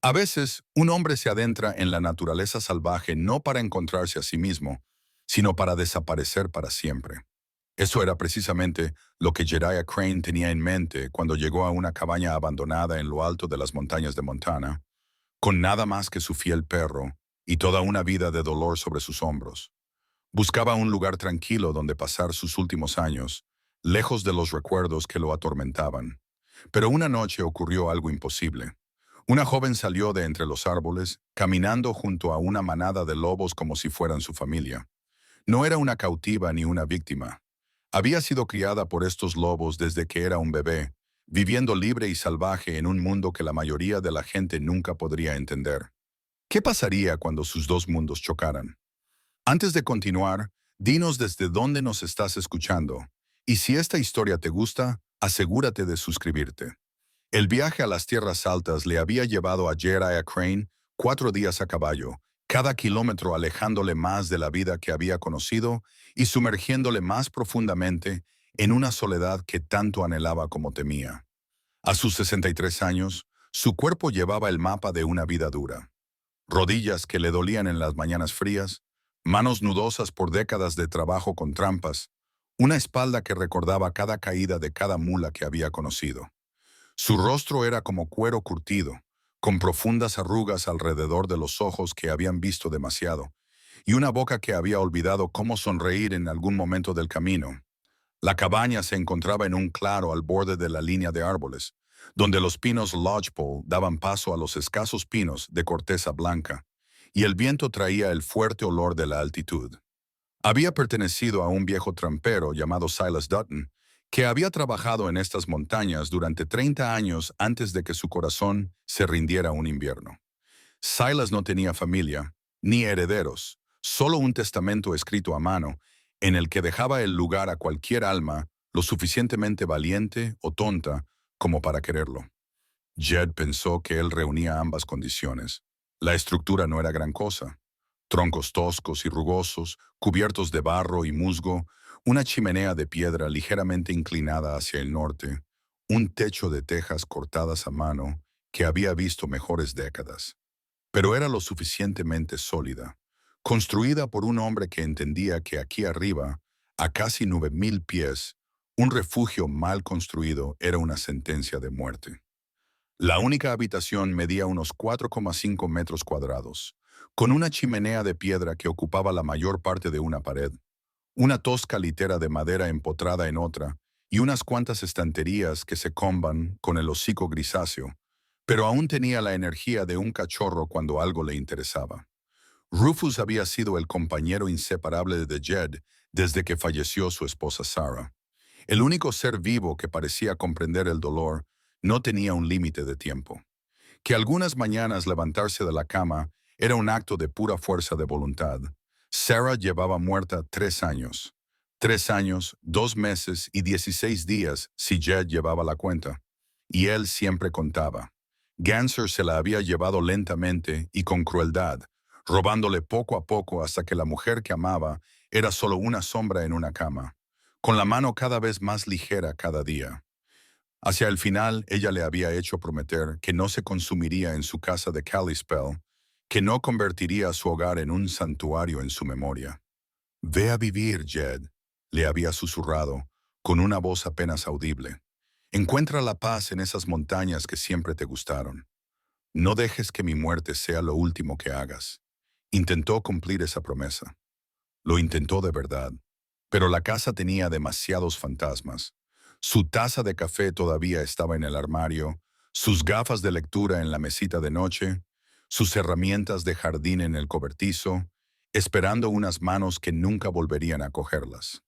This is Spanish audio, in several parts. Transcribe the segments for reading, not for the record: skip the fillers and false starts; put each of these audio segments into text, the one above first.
A veces, un hombre se adentra en la naturaleza salvaje no para encontrarse a sí mismo, sino para desaparecer para siempre. Eso era precisamente lo que Jediah Crane tenía en mente cuando llegó a una cabaña abandonada en lo alto de las montañas de Montana, con nada más que su fiel perro y toda una vida de dolor sobre sus hombros. Buscaba un lugar tranquilo donde pasar sus últimos años, lejos de los recuerdos que lo atormentaban. Pero una noche ocurrió algo imposible. Una joven salió de entre los árboles, caminando junto a una manada de lobos como si fueran su familia. No era una cautiva ni una víctima. Había sido criada por estos lobos desde que era un bebé, viviendo libre y salvaje en un mundo que la mayoría de la gente nunca podría entender. ¿Qué pasaría cuando sus dos mundos chocaran? Antes de continuar, dinos desde dónde nos estás escuchando. Y si esta historia te gusta, asegúrate de suscribirte. El viaje a las tierras altas le había llevado a Jediah Crane 4 días a caballo, cada kilómetro alejándole más de la vida que había conocido y sumergiéndole más profundamente en una soledad que tanto anhelaba como temía. A sus 63 años, su cuerpo llevaba el mapa de una vida dura. Rodillas que le dolían en las mañanas frías, manos nudosas por décadas de trabajo con trampas, una espalda que recordaba cada caída de cada mula que había conocido. Su rostro era como cuero curtido, con profundas arrugas alrededor de los ojos que habían visto demasiado, y una boca que había olvidado cómo sonreír en algún momento del camino. La cabaña se encontraba en un claro al borde de la línea de árboles, donde los pinos lodgepole daban paso a los escasos pinos de corteza blanca, y el viento traía el fuerte olor de la altitud. Había pertenecido a un viejo trampero llamado Silas Dutton, que había trabajado en estas montañas durante 30 años antes de que su corazón se rindiera un invierno. Silas no tenía familia, ni herederos, solo un testamento escrito a mano, en el que dejaba el lugar a cualquier alma lo suficientemente valiente o tonta como para quererlo. Jed pensó que él reunía ambas condiciones. La estructura no era gran cosa. Troncos toscos y rugosos, cubiertos de barro y musgo, una chimenea de piedra ligeramente inclinada hacia el norte, un techo de tejas cortadas a mano que había visto mejores décadas. Pero era lo suficientemente sólida, construida por un hombre que entendía que aquí arriba, a casi 9000 pies, un refugio mal construido era una sentencia de muerte. La única habitación medía unos 4,5 metros cuadrados, con una chimenea de piedra que ocupaba la mayor parte de una pared, una tosca litera de madera empotrada en otra y unas cuantas estanterías que se comban con el hocico grisáceo, pero aún tenía la energía de un cachorro cuando algo le interesaba. Rufus había sido el compañero inseparable de Jed desde que falleció su esposa Sarah. El único ser vivo que parecía comprender el dolor no tenía un límite de tiempo. Que algunas mañanas levantarse de la cama era un acto de pura fuerza de voluntad. Sarah llevaba muerta 3 años. 3 años, 2 meses y 16 días si Jed llevaba la cuenta. Y él siempre contaba. Ganser se la había llevado lentamente y con crueldad, robándole poco a poco hasta que la mujer que amaba era solo una sombra en una cama, con la mano cada vez más ligera cada día. Hacia el final, ella le había hecho prometer que no se consumiría en su casa de Kalispell, que no convertiría su hogar en un santuario en su memoria. «Ve a vivir, Jed», le había susurrado, con una voz apenas audible. «Encuentra la paz en esas montañas que siempre te gustaron. No dejes que mi muerte sea lo último que hagas». Intentó cumplir esa promesa. Lo intentó de verdad, pero la casa tenía demasiados fantasmas. Su taza de café todavía estaba en el armario, sus gafas de lectura en la mesita de noche, sus herramientas de jardín en el cobertizo, esperando unas manos que nunca volverían a cogerlas.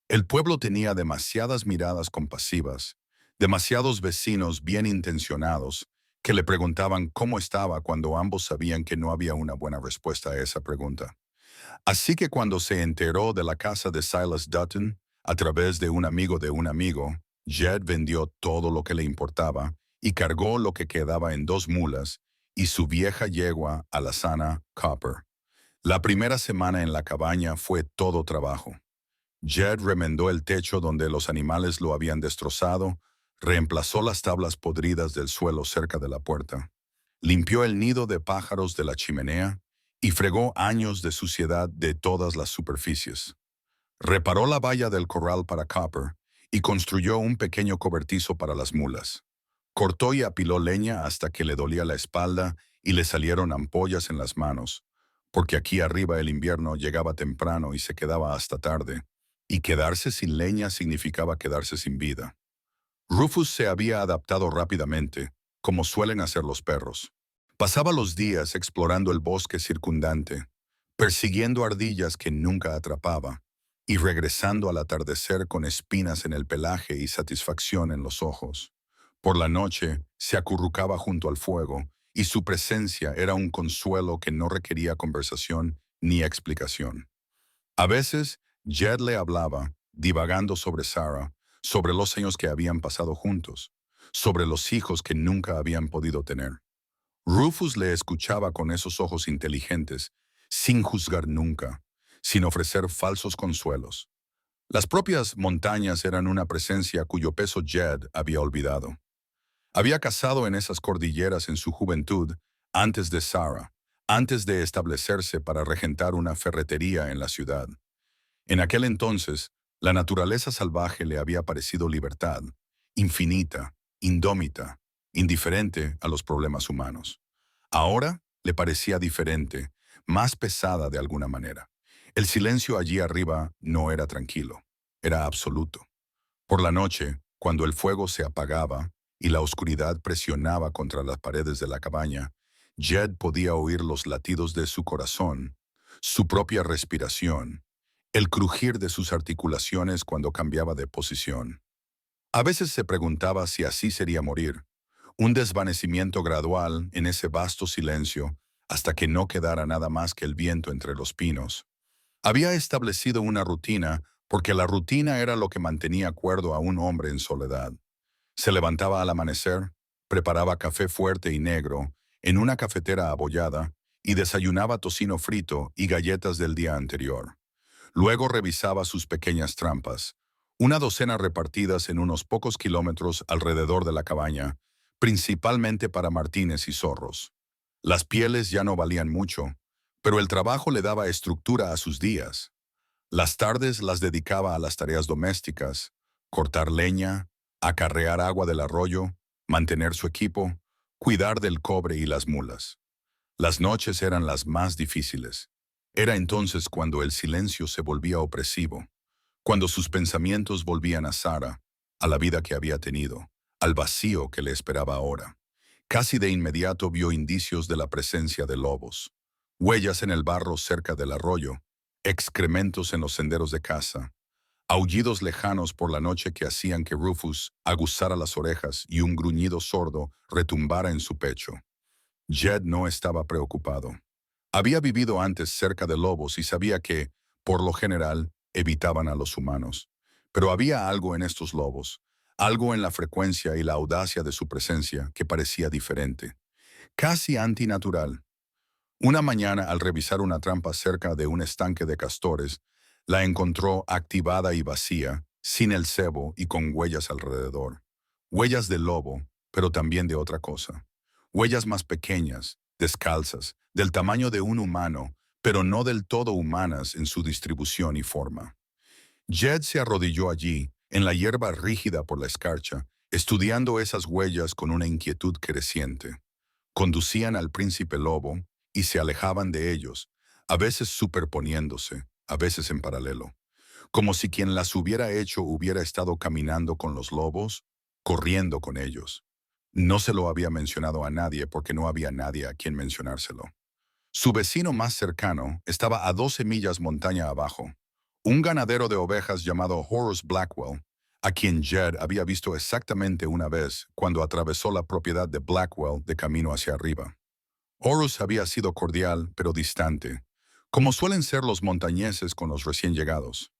El pueblo tenía demasiadas miradas compasivas, demasiados vecinos bien intencionados que le preguntaban cómo estaba cuando ambos sabían que no había una buena respuesta a esa pregunta. Así que cuando se enteró de la casa de Silas Dutton, a través de un amigo, Jed vendió todo lo que le importaba y cargó lo que quedaba en 2 mulas y su vieja yegua alazana Copper. La primera semana en la cabaña fue todo trabajo. Jed remendó el techo donde los animales lo habían destrozado, reemplazó las tablas podridas del suelo cerca de la puerta. limpió el nido de pájaros de la chimenea y fregó años de suciedad de todas las superficies. Reparó la valla del corral para Copper y construyó un pequeño cobertizo para las mulas. Cortó y apiló leña hasta que le dolía la espalda y le salieron ampollas en las manos, porque aquí arriba el invierno llegaba temprano y se quedaba hasta tarde, y quedarse sin leña significaba quedarse sin vida. Rufus se había adaptado rápidamente, como suelen hacer los perros. Pasaba los días explorando el bosque circundante, persiguiendo ardillas que nunca atrapaba, y regresando al atardecer con espinas en el pelaje y satisfacción en los ojos. Por la noche se acurrucaba junto al fuego, y su presencia era un consuelo que no requería conversación ni explicación. A veces, Jed le hablaba, divagando sobre Sarah, sobre los años que habían pasado juntos, sobre los hijos que nunca habían podido tener. Rufus le escuchaba con esos ojos inteligentes, sin juzgar nunca, sin ofrecer falsos consuelos. Las propias montañas eran una presencia cuyo peso Jed había olvidado. Había cazado en esas cordilleras en su juventud, antes de Sarah, antes de establecerse para regentar una ferretería en la ciudad. En aquel entonces, la naturaleza salvaje le había parecido libertad, infinita, indómita, indiferente a los problemas humanos. Ahora le parecía diferente, más pesada de alguna manera. El silencio allí arriba no era tranquilo, era absoluto. Por la noche, cuando el fuego se apagaba y la oscuridad presionaba contra las paredes de la cabaña, Jed podía oír los latidos de su corazón, su propia respiración, el crujir de sus articulaciones cuando cambiaba de posición. A veces se preguntaba si así sería morir, un desvanecimiento gradual en ese vasto silencio hasta que no quedara nada más que el viento entre los pinos. Había establecido una rutina porque la rutina era lo que mantenía cuerdo a un hombre en soledad. Se levantaba al amanecer, preparaba café fuerte y negro en una cafetera abollada y desayunaba tocino frito y galletas del día anterior. Luego revisaba sus pequeñas trampas, una docena repartidas en unos pocos kilómetros alrededor de la cabaña, principalmente para martines y zorros. Las pieles ya no valían mucho, pero el trabajo le daba estructura a sus días. Las tardes las dedicaba a las tareas domésticas, cortar leña, acarrear agua del arroyo, mantener su equipo, cuidar del cobre y las mulas. Las noches eran las más difíciles. Era entonces cuando el silencio se volvía opresivo, cuando sus pensamientos volvían a Sarah, a la vida que había tenido, al vacío que le esperaba ahora. Casi de inmediato vio indicios de la presencia de lobos, huellas en el barro cerca del arroyo, excrementos en los senderos de caza, aullidos lejanos por la noche que hacían que Rufus aguzara las orejas y un gruñido sordo retumbara en su pecho. Jed no estaba preocupado. Había vivido antes cerca de lobos y sabía que, por lo general, evitaban a los humanos. Pero había algo en estos lobos, algo en la frecuencia y la audacia de su presencia que parecía diferente, casi antinatural. Una mañana, al revisar una trampa cerca de un estanque de castores, la encontró activada y vacía, sin el cebo y con huellas alrededor. Huellas de lobo, pero también de otra cosa. Huellas más pequeñas, descalzas, del tamaño de un humano, pero no del todo humanas en su distribución y forma. Jed se arrodilló allí, en la hierba rígida por la escarcha, estudiando esas huellas con una inquietud creciente. Conducían al príncipe lobo y se alejaban de ellos, a veces superponiéndose, a veces en paralelo, como si quien las hubiera hecho hubiera estado caminando con los lobos, corriendo con ellos. No se lo había mencionado a nadie porque no había nadie a quien mencionárselo. Su vecino más cercano estaba a 12 millas montaña abajo, un ganadero de ovejas llamado Horace Blackwell, a quien Jed había visto exactamente una vez cuando atravesó la propiedad de Blackwell de camino hacia arriba. Horace había sido cordial pero distante, como suelen ser los montañeses con los recién llegados.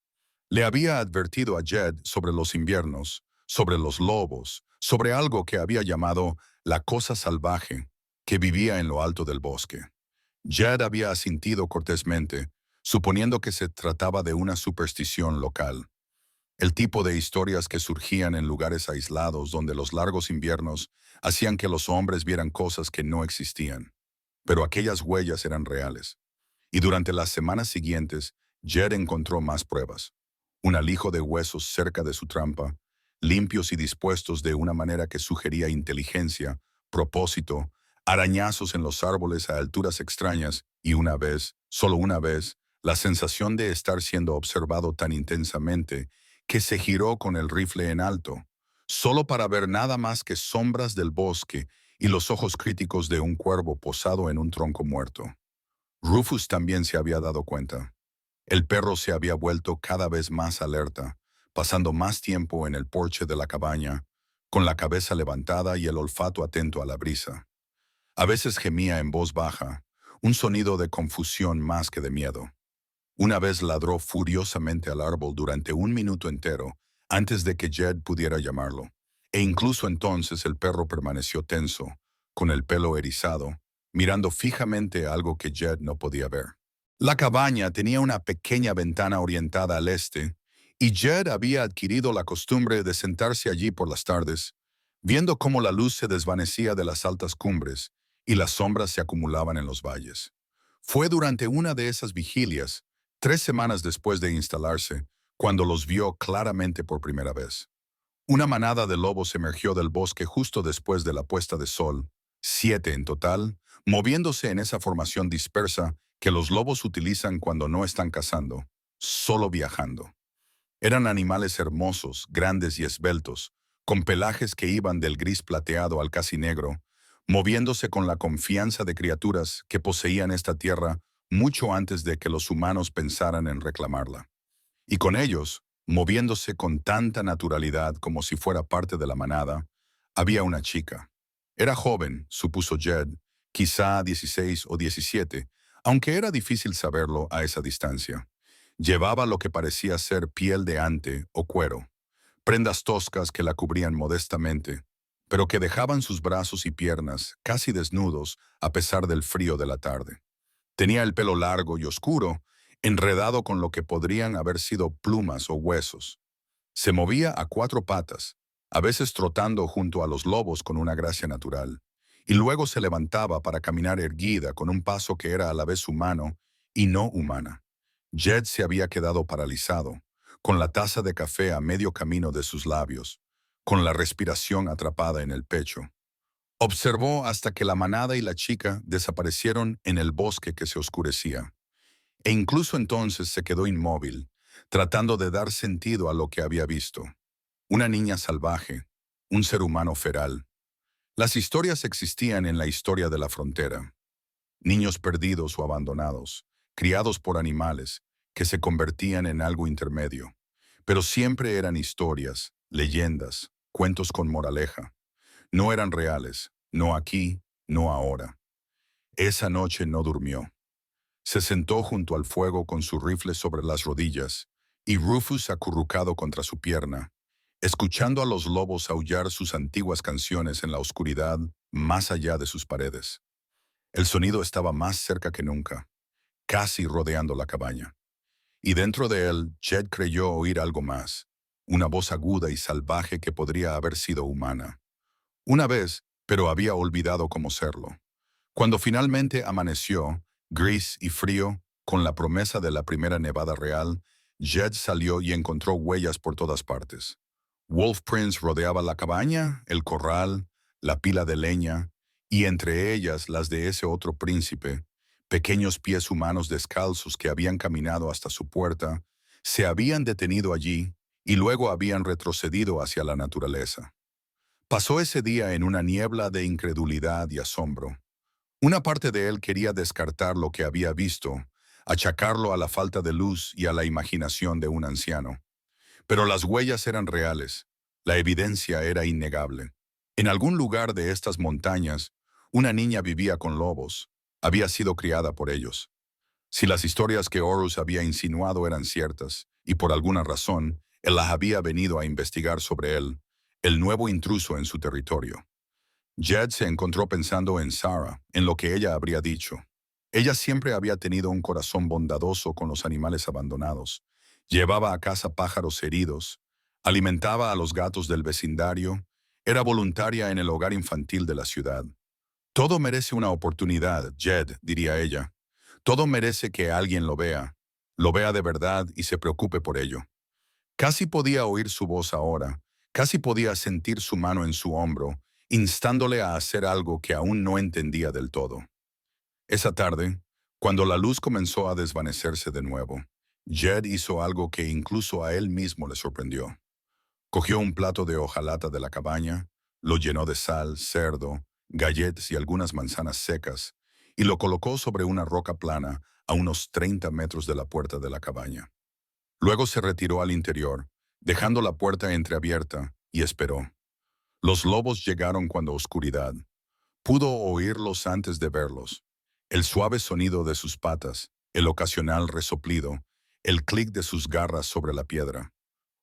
Le había advertido a Jed sobre los inviernos, sobre los lobos, sobre algo que había llamado la cosa salvaje, que vivía en lo alto del bosque. Jed había asintido cortésmente, suponiendo que se trataba de una superstición local. El tipo de historias que surgían en lugares aislados donde los largos inviernos hacían que los hombres vieran cosas que no existían. Pero aquellas huellas eran reales. Y durante las semanas siguientes, Jed encontró más pruebas. Un alijo de huesos cerca de su trampa, limpios y dispuestos de una manera que sugería inteligencia, propósito, arañazos en los árboles a alturas extrañas y una vez, solo una vez, la sensación de estar siendo observado tan intensamente que se giró con el rifle en alto, solo para ver nada más que sombras del bosque y los ojos críticos de un cuervo posado en un tronco muerto. Rufus también se había dado cuenta. El perro se había vuelto cada vez más alerta, pasando más tiempo en el porche de la cabaña, con la cabeza levantada y el olfato atento a la brisa. A veces gemía en voz baja, un sonido de confusión más que de miedo. Una vez ladró furiosamente al árbol durante un minuto entero, antes de que Jed pudiera llamarlo. E incluso entonces el perro permaneció tenso, con el pelo erizado, mirando fijamente algo que Jed no podía ver. La cabaña tenía una pequeña ventana orientada al este, y Jed había adquirido la costumbre de sentarse allí por las tardes, viendo cómo la luz se desvanecía de las altas cumbres y las sombras se acumulaban en los valles. Fue durante una de esas vigilias, 3 semanas después de instalarse, cuando los vio claramente por primera vez. Una manada de lobos emergió del bosque justo después de la puesta de sol, 7 en total, moviéndose en esa formación dispersa que los lobos utilizan cuando no están cazando, solo viajando. Eran animales hermosos, grandes y esbeltos, con pelajes que iban del gris plateado al casi negro, moviéndose con la confianza de criaturas que poseían esta tierra mucho antes de que los humanos pensaran en reclamarla. Y con ellos, moviéndose con tanta naturalidad como si fuera parte de la manada, había una chica. Era joven, supuso Jed, quizá 16 o 17, aunque era difícil saberlo a esa distancia. Llevaba lo que parecía ser piel de ante o cuero, prendas toscas que la cubrían modestamente, pero que dejaban sus brazos y piernas casi desnudos a pesar del frío de la tarde. Tenía el pelo largo y oscuro, enredado con lo que podrían haber sido plumas o huesos. Se movía a 4 patas, a veces trotando junto a los lobos con una gracia natural, y luego se levantaba para caminar erguida con un paso que era a la vez humano y no humana. Jed se había quedado paralizado, con la taza de café a medio camino de sus labios, con la respiración atrapada en el pecho. Observó hasta que la manada y la chica desaparecieron en el bosque que se oscurecía. E incluso entonces se quedó inmóvil, tratando de dar sentido a lo que había visto. Una niña salvaje, un ser humano feral. Las historias existían en la historia de la frontera. Niños perdidos o abandonados, criados por animales, que se convertían en algo intermedio. Pero siempre eran historias, leyendas, cuentos con moraleja. No eran reales, no aquí, no ahora. Esa noche no durmió. Se sentó junto al fuego con su rifle sobre las rodillas y Rufus acurrucado contra su pierna, escuchando a los lobos aullar sus antiguas canciones en la oscuridad más allá de sus paredes. El sonido estaba más cerca que nunca, casi rodeando la cabaña. Y dentro de él, Jed creyó oír algo más, una voz aguda y salvaje que podría haber sido humana. Una vez, pero había olvidado cómo serlo. Cuando finalmente amaneció, gris y frío, con la promesa de la primera nevada real, Jed salió y encontró huellas por todas partes. Wolf Prince rodeaba la cabaña, el corral, la pila de leña, y entre ellas las de ese otro príncipe, pequeños pies humanos descalzos que habían caminado hasta su puerta, se habían detenido allí y luego habían retrocedido hacia la naturaleza. Pasó ese día en una niebla de incredulidad y asombro. Una parte de él quería descartar lo que había visto, achacarlo a la falta de luz y a la imaginación de un anciano. Pero las huellas eran reales, la evidencia era innegable. En algún lugar de estas montañas, una niña vivía con lobos, había sido criada por ellos. Si las historias que Horus había insinuado eran ciertas, y por alguna razón, él las había venido a investigar sobre él, el nuevo intruso en su territorio. Jed se encontró pensando en Sarah, en lo que ella habría dicho. Ella siempre había tenido un corazón bondadoso con los animales abandonados. Llevaba a casa pájaros heridos, Alimentaba a los gatos del vecindario, era voluntaria en el hogar infantil de la ciudad. Todo merece una oportunidad, Jed, diría ella. Todo merece que alguien lo vea de verdad y se preocupe por ello. Casi podía oír su voz ahora, casi podía sentir su mano en su hombro, instándole a hacer algo que aún no entendía del todo. Esa tarde, cuando la luz comenzó a desvanecerse de nuevo, Jed hizo algo que incluso a él mismo le sorprendió. Cogió un plato de hojalata de la cabaña, lo llenó de sal, cerdo, galletas y algunas manzanas secas, y lo colocó sobre una roca plana a unos 30 metros de la puerta de la cabaña. Luego se retiró al interior, dejando la puerta entreabierta, y esperó. Los lobos llegaron cuando oscuridad. Pudo oírlos antes de verlos. El suave sonido de sus patas, el ocasional resoplido, el clic de sus garras sobre la piedra.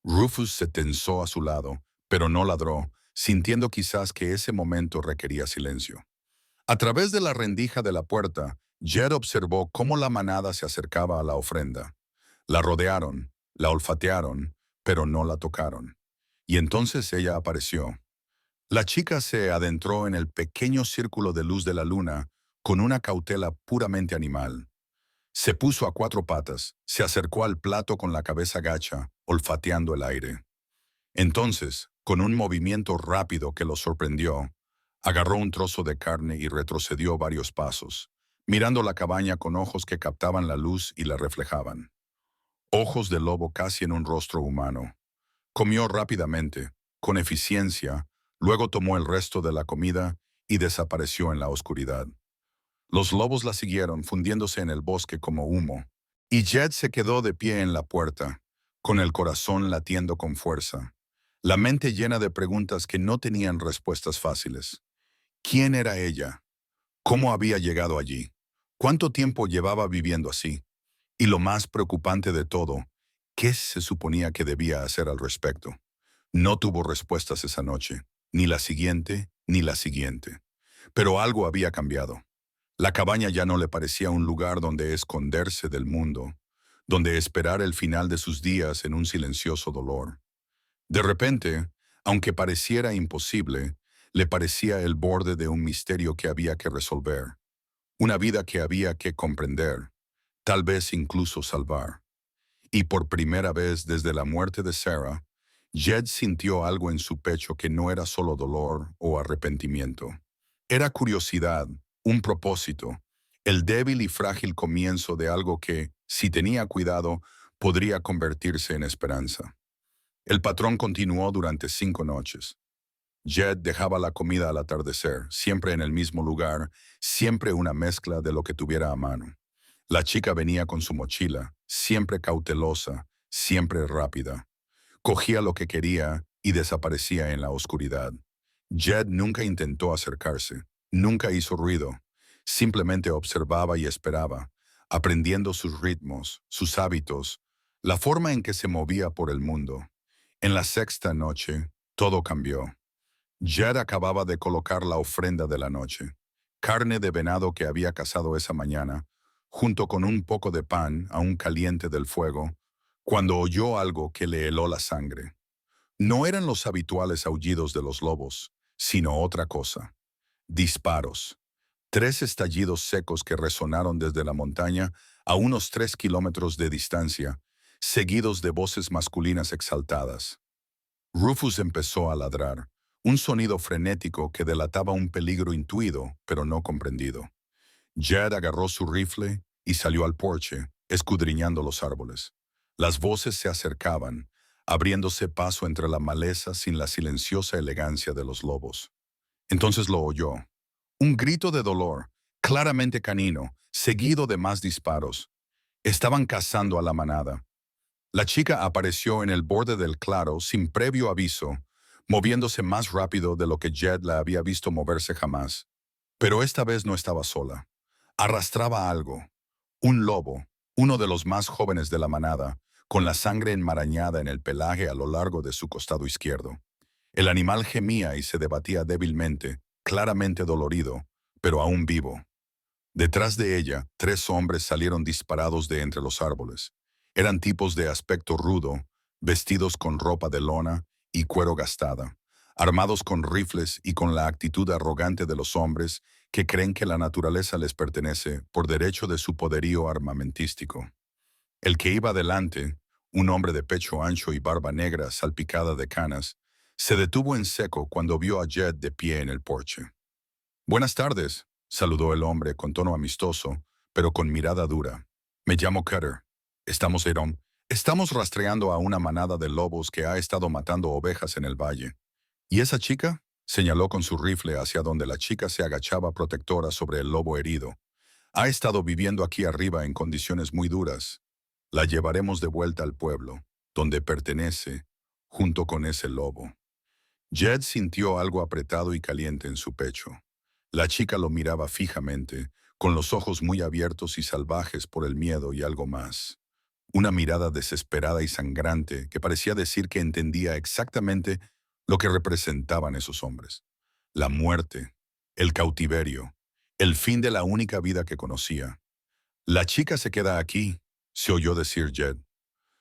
Rufus se tensó a su lado, pero no ladró, sintiendo quizás que ese momento requería silencio. A través de la rendija de la puerta, Jed observó cómo la manada se acercaba a la ofrenda. La rodearon, la olfatearon, pero no la tocaron. Y entonces ella apareció. La chica se adentró en el pequeño círculo de luz de la luna con una cautela puramente animal. Se puso a cuatro patas, se acercó al plato con la cabeza gacha, olfateando el aire. Entonces, con un movimiento rápido que lo sorprendió, agarró un trozo de carne y retrocedió varios pasos, mirando la cabaña con ojos que captaban la luz y la reflejaban. Ojos de lobo casi en un rostro humano. Comió rápidamente, con eficiencia, luego tomó el resto de la comida y desapareció en la oscuridad. Los lobos la siguieron, fundiéndose en el bosque como humo, y Jed se quedó de pie en la puerta, con el corazón latiendo con fuerza, la mente llena de preguntas que no tenían respuestas fáciles. ¿Quién era ella? ¿Cómo había llegado allí? ¿Cuánto tiempo llevaba viviendo así? Y lo más preocupante de todo, ¿qué se suponía que debía hacer al respecto? No tuvo respuestas esa noche, ni la siguiente, ni la siguiente. Pero algo había cambiado. La cabaña ya no le parecía un lugar donde esconderse del mundo, donde esperar el final de sus días en un silencioso dolor. De repente, aunque pareciera imposible, le parecía el borde de un misterio que había que resolver, una vida que había que comprender, tal vez incluso salvar. Y por primera vez desde la muerte de Sarah, Jed sintió algo en su pecho que no era solo dolor o arrepentimiento. Era curiosidad, un propósito, el débil y frágil comienzo de algo que, si tenía cuidado, podría convertirse en esperanza. El patrón continuó durante 5 noches. Jed dejaba la comida al atardecer, siempre en el mismo lugar, siempre una mezcla de lo que tuviera a mano. La chica venía con su mochila, siempre cautelosa, siempre rápida. Cogía lo que quería y desaparecía en la oscuridad. Jed nunca intentó acercarse, nunca hizo ruido, simplemente observaba y esperaba, aprendiendo sus ritmos, sus hábitos, la forma en que se movía por el mundo. En la sexta noche, todo cambió. Jed acababa de colocar la ofrenda de la noche, carne de venado que había cazado esa mañana, junto con un poco de pan aún caliente del fuego, cuando oyó algo que le heló la sangre. No eran los habituales aullidos de los lobos, sino otra cosa. Disparos. 3 estallidos secos que resonaron desde la montaña a unos 3 kilómetros de distancia, seguidos de voces masculinas exaltadas. Rufus empezó a ladrar, un sonido frenético que delataba un peligro intuido, pero no comprendido. Jed agarró su rifle y salió al porche, escudriñando los árboles. Las voces se acercaban, abriéndose paso entre la maleza sin la silenciosa elegancia de los lobos. Entonces lo oyó. Un grito de dolor, claramente canino, seguido de más disparos. Estaban cazando a la manada. La chica apareció en el borde del claro sin previo aviso, moviéndose más rápido de lo que Jed la había visto moverse jamás. Pero esta vez no estaba sola. Arrastraba algo. Un lobo, uno de los más jóvenes de la manada, con la sangre enmarañada en el pelaje a lo largo de su costado izquierdo. El animal gemía y se debatía débilmente, claramente dolorido, pero aún vivo. Detrás de ella, 3 hombres salieron disparados de entre los árboles. Eran tipos de aspecto rudo, vestidos con ropa de lona y cuero gastada, armados con rifles y con la actitud arrogante de los hombres que creen que la naturaleza les pertenece por derecho de su poderío armamentístico. El que iba adelante, un hombre de pecho ancho y barba negra salpicada de canas, se detuvo en seco cuando vio a Jed de pie en el porche. «Buenas tardes», saludó el hombre con tono amistoso, pero con mirada dura. «Me llamo Cutter. Estamos rastreando a una manada de lobos que ha estado matando ovejas en el valle. ¿Y esa chica?», señaló con su rifle hacia donde la chica se agachaba protectora sobre el lobo herido. «Ha estado viviendo aquí arriba en condiciones muy duras. La llevaremos de vuelta al pueblo, donde pertenece, junto con ese lobo». Jed sintió algo apretado y caliente en su pecho. La chica lo miraba fijamente, con los ojos muy abiertos y salvajes por el miedo y algo más. Una mirada desesperada y sangrante que parecía decir que entendía exactamente lo que representaban esos hombres. La muerte, el cautiverio, el fin de la única vida que conocía. «La chica se queda aquí», se oyó decir Jed.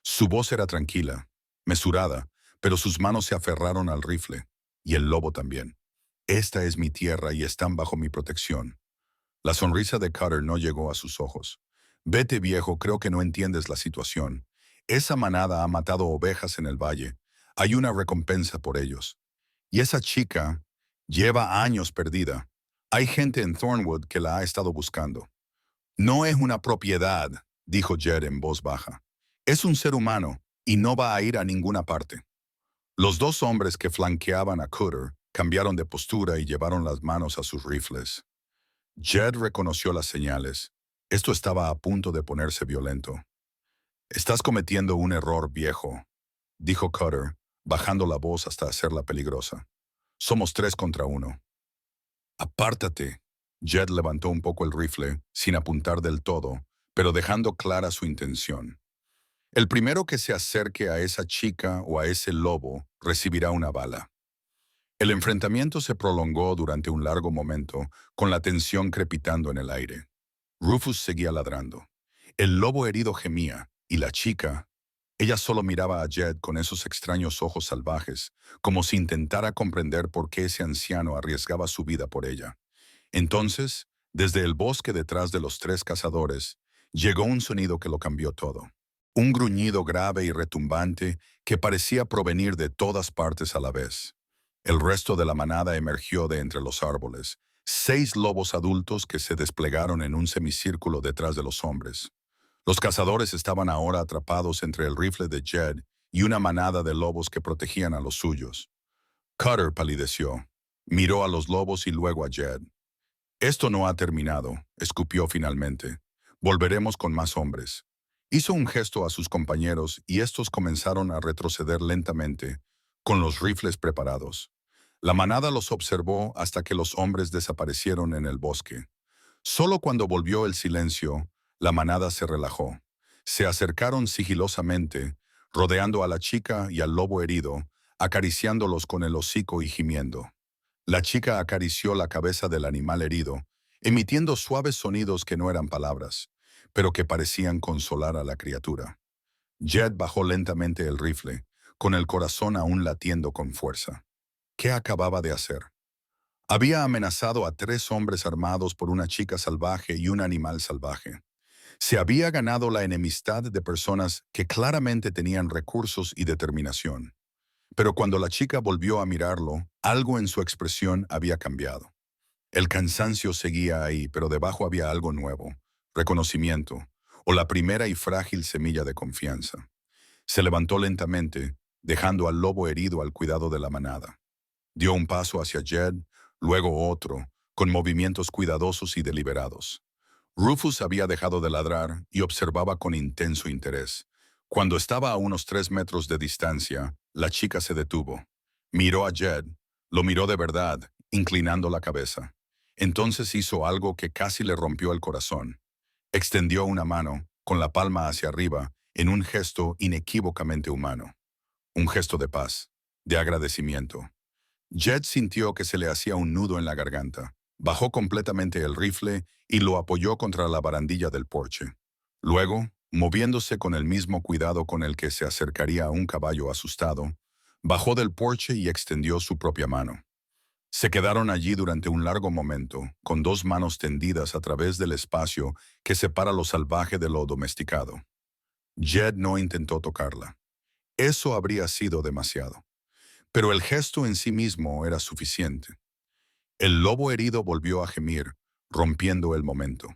Su voz era tranquila, mesurada, pero sus manos se aferraron al rifle, y el lobo también. «Esta es mi tierra y están bajo mi protección». La sonrisa de Cutter no llegó a sus ojos. «Vete, viejo, creo que no entiendes la situación. Esa manada ha matado ovejas en el valle. Hay una recompensa por ellos. Y esa chica lleva años perdida. Hay gente en Thornwood que la ha estado buscando». «No es una propiedad», dijo Jed en voz baja. «Es un ser humano y no va a ir a ninguna parte». Los dos hombres que flanqueaban a Cutter cambiaron de postura y llevaron las manos a sus rifles. Jed reconoció las señales. Esto estaba a punto de ponerse violento. «Estás cometiendo un error, viejo», dijo Cutter, bajando la voz hasta hacerla peligrosa. «Somos 3 contra 1. «Apártate». Jed levantó un poco el rifle, sin apuntar del todo, pero dejando clara su intención. «El primero que se acerque a esa chica o a ese lobo recibirá una bala». El enfrentamiento se prolongó durante un largo momento, con la tensión crepitando en el aire. Rufus seguía ladrando. El lobo herido gemía, y la chica, ella solo miraba a Jed con esos extraños ojos salvajes, como si intentara comprender por qué ese anciano arriesgaba su vida por ella. Entonces, desde el bosque detrás de los 3 cazadores, llegó un sonido que lo cambió todo. Un gruñido grave y retumbante que parecía provenir de todas partes a la vez. El resto de la manada emergió de entre los árboles, 6 lobos adultos que se desplegaron en un semicírculo detrás de los hombres. Los cazadores estaban ahora atrapados entre el rifle de Jed y una manada de lobos que protegían a los suyos. Cutter palideció, miró a los lobos y luego a Jed. «Esto no ha terminado», escupió finalmente. «Volveremos con más hombres». Hizo un gesto a sus compañeros y estos comenzaron a retroceder lentamente, con los rifles preparados. La manada los observó hasta que los hombres desaparecieron en el bosque. Solo cuando volvió el silencio, la manada se relajó. Se acercaron sigilosamente, rodeando a la chica y al lobo herido, acariciándolos con el hocico y gimiendo. La chica acarició la cabeza del animal herido, emitiendo suaves sonidos que no eran palabras, pero que parecían consolar a la criatura. Jed bajó lentamente el rifle, con el corazón aún latiendo con fuerza. ¿Qué acababa de hacer? Había amenazado a 3 hombres armados por una chica salvaje y un animal salvaje. Se había ganado la enemistad de personas que claramente tenían recursos y determinación. Pero cuando la chica volvió a mirarlo, algo en su expresión había cambiado. El cansancio seguía ahí, pero debajo había algo nuevo, reconocimiento, o la primera y frágil semilla de confianza. Se levantó lentamente, dejando al lobo herido al cuidado de la manada. Dio un paso hacia Jed, luego otro, con movimientos cuidadosos y deliberados. Rufus había dejado de ladrar y observaba con intenso interés. Cuando estaba a unos 3 metros de distancia, la chica se detuvo. Miró a Jed, lo miró de verdad, inclinando la cabeza. Entonces hizo algo que casi le rompió el corazón. Extendió una mano, con la palma hacia arriba, en un gesto inequívocamente humano. Un gesto de paz, de agradecimiento. Jed sintió que se le hacía un nudo en la garganta. Bajó completamente el rifle y lo apoyó contra la barandilla del porche. Luego, Moviéndose con el mismo cuidado con el que se acercaría a un caballo asustado, bajó del porche y extendió su propia mano. Se quedaron allí durante un largo momento, con dos manos tendidas a través del espacio que separa lo salvaje de lo domesticado. Jed no intentó tocarla. Eso habría sido demasiado. Pero el gesto en sí mismo era suficiente. El lobo herido volvió a gemir, rompiendo el momento.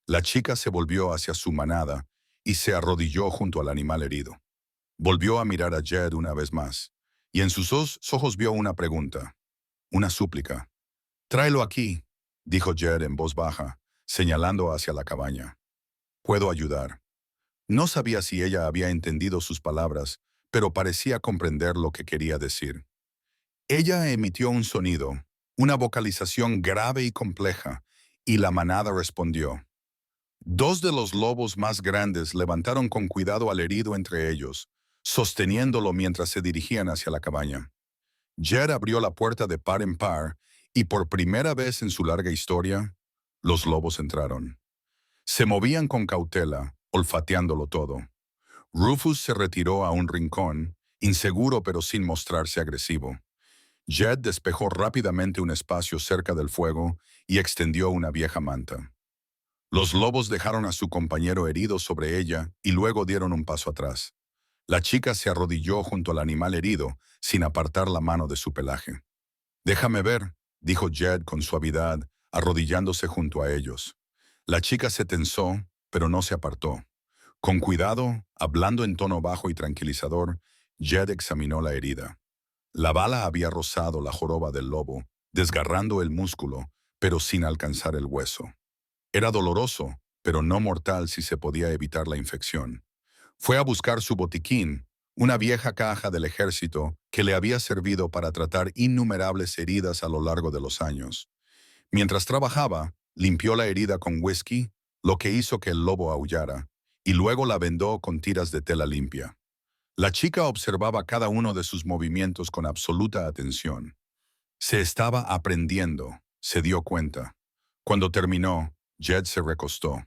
La chica se volvió hacia su manada y se arrodilló junto al animal herido. Volvió a mirar a Jed una vez más, y en sus dos ojos vio una pregunta, una súplica. «Tráelo aquí», dijo Jed en voz baja, señalando hacia la cabaña. «Puedo ayudar». No sabía si ella había entendido sus palabras, pero parecía comprender lo que quería decir. Ella emitió un sonido, una vocalización grave y compleja, y la manada respondió. Dos de los lobos más grandes levantaron con cuidado al herido entre ellos, sosteniéndolo mientras se dirigían hacia la cabaña. Jed abrió la puerta de par en par, y por primera vez en su larga historia, los lobos entraron. Se movían con cautela, olfateándolo todo. Rufus se retiró a un rincón, inseguro pero sin mostrarse agresivo. Jed despejó rápidamente un espacio cerca del fuego y extendió una vieja manta. Los lobos dejaron a su compañero herido sobre ella y luego dieron un paso atrás. La chica se arrodilló junto al animal herido, sin apartar la mano de su pelaje. «Déjame ver», dijo Jed con suavidad, arrodillándose junto a ellos. La chica se tensó, pero no se apartó. Con cuidado, hablando en tono bajo y tranquilizador, Jed examinó la herida. La bala había rozado la joroba del lobo, desgarrando el músculo, pero sin alcanzar el hueso. Era doloroso, pero no mortal si se podía evitar la infección. Fue a buscar su botiquín, una vieja caja del ejército que le había servido para tratar innumerables heridas a lo largo de los años. Mientras trabajaba, limpió la herida con whisky, lo que hizo que el lobo aullara, y luego la vendó con tiras de tela limpia. La chica observaba cada uno de sus movimientos con absoluta atención. Se estaba aprendiendo, se dio cuenta. Cuando terminó, Jed se recostó.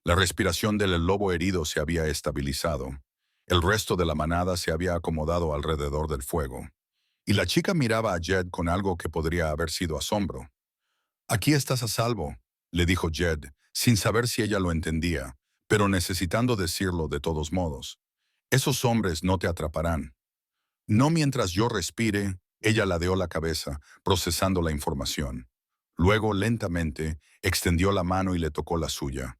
La respiración del lobo herido se había estabilizado. El resto de la manada se había acomodado alrededor del fuego. Y la chica miraba a Jed con algo que podría haber sido asombro. «Aquí estás a salvo», le dijo Jed, sin saber si ella lo entendía, pero necesitando decirlo de todos modos. «Esos hombres no te atraparán». «No mientras yo respire», ella ladeó la cabeza, procesando la información. Luego, lentamente, extendió la mano y le tocó la suya.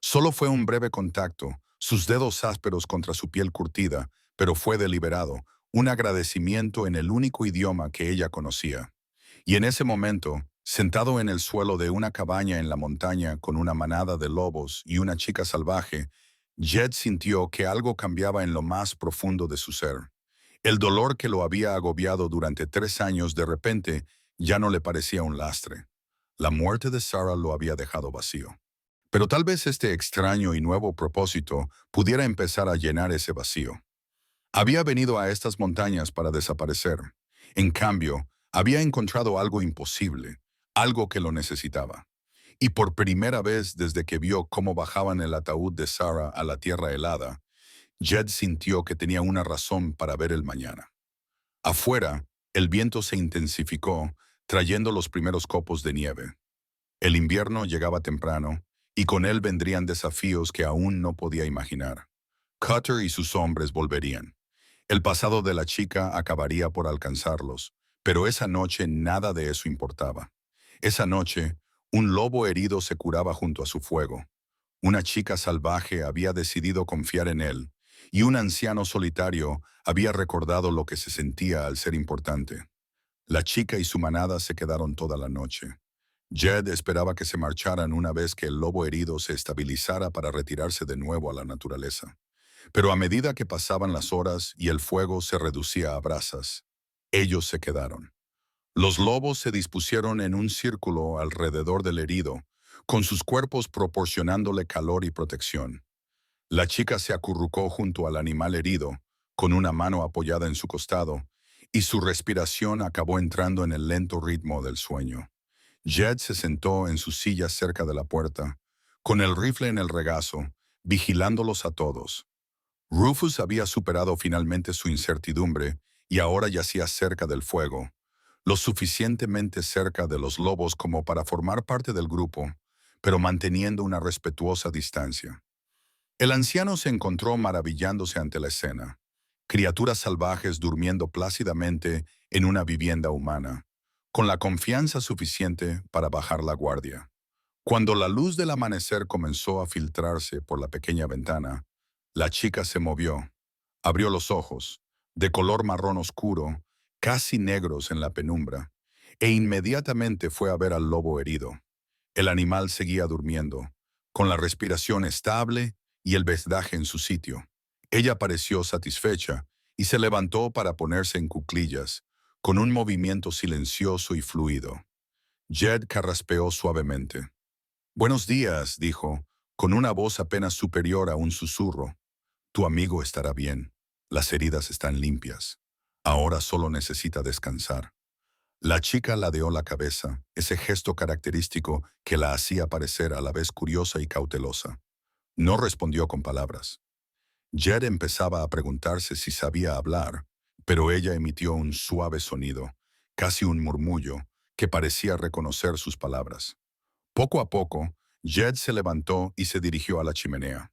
Solo fue un breve contacto, sus dedos ásperos contra su piel curtida, pero fue deliberado, un agradecimiento en el único idioma que ella conocía. Y en ese momento, sentado en el suelo de una cabaña en la montaña con una manada de lobos y una chica salvaje, Jed sintió que algo cambiaba en lo más profundo de su ser. El dolor que lo había agobiado durante 3 años de repente ya no le parecía un lastre. La muerte de Sarah lo había dejado vacío. Pero tal vez este extraño y nuevo propósito pudiera empezar a llenar ese vacío. Había venido a estas montañas para desaparecer. En cambio, había encontrado algo imposible, algo que lo necesitaba. Y por primera vez desde que vio cómo bajaban el ataúd de Sarah a la tierra helada, Jed sintió que tenía una razón para ver el mañana. Afuera, el viento se intensificó, trayendo los primeros copos de nieve. El invierno llegaba temprano, y con él vendrían desafíos que aún no podía imaginar. Cutter y sus hombres volverían. El pasado de la chica acabaría por alcanzarlos, pero esa noche nada de eso importaba. Esa noche, un lobo herido se curaba junto a su fuego. Una chica salvaje había decidido confiar en él, y un anciano solitario había recordado lo que se sentía al ser importante. La chica y su manada se quedaron toda la noche. Jed esperaba que se marcharan una vez que el lobo herido se estabilizara para retirarse de nuevo a la naturaleza. Pero a medida que pasaban las horas y el fuego se reducía a brasas, ellos se quedaron. Los lobos se dispusieron en un círculo alrededor del herido, con sus cuerpos proporcionándole calor y protección. La chica se acurrucó junto al animal herido, con una mano apoyada en su costado, y su respiración acabó entrando en el lento ritmo del sueño. Jed se sentó en su silla cerca de la puerta, con el rifle en el regazo, vigilándolos a todos. Rufus había superado finalmente su incertidumbre y ahora yacía cerca del fuego, lo suficientemente cerca de los lobos como para formar parte del grupo, pero manteniendo una respetuosa distancia. El anciano se encontró maravillándose ante la escena. Criaturas salvajes durmiendo plácidamente en una vivienda humana, con la confianza suficiente para bajar la guardia. Cuando la luz del amanecer comenzó a filtrarse por la pequeña ventana, la chica se movió, abrió los ojos, de color marrón oscuro, casi negros en la penumbra, e inmediatamente fue a ver al lobo herido. El animal seguía durmiendo, con la respiración estable y el vendaje en su sitio. Ella pareció satisfecha y se levantó para ponerse en cuclillas, con un movimiento silencioso y fluido. Jed carraspeó suavemente. «Buenos días», dijo, con una voz apenas superior a un susurro. «Tu amigo estará bien. Las heridas están limpias. Ahora solo necesita descansar». La chica ladeó la cabeza, ese gesto característico que la hacía parecer a la vez curiosa y cautelosa. No respondió con palabras. Jed empezaba a preguntarse si sabía hablar, pero ella emitió un suave sonido, casi un murmullo, que parecía reconocer sus palabras. Poco a poco, Jed se levantó y se dirigió a la chimenea.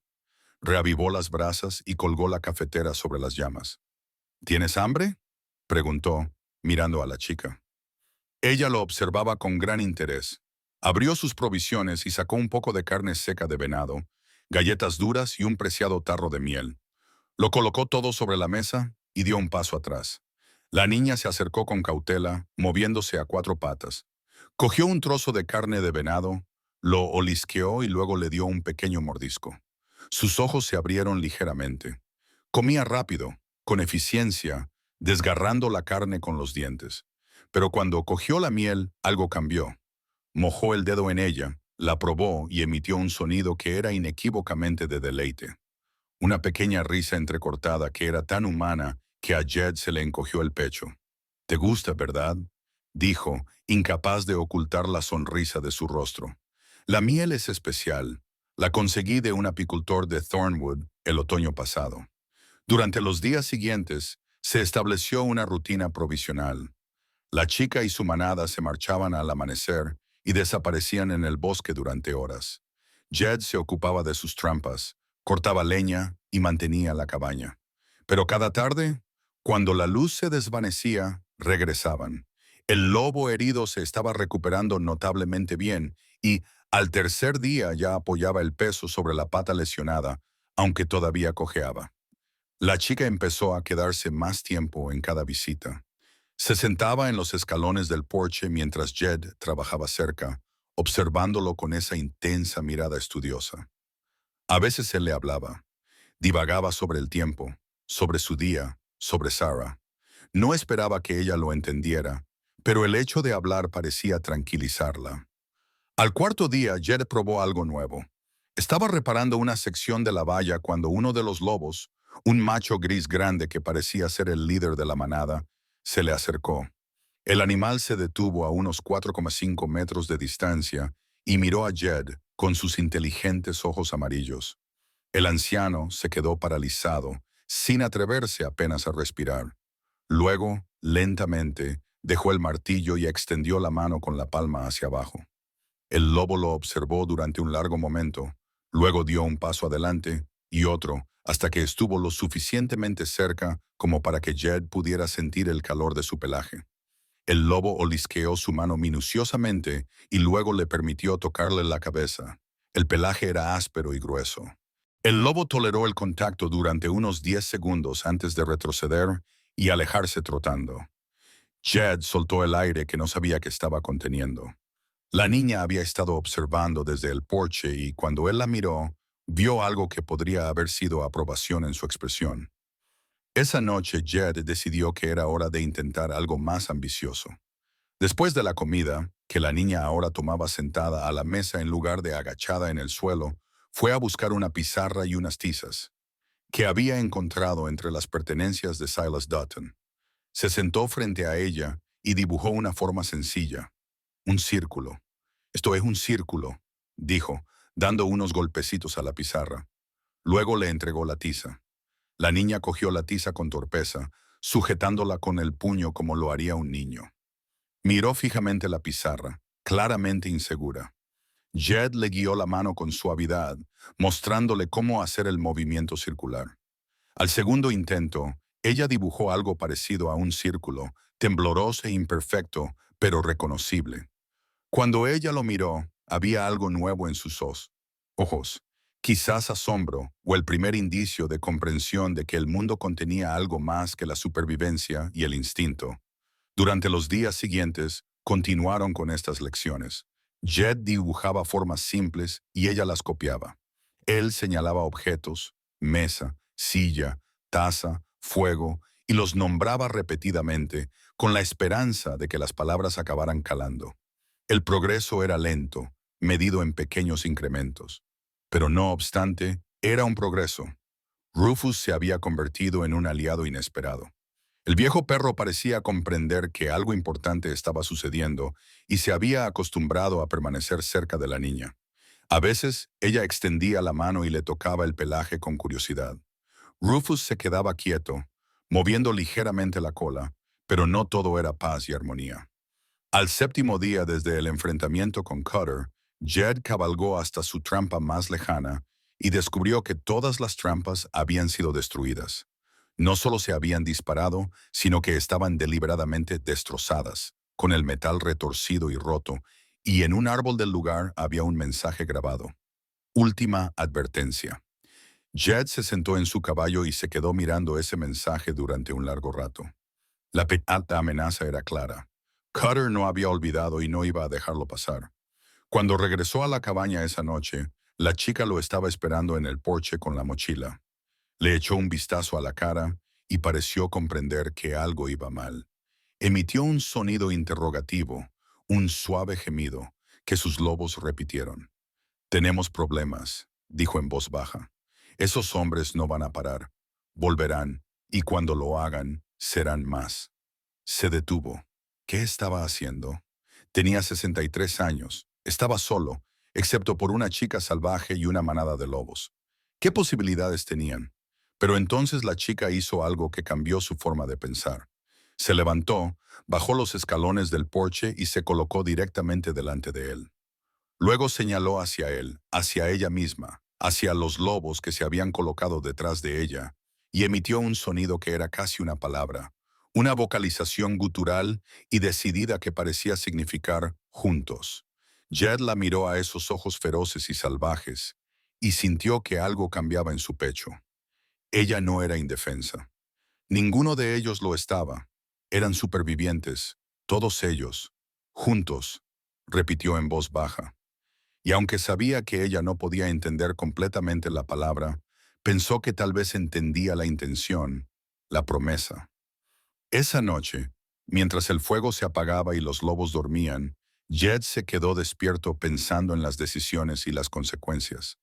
Reavivó las brasas y colgó la cafetera sobre las llamas. «¿Tienes hambre?», preguntó, mirando a la chica. Ella lo observaba con gran interés. Abrió sus provisiones y sacó un poco de carne seca de venado, galletas duras y un preciado tarro de miel. Lo colocó todo sobre la mesa y dio un paso atrás. La niña se acercó con cautela, moviéndose a cuatro patas. Cogió un trozo de carne de venado, lo olisqueó y luego le dio un pequeño mordisco. Sus ojos se abrieron ligeramente. Comía rápido, con eficiencia, desgarrando la carne con los dientes. Pero cuando cogió la miel, algo cambió. Mojó el dedo en ella, la probó y emitió un sonido que era inequívocamente de deleite. Una pequeña risa entrecortada que era tan humana que a Jed se le encogió el pecho. «¿Te gusta, verdad?», dijo, incapaz de ocultar la sonrisa de su rostro. «La miel es especial. La conseguí de un apicultor de Thornwood el otoño pasado». Durante los días siguientes, se estableció una rutina provisional. La chica y su manada se marchaban al amanecer y desaparecían en el bosque durante horas. Jed se ocupaba de sus trampas, cortaba leña y mantenía la cabaña. Pero cada tarde, cuando la luz se desvanecía, regresaban. El lobo herido se estaba recuperando notablemente bien y, al tercer día, ya apoyaba el peso sobre la pata lesionada, aunque todavía cojeaba. La chica empezó a quedarse más tiempo en cada visita. Se sentaba en los escalones del porche mientras Jed trabajaba cerca, observándolo con esa intensa mirada estudiosa. A veces él le hablaba, divagaba sobre el tiempo, sobre su día, sobre Sarah. No esperaba que ella lo entendiera, pero el hecho de hablar parecía tranquilizarla. Al cuarto día, Jed probó algo nuevo. Estaba reparando una sección de la valla cuando uno de los lobos, un macho gris grande que parecía ser el líder de la manada, se le acercó. El animal se detuvo a unos 4,5 metros de distancia y miró a Jed con sus inteligentes ojos amarillos. El anciano se quedó paralizado, sin atreverse apenas a respirar. Luego, lentamente, dejó el martillo y extendió la mano con la palma hacia abajo. El lobo lo observó durante un largo momento, luego dio un paso adelante y otro, hasta que estuvo lo suficientemente cerca como para que Jed pudiera sentir el calor de su pelaje. El lobo olisqueó su mano minuciosamente y luego le permitió tocarle la cabeza. El pelaje era áspero y grueso. El lobo toleró el contacto durante unos 10 segundos antes de retroceder y alejarse trotando. Jed soltó el aire que no sabía que estaba conteniendo. La niña había estado observando desde el porche y cuando él la miró, vio algo que podría haber sido aprobación en su expresión. Esa noche Jed decidió que era hora de intentar algo más ambicioso. Después de la comida, que la niña ahora tomaba sentada a la mesa en lugar de agachada en el suelo, fue a buscar una pizarra y unas tizas, que había encontrado entre las pertenencias de Silas Dutton. Se sentó frente a ella y dibujó una forma sencilla, un círculo. «Esto es un círculo», dijo, dando unos golpecitos a la pizarra. Luego le entregó la tiza. La niña cogió la tiza con torpeza, sujetándola con el puño como lo haría un niño. Miró fijamente la pizarra, claramente insegura. Jed le guió la mano con suavidad, mostrándole cómo hacer el movimiento circular. Al segundo intento, ella dibujó algo parecido a un círculo, tembloroso e imperfecto, pero reconocible. Cuando ella lo miró, había algo nuevo en sus ojos, quizás asombro o el primer indicio de comprensión de que el mundo contenía algo más que la supervivencia y el instinto. Durante los días siguientes, continuaron con estas lecciones. Jed dibujaba formas simples y ella las copiaba. Él señalaba objetos, mesa, silla, taza, fuego, y los nombraba repetidamente, con la esperanza de que las palabras acabaran calando. El progreso era lento, medido en pequeños incrementos. Pero no obstante, era un progreso. Rufus se había convertido en un aliado inesperado. El viejo perro parecía comprender que algo importante estaba sucediendo y se había acostumbrado a permanecer cerca de la niña. A veces, ella extendía la mano y le tocaba el pelaje con curiosidad. Rufus se quedaba quieto, moviendo ligeramente la cola, pero no todo era paz y armonía. Al séptimo día desde el enfrentamiento con Cutter, Jed cabalgó hasta su trampa más lejana y descubrió que todas las trampas habían sido destruidas. No solo se habían disparado, sino que estaban deliberadamente destrozadas, con el metal retorcido y roto, y en un árbol del lugar había un mensaje grabado. Última advertencia. Jed se sentó en su caballo y se quedó mirando ese mensaje durante un largo rato. La alta amenaza era clara. Cutter no había olvidado y no iba a dejarlo pasar. Cuando regresó a la cabaña esa noche, la chica lo estaba esperando en el porche con la mochila. Le echó un vistazo a la cara y pareció comprender que algo iba mal. Emitió un sonido interrogativo, un suave gemido, que sus lobos repitieron. «Tenemos problemas», dijo en voz baja. «Esos hombres no van a parar. Volverán, y cuando lo hagan, serán más». Se detuvo. ¿Qué estaba haciendo? Tenía 63 años. Estaba solo, excepto por una chica salvaje y una manada de lobos. ¿Qué posibilidades tenían? Pero entonces la chica hizo algo que cambió su forma de pensar. Se levantó, bajó los escalones del porche y se colocó directamente delante de él. Luego señaló hacia él, hacia ella misma, hacia los lobos que se habían colocado detrás de ella, y emitió un sonido que era casi una palabra, una vocalización gutural y decidida que parecía significar juntos. Jed la miró a esos ojos feroces y salvajes, y sintió que algo cambiaba en su pecho. Ella no era indefensa. Ninguno de ellos lo estaba. Eran supervivientes, todos ellos, juntos, repitió en voz baja. Y aunque sabía que ella no podía entender completamente la palabra, pensó que tal vez entendía la intención, la promesa. Esa noche, mientras el fuego se apagaba y los lobos dormían, Jed se quedó despierto pensando en las decisiones y las consecuencias.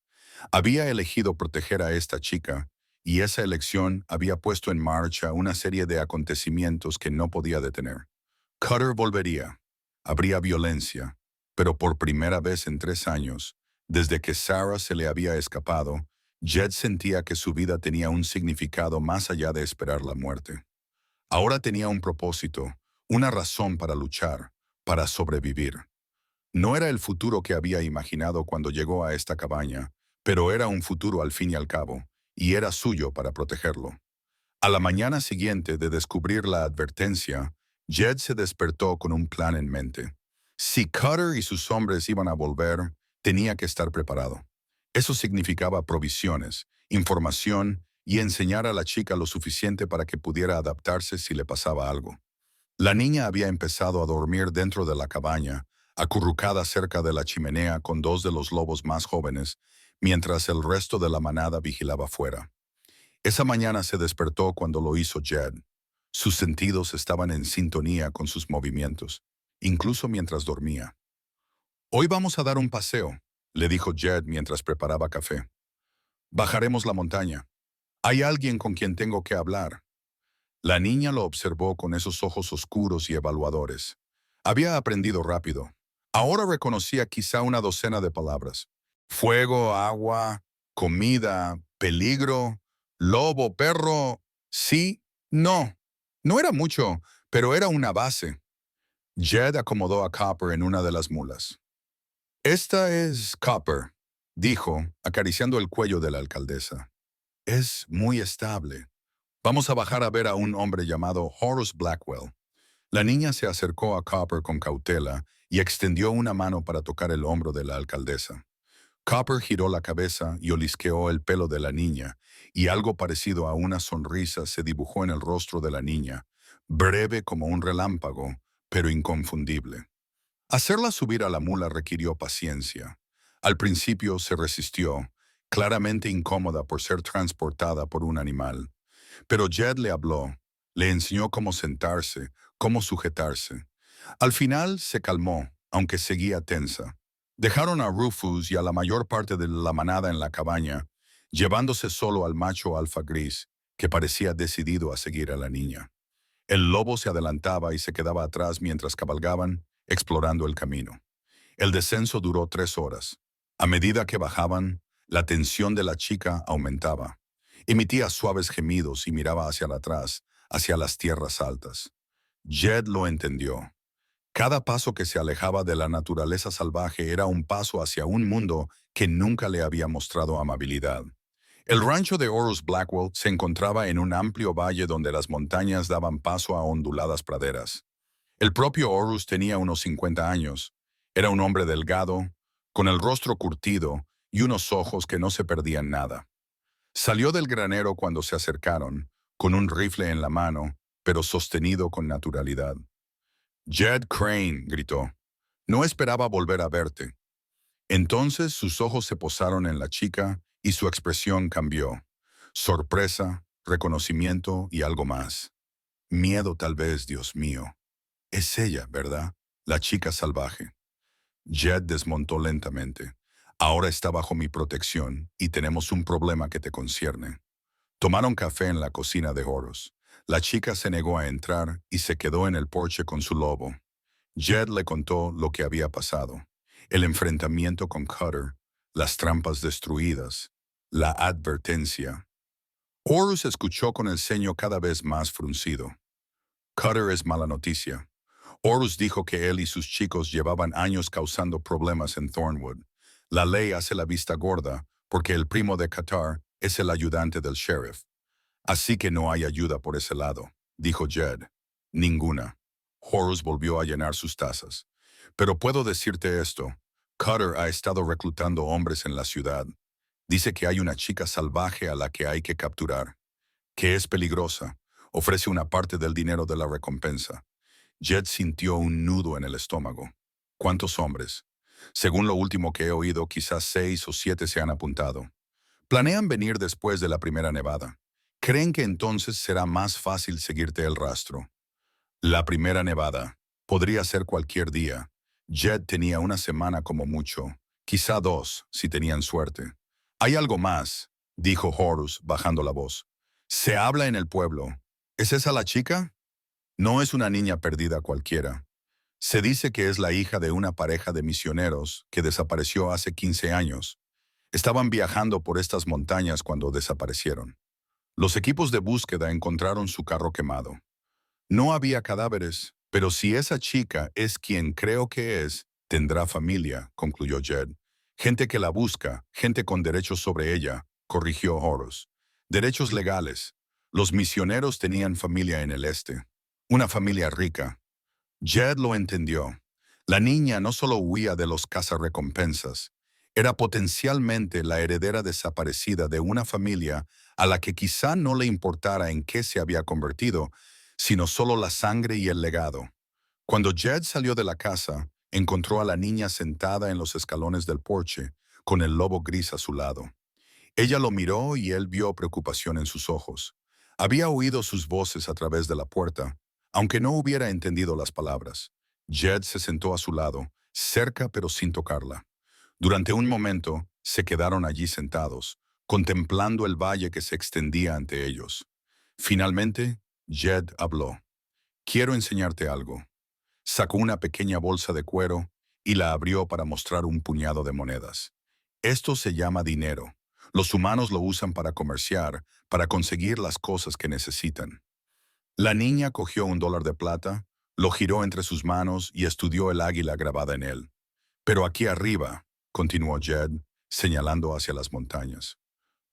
Había elegido proteger a esta chica, y esa elección había puesto en marcha una serie de acontecimientos que no podía detener. Cutter volvería. Habría violencia, pero por primera vez en 3 años, desde que Sarah se le había escapado, Jed sentía que su vida tenía un significado más allá de esperar la muerte. Ahora tenía un propósito, una razón para luchar, para sobrevivir. No era el futuro que había imaginado cuando llegó a esta cabaña, pero era un futuro al fin y al cabo, y era suyo para protegerlo. A la mañana siguiente de descubrir la advertencia, Jed se despertó con un plan en mente. Si Cutter y sus hombres iban a volver, tenía que estar preparado. Eso significaba provisiones, información y enseñar a la chica lo suficiente para que pudiera adaptarse si le pasaba algo. La niña había empezado a dormir dentro de la cabaña, acurrucada cerca de la chimenea con dos de los lobos más jóvenes, mientras el resto de la manada vigilaba fuera. Esa mañana se despertó cuando lo hizo Jed. Sus sentidos estaban en sintonía con sus movimientos, incluso mientras dormía. «Hoy vamos a dar un paseo», le dijo Jed mientras preparaba café. «Bajaremos la montaña. Hay alguien con quien tengo que hablar». La niña lo observó con esos ojos oscuros y evaluadores. Había aprendido rápido. Ahora reconocía quizá una docena de palabras. Fuego, agua, comida, peligro, lobo, perro, sí, no. No era mucho, pero era una base. Jed acomodó a Copper en una de las mulas. Esta es Copper, dijo, acariciando el cuello de la alcaldesa. Es muy estable. Vamos a bajar a ver a un hombre llamado Horace Blackwell. La niña se acercó a Copper con cautela y extendió una mano para tocar el hombro de la alcaldesa. Copper giró la cabeza y olisqueó el pelo de la niña, y algo parecido a una sonrisa se dibujó en el rostro de la niña, breve como un relámpago, pero inconfundible. Hacerla subir a la mula requirió paciencia. Al principio se resistió, claramente incómoda por ser transportada por un animal. Pero Jed le habló, le enseñó cómo sentarse, cómo sujetarse. Al final se calmó, aunque seguía tensa. Dejaron a Rufus y a la mayor parte de la manada en la cabaña, llevándose solo al macho alfa gris, que parecía decidido a seguir a la niña. El lobo se adelantaba y se quedaba atrás mientras cabalgaban, explorando el camino. El descenso duró 3 horas. A medida que bajaban, la tensión de la chica aumentaba. Emitía suaves gemidos y miraba hacia atrás, hacia las tierras altas. Jed lo entendió. Cada paso que se alejaba de la naturaleza salvaje era un paso hacia un mundo que nunca le había mostrado amabilidad. El rancho de Horace Blackwell se encontraba en un amplio valle donde las montañas daban paso a onduladas praderas. El propio Horus tenía unos 50 años. Era un hombre delgado, con el rostro curtido y unos ojos que no se perdían nada. Salió del granero cuando se acercaron, con un rifle en la mano, pero sostenido con naturalidad. «Jed Crane», gritó. «No esperaba volver a verte». Entonces sus ojos se posaron en la chica y su expresión cambió. Sorpresa, reconocimiento y algo más. Miedo tal vez, Dios mío. Es ella, ¿verdad? La chica salvaje. Jed desmontó lentamente. Ahora está bajo mi protección y tenemos un problema que te concierne. Tomaron café en la cocina de Horus. La chica se negó a entrar y se quedó en el porche con su lobo. Jed le contó lo que había pasado. El enfrentamiento con Cutter, las trampas destruidas, la advertencia. Horus escuchó con el ceño cada vez más fruncido. Cutter es mala noticia. Horus dijo que él y sus chicos llevaban años causando problemas en Thornwood. La ley hace la vista gorda porque el primo de Qatar es el ayudante del sheriff. Así que no hay ayuda por ese lado, dijo Jed. Ninguna. Horus volvió a llenar sus tazas. Pero puedo decirte esto. Cutter ha estado reclutando hombres en la ciudad. Dice que hay una chica salvaje a la que hay que capturar, que es peligrosa. Ofrece una parte del dinero de la recompensa. Jed sintió un nudo en el estómago. ¿Cuántos hombres? Según lo último que he oído, quizás 6 o 7 se han apuntado. Planean venir después de la primera nevada. Creen que entonces será más fácil seguirte el rastro. La primera nevada. Podría ser cualquier día. Jed tenía una semana como mucho, quizá 2, si tenían suerte. Hay algo más, dijo Horus, bajando la voz. Se habla en el pueblo. ¿Es esa la chica? No es una niña perdida cualquiera. Se dice que es la hija de una pareja de misioneros que desapareció hace 15 años. Estaban viajando por estas montañas cuando desaparecieron. Los equipos de búsqueda encontraron su carro quemado. No había cadáveres, pero si esa chica es quien creo que es, tendrá familia, concluyó Jed. Gente que la busca, gente con derechos sobre ella, corrigió Horus. Derechos legales. Los misioneros tenían familia en el este. Una familia rica. Jed lo entendió. La niña no solo huía de los cazarrecompensas, era potencialmente la heredera desaparecida de una familia a la que quizá no le importara en qué se había convertido, sino solo la sangre y el legado. Cuando Jed salió de la casa, encontró a la niña sentada en los escalones del porche, con el lobo gris a su lado. Ella lo miró y él vio preocupación en sus ojos. Había oído sus voces a través de la puerta, aunque no hubiera entendido las palabras. Jed se sentó a su lado, cerca pero sin tocarla. Durante un momento, se quedaron allí sentados, contemplando el valle que se extendía ante ellos. Finalmente, Jed habló. «Quiero enseñarte algo». Sacó una pequeña bolsa de cuero y la abrió para mostrar un puñado de monedas. «Esto se llama dinero. Los humanos lo usan para comerciar, para conseguir las cosas que necesitan. La niña cogió $1 de plata, lo giró entre sus manos y estudió el águila grabada en él. Pero aquí arriba, continuó Jed, señalando hacia las montañas.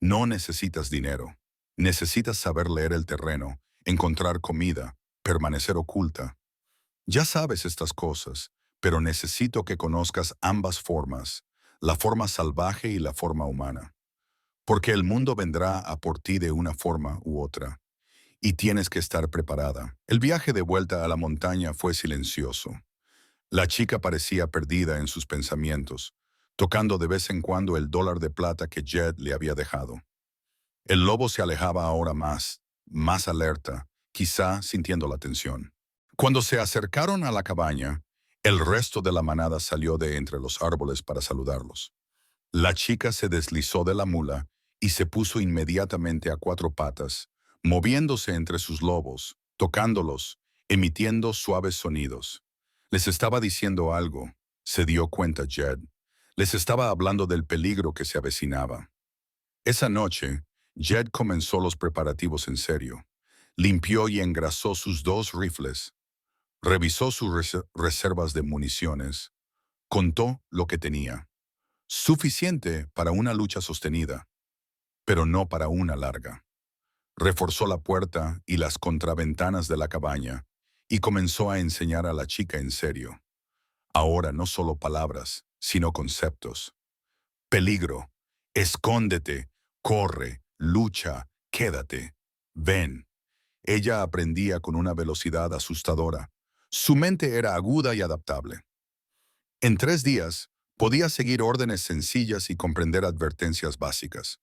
No necesitas dinero. Necesitas saber leer el terreno, encontrar comida, permanecer oculta. Ya sabes estas cosas, pero necesito que conozcas ambas formas, la forma salvaje y la forma humana. Porque el mundo vendrá a por ti de una forma u otra, y tienes que estar preparada. El viaje de vuelta a la montaña fue silencioso. La chica parecía perdida en sus pensamientos, tocando de vez en cuando el $1 de plata que Jed le había dejado. El lobo se alejaba ahora más alerta, quizá sintiendo la tensión. Cuando se acercaron a la cabaña, el resto de la manada salió de entre los árboles para saludarlos. La chica se deslizó de la mula y se puso inmediatamente a 4 patas, moviéndose entre sus lobos, tocándolos, emitiendo suaves sonidos. Les estaba diciendo algo, se dio cuenta Jed. Les estaba hablando del peligro que se avecinaba. Esa noche, Jed comenzó los preparativos en serio. Limpió y engrasó sus 2 rifles, revisó sus reservas de municiones, contó lo que tenía. Suficiente para una lucha sostenida, pero no para una larga. Reforzó la puerta y las contraventanas de la cabaña y comenzó a enseñar a la chica en serio. Ahora no solo palabras, sino conceptos. Peligro, escóndete, corre, lucha, quédate, ven. Ella aprendía con una velocidad asustadora. Su mente era aguda y adaptable. En 3 días, podía seguir órdenes sencillas y comprender advertencias básicas.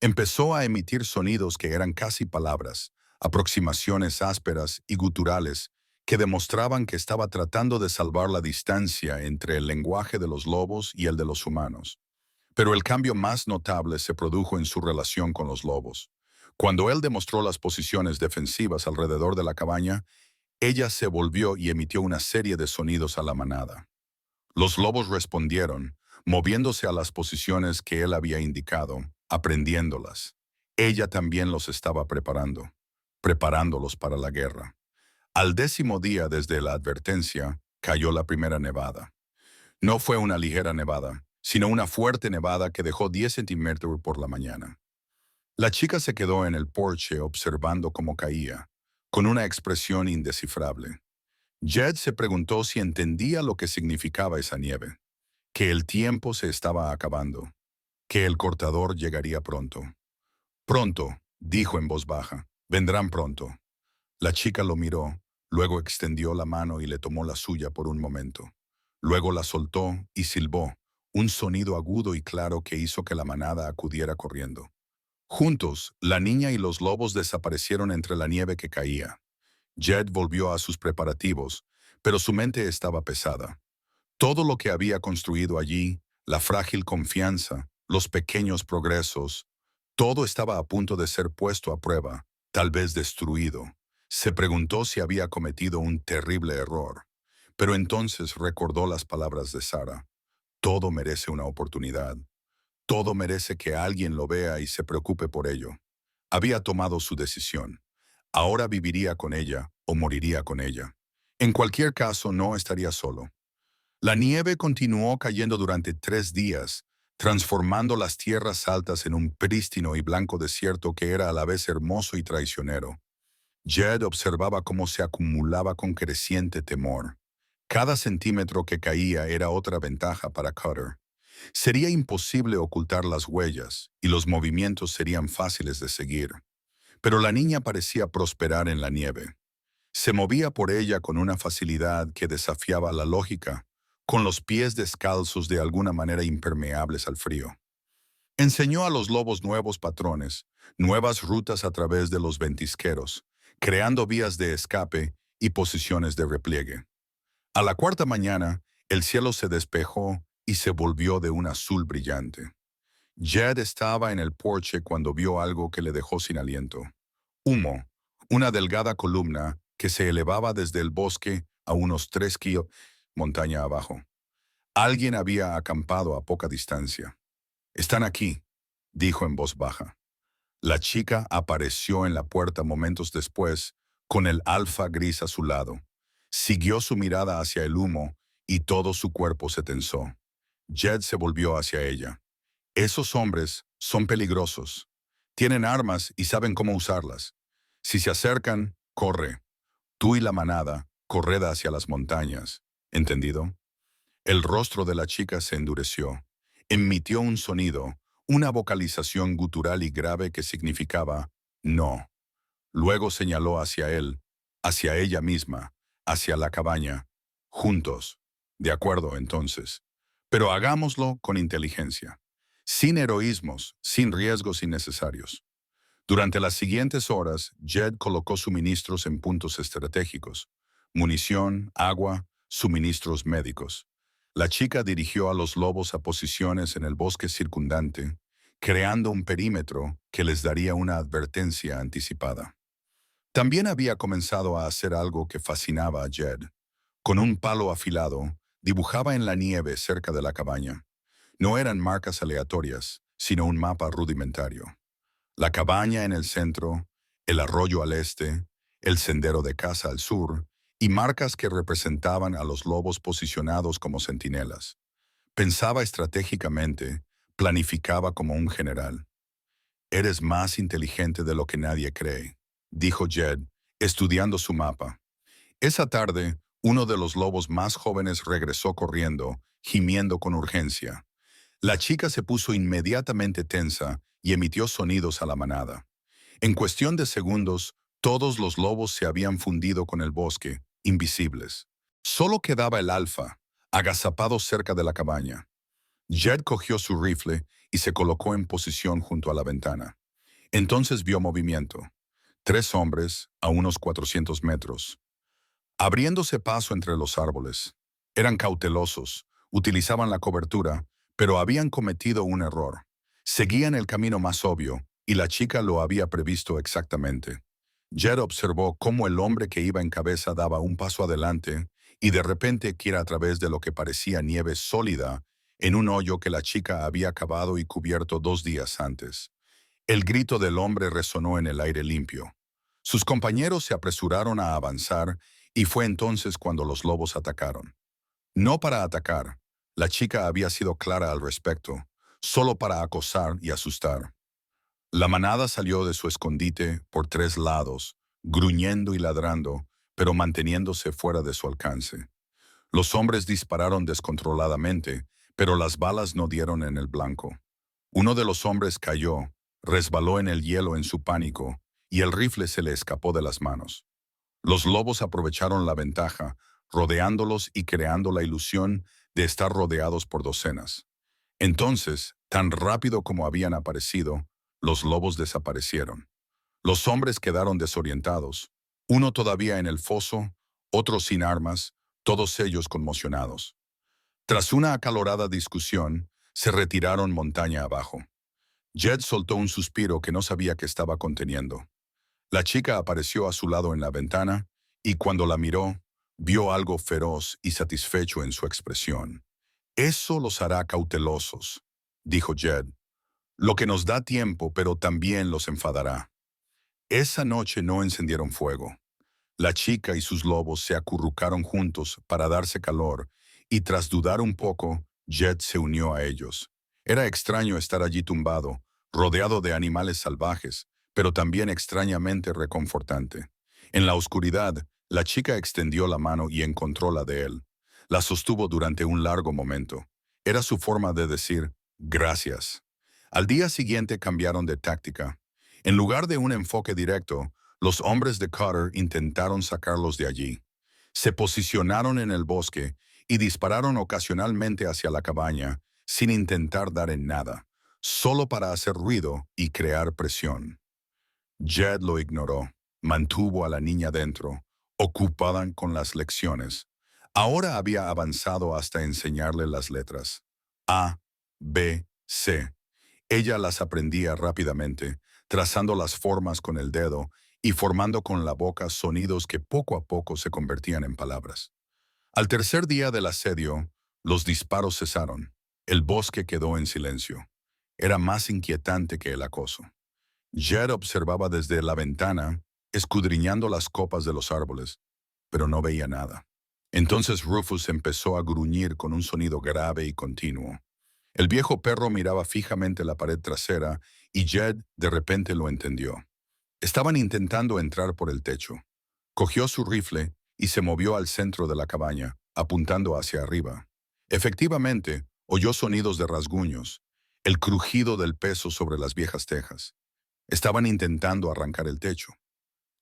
Empezó a emitir sonidos que eran casi palabras, aproximaciones ásperas y guturales que demostraban que estaba tratando de salvar la distancia entre el lenguaje de los lobos y el de los humanos. Pero el cambio más notable se produjo en su relación con los lobos. Cuando él demostró las posiciones defensivas alrededor de la cabaña, ella se volvió y emitió una serie de sonidos a la manada. Los lobos respondieron, moviéndose a las posiciones que él había indicado, aprendiéndolas. Ella también los estaba preparándolos para la guerra. Al 10.º día desde la advertencia, cayó la primera nevada. No fue una ligera nevada, sino una fuerte nevada que dejó 10 centímetros por la mañana. La chica se quedó en el porche observando cómo caía, con una expresión indescifrable. Jed se preguntó si entendía lo que significaba esa nieve, que el tiempo se estaba acabando, que el cortador llegaría pronto. Pronto, dijo en voz baja, vendrán pronto. La chica lo miró, luego extendió la mano y le tomó la suya por un momento. Luego la soltó y silbó, un sonido agudo y claro que hizo que la manada acudiera corriendo. Juntos, la niña y los lobos desaparecieron entre la nieve que caía. Jed volvió a sus preparativos, pero su mente estaba pesada. Todo lo que había construido allí, la frágil confianza, los pequeños progresos, todo estaba a punto de ser puesto a prueba, tal vez destruido. Se preguntó si había cometido un terrible error, pero entonces recordó las palabras de Sara. Todo merece una oportunidad. Todo merece que alguien lo vea y se preocupe por ello. Había tomado su decisión. Ahora viviría con ella o moriría con ella. En cualquier caso, no estaría solo. La nieve continuó cayendo durante 3 días, transformando las tierras altas en un prístino y blanco desierto que era a la vez hermoso y traicionero. Jed observaba cómo se acumulaba con creciente temor. Cada centímetro que caía era otra ventaja para Cutter. Sería imposible ocultar las huellas y los movimientos serían fáciles de seguir. Pero la niña parecía prosperar en la nieve. Se movía por ella con una facilidad que desafiaba la lógica, con los pies descalzos de alguna manera impermeables al frío. Enseñó a los lobos nuevos patrones, nuevas rutas a través de los ventisqueros, creando vías de escape y posiciones de repliegue. A la cuarta mañana, el cielo se despejó y se volvió de un azul brillante. Jed estaba en el porche cuando vio algo que le dejó sin aliento. Humo, una delgada columna que se elevaba desde el bosque a unos 3 kilómetros montaña abajo. Alguien había acampado a poca distancia. «Están aquí», dijo en voz baja. La chica apareció en la puerta momentos después, con el alfa gris a su lado. Siguió su mirada hacia el humo y todo su cuerpo se tensó. Jed se volvió hacia ella. Esos hombres son peligrosos. Tienen armas y saben cómo usarlas. Si se acercan, corre. Tú y la manada, corred hacia las montañas. ¿Entendido? El rostro de la chica se endureció. Emitió un sonido, una vocalización gutural y grave que significaba no. Luego señaló hacia él, hacia ella misma, hacia la cabaña. Juntos. De acuerdo, entonces. Pero hagámoslo con inteligencia. Sin heroísmos, sin riesgos innecesarios. Durante las siguientes horas, Jed colocó suministros en puntos estratégicos. Munición, agua, suministros médicos. La chica dirigió a los lobos a posiciones en el bosque circundante, creando un perímetro que les daría una advertencia anticipada. También había comenzado a hacer algo que fascinaba a Jed. Con un palo afilado, dibujaba en la nieve cerca de la cabaña. No eran marcas aleatorias, sino un mapa rudimentario. La cabaña en el centro, el arroyo al este, el sendero de caza al sur, y marcas que representaban a los lobos posicionados como centinelas. Pensaba estratégicamente, planificaba como un general. Eres más inteligente de lo que nadie cree, dijo Jed, estudiando su mapa. Esa tarde, uno de los lobos más jóvenes regresó corriendo, gimiendo con urgencia. La chica se puso inmediatamente tensa y emitió sonidos a la manada. En cuestión de segundos, todos los lobos se habían fundido con el bosque, invisibles. Solo quedaba el alfa, agazapado cerca de la cabaña. Jed cogió su rifle y se colocó en posición junto a la ventana. Entonces vio movimiento. 3 hombres, a unos 400 metros, abriéndose paso entre los árboles. Eran cautelosos, utilizaban la cobertura, pero habían cometido un error. Seguían el camino más obvio, y la chica lo había previsto exactamente. Jed observó cómo el hombre que iba en cabeza daba un paso adelante y de repente gira a través de lo que parecía nieve sólida en un hoyo que la chica había cavado y cubierto 2 días antes. El grito del hombre resonó en el aire limpio. Sus compañeros se apresuraron a avanzar y fue entonces cuando los lobos atacaron. No para atacar, la chica había sido clara al respecto, solo para acosar y asustar. La manada salió de su escondite por 3 lados, gruñendo y ladrando, pero manteniéndose fuera de su alcance. Los hombres dispararon descontroladamente, pero las balas no dieron en el blanco. Uno de los hombres cayó, resbaló en el hielo en su pánico, y el rifle se le escapó de las manos. Los lobos aprovecharon la ventaja, rodeándolos y creando la ilusión de estar rodeados por docenas. Entonces, tan rápido como habían aparecido, los lobos desaparecieron. Los hombres quedaron desorientados, uno todavía en el foso, otro sin armas, todos ellos conmocionados. Tras una acalorada discusión, se retiraron montaña abajo. Jed soltó un suspiro que no sabía que estaba conteniendo. La chica apareció a su lado en la ventana, y cuando la miró, vio algo feroz y satisfecho en su expresión. Eso los hará cautelosos, dijo Jed. Lo que nos da tiempo, pero también los enfadará. Esa noche no encendieron fuego. La chica y sus lobos se acurrucaron juntos para darse calor, y tras dudar un poco, Jed se unió a ellos. Era extraño estar allí tumbado, rodeado de animales salvajes, pero también extrañamente reconfortante. En la oscuridad, la chica extendió la mano y encontró la de él. La sostuvo durante un largo momento. Era su forma de decir, gracias. Al día siguiente cambiaron de táctica. En lugar de un enfoque directo, los hombres de Cutter intentaron sacarlos de allí. Se posicionaron en el bosque y dispararon ocasionalmente hacia la cabaña, sin intentar dar en nada, solo para hacer ruido y crear presión. Jed lo ignoró, mantuvo a la niña dentro, ocupada con las lecciones. Ahora había avanzado hasta enseñarle las letras. A, B, C. Ella las aprendía rápidamente, trazando las formas con el dedo y formando con la boca sonidos que poco a poco se convertían en palabras. Al tercer día del asedio, los disparos cesaron. El bosque quedó en silencio. era más inquietante que el acoso. Jed observaba desde la ventana, escudriñando las copas de los árboles, pero no veía nada. Entonces Rufus empezó a gruñir con un sonido grave y continuo. El viejo perro miraba fijamente la pared trasera y Jed de repente lo entendió. Estaban intentando entrar por el techo. Cogió su rifle y se movió al centro de la cabaña, apuntando hacia arriba. Efectivamente, oyó sonidos de rasguños, el crujido del peso sobre las viejas tejas. Estaban intentando arrancar el techo.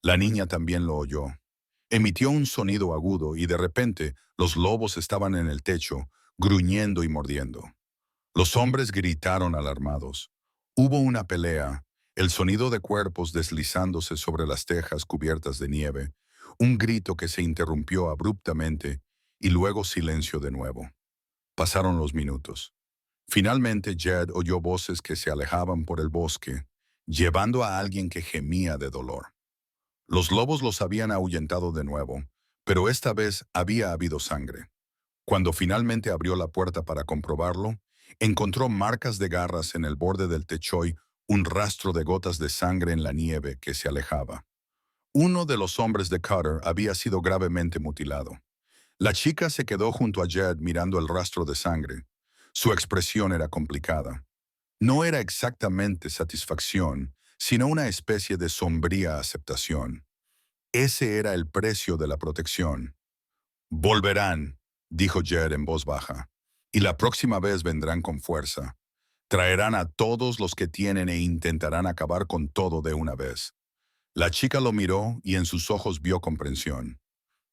La niña también lo oyó. Emitió un sonido agudo y de repente los lobos estaban en el techo, gruñendo y mordiendo. Los hombres gritaron alarmados. Hubo una pelea, el sonido de cuerpos deslizándose sobre las tejas cubiertas de nieve, un grito que se interrumpió abruptamente y luego silencio de nuevo. Pasaron los minutos. Finalmente Jed oyó voces que se alejaban por el bosque, llevando a alguien que gemía de dolor. Los lobos los habían ahuyentado de nuevo, pero esta vez había habido sangre. Cuando finalmente abrió la puerta para comprobarlo, encontró marcas de garras en el borde del techo y un rastro de gotas de sangre en la nieve que se alejaba. Uno de los hombres de Cutter había sido gravemente mutilado. La chica se quedó junto a Jed mirando el rastro de sangre. Su expresión era complicada. No era exactamente satisfacción, sino una especie de sombría aceptación. Ese era el precio de la protección. Volverán, dijo Jed en voz baja, y la próxima vez vendrán con fuerza. Traerán a todos los que tienen e intentarán acabar con todo de una vez. La chica lo miró y en sus ojos vio comprensión.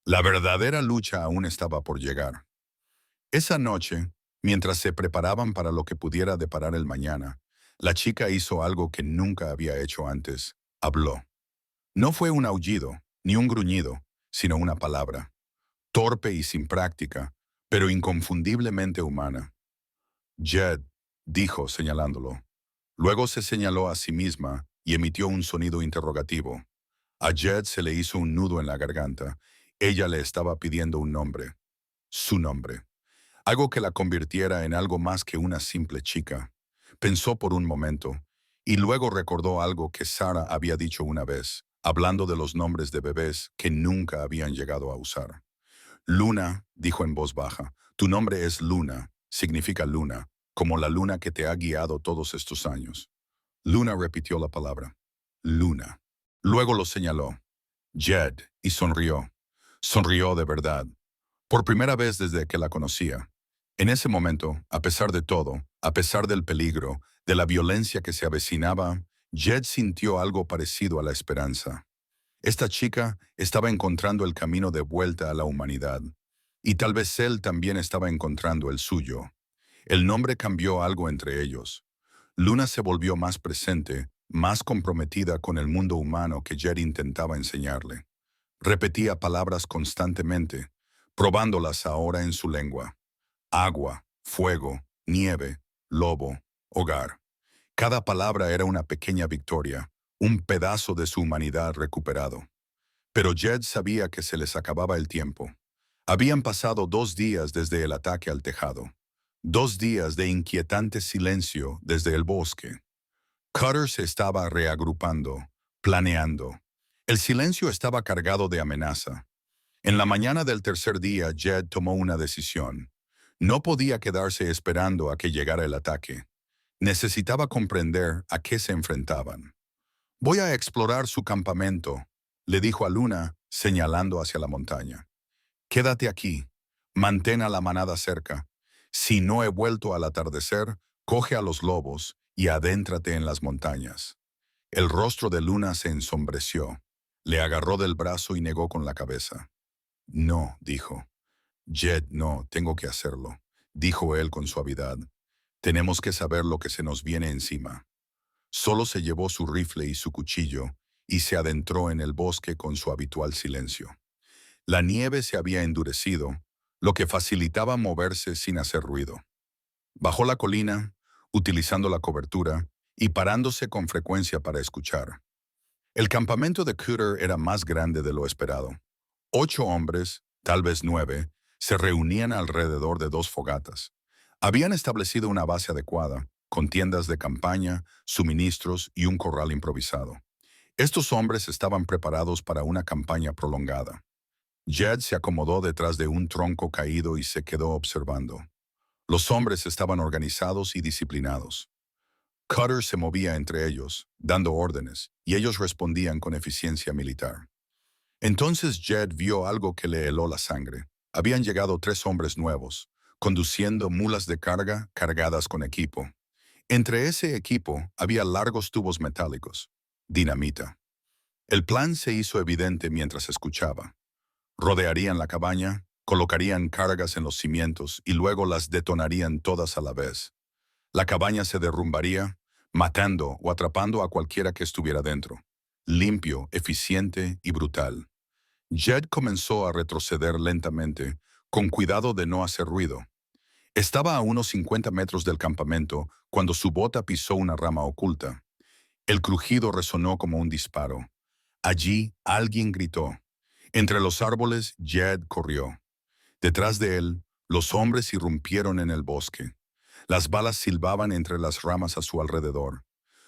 La verdadera lucha aún estaba por llegar. Esa noche, mientras se preparaban para lo que pudiera deparar el mañana, la chica hizo algo que nunca había hecho antes. Habló. No fue un aullido, ni un gruñido, sino una palabra. Torpe y sin práctica, pero inconfundiblemente humana. Jed, dijo señalándolo. Luego se señaló a sí misma y emitió un sonido interrogativo. A Jed se le hizo un nudo en la garganta. Ella le estaba pidiendo un nombre. Su nombre. Algo que la convirtiera en algo más que una simple chica. Pensó por un momento, y luego recordó algo que Sarah había dicho una vez, hablando de los nombres de bebés que nunca habían llegado a usar. Luna, dijo en voz baja, tu nombre es Luna, significa luna, como la luna que te ha guiado todos estos años. Luna repitió la palabra. Luna. Luego lo señaló. Jed, y sonrió. Sonrió de verdad. Por primera vez desde que la conocía. En ese momento, a pesar de todo, a pesar del peligro, de la violencia que se avecinaba, Jed sintió algo parecido a la esperanza. Esta chica estaba encontrando el camino de vuelta a la humanidad, y tal vez él también estaba encontrando el suyo. El nombre cambió algo entre ellos. Luna se volvió más presente, más comprometida con el mundo humano que Jed intentaba enseñarle. Repetía palabras constantemente, probándolas ahora en su lengua. Agua, fuego, nieve, lobo, hogar. Cada palabra era una pequeña victoria, un pedazo de su humanidad recuperado. Pero Jed sabía que se les acababa el tiempo. Habían pasado 2 días desde el ataque al tejado. 2 días de inquietante silencio desde el bosque. Cutter se estaba reagrupando, planeando. El silencio estaba cargado de amenaza. En la mañana del tercer día, Jed tomó una decisión. No podía quedarse esperando a que llegara el ataque. Necesitaba comprender a qué se enfrentaban. Voy a explorar su campamento, le dijo a Luna, señalando hacia la montaña. Quédate aquí, mantén a la manada cerca. Si no he vuelto al atardecer, coge a los lobos y adéntrate en las montañas. El rostro de Luna se ensombreció. Le agarró del brazo y negó con la cabeza. No, dijo. Jed, no, tengo que hacerlo, dijo él con suavidad. Tenemos que saber lo que se nos viene encima. Solo se llevó su rifle y su cuchillo y se adentró en el bosque con su habitual silencio. La nieve se había endurecido, lo que facilitaba moverse sin hacer ruido. Bajó la colina, utilizando la cobertura y parándose con frecuencia para escuchar. El campamento de Cutter era más grande de lo esperado. 8 hombres, tal vez 9, se reunían alrededor de 2 fogatas. Habían establecido una base adecuada, con tiendas de campaña, suministros y un corral improvisado. Estos hombres estaban preparados para una campaña prolongada. Jed se acomodó detrás de un tronco caído y se quedó observando. Los hombres estaban organizados y disciplinados. Cutter se movía entre ellos, dando órdenes, y ellos respondían con eficiencia militar. Entonces Jed vio algo que le heló la sangre. Habían llegado 3 hombres nuevos, conduciendo mulas de carga cargadas con equipo. Entre ese equipo había largos tubos metálicos, dinamita. El plan se hizo evidente mientras escuchaba. Rodearían la cabaña, colocarían cargas en los cimientos y luego las detonarían todas a la vez. La cabaña se derrumbaría, matando o atrapando a cualquiera que estuviera dentro. Limpio, eficiente y brutal. Jed comenzó a retroceder lentamente, con cuidado de no hacer ruido. Estaba a unos 50 metros del campamento cuando su bota pisó una rama oculta. El crujido resonó como un disparo. Allí alguien gritó. Entre los árboles, Jed corrió. Detrás de él, los hombres irrumpieron en el bosque. Las balas silbaban entre las ramas a su alrededor.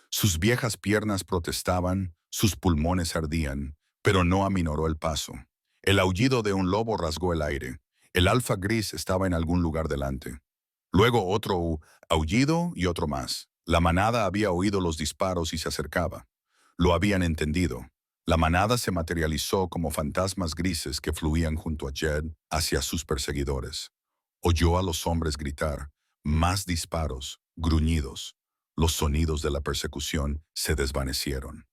Sus viejas piernas protestaban, sus pulmones ardían, pero no aminoró el paso. El aullido de un lobo rasgó el aire. El alfa gris estaba en algún lugar delante. Luego otro aullido y otro más. La manada había oído los disparos y se acercaba. Lo habían entendido. La manada se materializó como fantasmas grises que fluían junto a Jed hacia sus perseguidores. Oyó a los hombres gritar, más disparos, gruñidos. Los sonidos de la persecución se desvanecieron.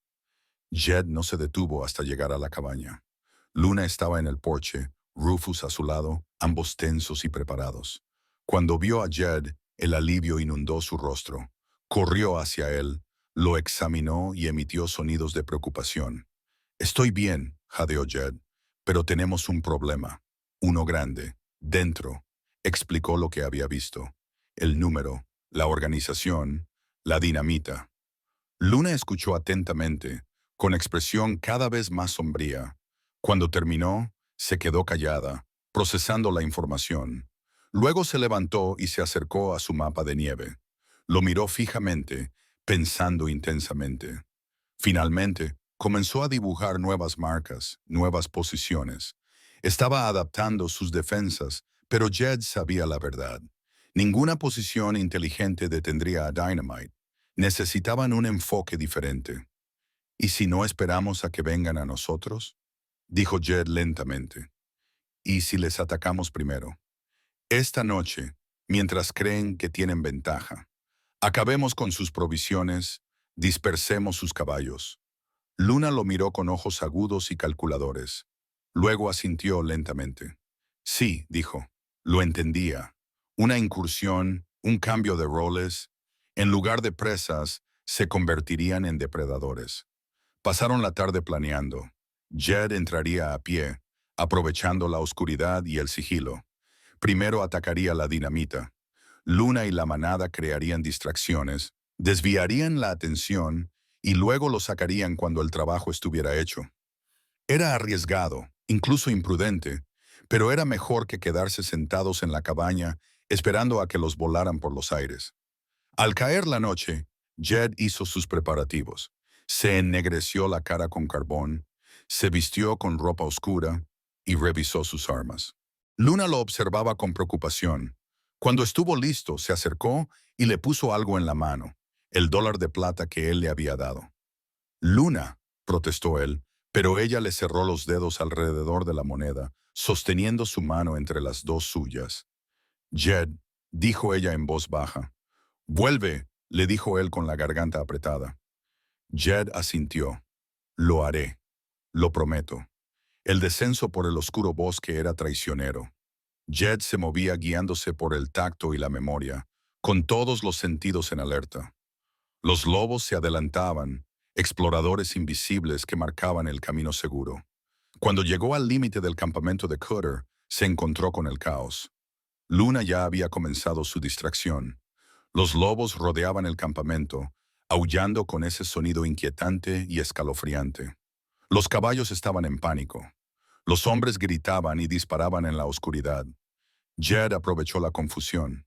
Jed no se detuvo hasta llegar a la cabaña. Luna estaba en el porche, Rufus a su lado, ambos tensos y preparados. Cuando vio a Jed, el alivio inundó su rostro. Corrió hacia él, lo examinó y emitió sonidos de preocupación. «Estoy bien», jadeó Jed, «pero tenemos un problema. Uno grande. Dentro». Explicó lo que había visto. El número, la organización, la dinamita. Luna escuchó atentamente, con expresión cada vez más sombría. Cuando terminó, se quedó callada, procesando la información. Luego se levantó y se acercó a su mapa de nieve. Lo miró fijamente, pensando intensamente. Finalmente, comenzó a dibujar nuevas marcas, nuevas posiciones. Estaba adaptando sus defensas, pero Jed sabía la verdad. Ninguna posición inteligente detendría a Dynamite. Necesitaban un enfoque diferente. ¿Y si no esperamos a que vengan a nosotros?, dijo Jed lentamente. ¿Y si les atacamos primero? Esta noche, mientras creen que tienen ventaja. Acabemos con sus provisiones, dispersemos sus caballos. Luna lo miró con ojos agudos y calculadores. Luego asintió lentamente. Sí, dijo. Lo entendía. Una incursión, un cambio de roles. En lugar de presas, se convertirían en depredadores. Pasaron la tarde planeando. Jed entraría a pie, aprovechando la oscuridad y el sigilo. Primero atacaría la dinamita. Luna y la manada crearían distracciones, desviarían la atención y luego lo sacarían cuando el trabajo estuviera hecho. Era arriesgado, incluso imprudente, pero era mejor que quedarse sentados en la cabaña esperando a que los volaran por los aires. Al caer la noche, Jed hizo sus preparativos. Se ennegreció la cara con carbón, se vistió con ropa oscura y revisó sus armas. Luna lo observaba con preocupación. Cuando estuvo listo, se acercó y le puso algo en la mano, el dólar de plata que él le había dado. «Luna», protestó él, pero ella le cerró los dedos alrededor de la moneda, sosteniendo su mano entre las dos suyas. «Jed», dijo ella en voz baja. «Vuelve», le dijo él con la garganta apretada. Jed asintió. «Lo haré. Lo prometo». El descenso por el oscuro bosque era traicionero. Jed se movía guiándose por el tacto y la memoria, con todos los sentidos en alerta. Los lobos se adelantaban, exploradores invisibles que marcaban el camino seguro. Cuando llegó al límite del campamento de Cutter, se encontró con el caos. Luna ya había comenzado su distracción. Los lobos rodeaban el campamento, aullando con ese sonido inquietante y escalofriante. Los caballos estaban en pánico. Los hombres gritaban y disparaban en la oscuridad. Jed aprovechó la confusión.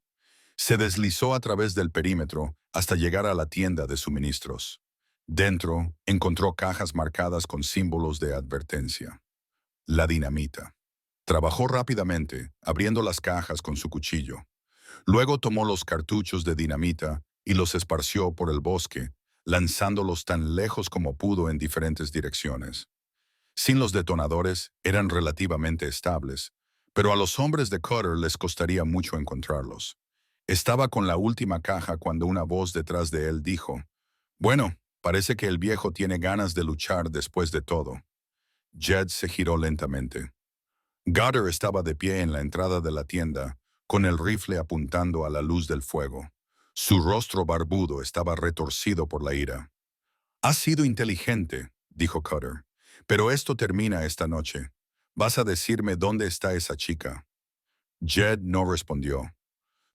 Se deslizó a través del perímetro hasta llegar a la tienda de suministros. Dentro, encontró cajas marcadas con símbolos de advertencia. La dinamita. Trabajó rápidamente, abriendo las cajas con su cuchillo. Luego tomó los cartuchos de dinamita y los esparció por el bosque, lanzándolos tan lejos como pudo en diferentes direcciones. Sin los detonadores, eran relativamente estables, pero a los hombres de Cutter les costaría mucho encontrarlos. Estaba con la última caja cuando una voz detrás de él dijo, «Bueno, parece que el viejo tiene ganas de luchar después de todo». Jed se giró lentamente. Gutter estaba de pie en la entrada de la tienda, con el rifle apuntando a la luz del fuego. Su rostro barbudo estaba retorcido por la ira. «Has sido inteligente», dijo Cutter, «pero esto termina esta noche. ¿Vas a decirme dónde está esa chica?» Jed no respondió.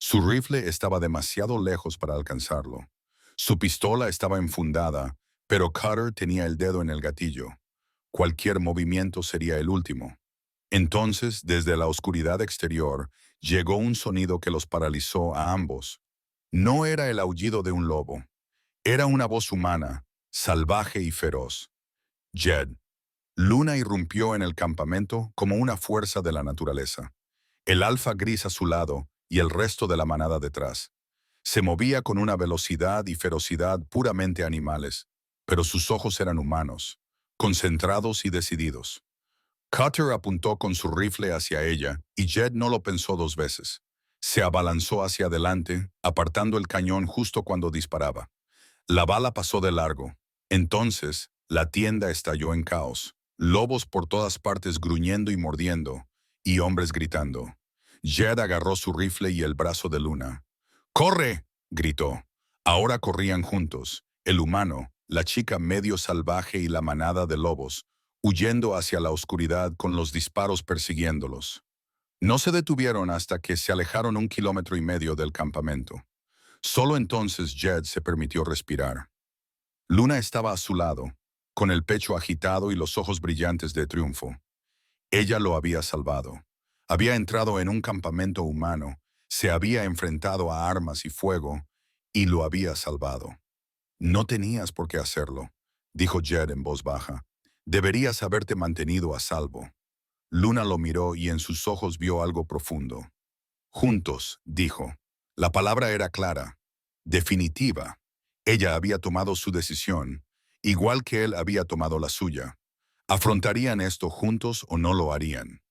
Su rifle estaba demasiado lejos para alcanzarlo. Su pistola estaba enfundada, pero Cutter tenía el dedo en el gatillo. Cualquier movimiento sería el último. Entonces, desde la oscuridad exterior, llegó un sonido que los paralizó a ambos. No era el aullido de un lobo. Era una voz humana, salvaje y feroz. Jed. Luna irrumpió en el campamento como una fuerza de la naturaleza. El alfa gris a su lado y el resto de la manada detrás. Se movía con una velocidad y ferocidad puramente animales, pero sus ojos eran humanos, concentrados y decididos. Cutter apuntó con su rifle hacia ella y Jed no lo pensó dos veces. Se abalanzó hacia adelante, apartando el cañón justo cuando disparaba. La bala pasó de largo. Entonces, la tienda estalló en caos. Lobos por todas partes gruñendo y mordiendo, y hombres gritando. Jed agarró su rifle y el brazo de Luna. ¡Corre!, gritó. Ahora corrían juntos, el humano, la chica medio salvaje y la manada de lobos, huyendo hacia la oscuridad con los disparos persiguiéndolos. No se detuvieron hasta que se alejaron 1,5 kilómetros del campamento. Solo entonces Jed se permitió respirar. Luna estaba a su lado, con el pecho agitado y los ojos brillantes de triunfo. Ella lo había salvado. Había entrado en un campamento humano, se había enfrentado a armas y fuego, y lo había salvado. «No tenías por qué hacerlo», dijo Jed en voz baja. «Deberías haberte mantenido a salvo». Luna lo miró y en sus ojos vio algo profundo. «Juntos», dijo. La palabra era clara, definitiva. Ella había tomado su decisión, igual que él había tomado la suya. ¿Afrontarían esto juntos o no lo harían?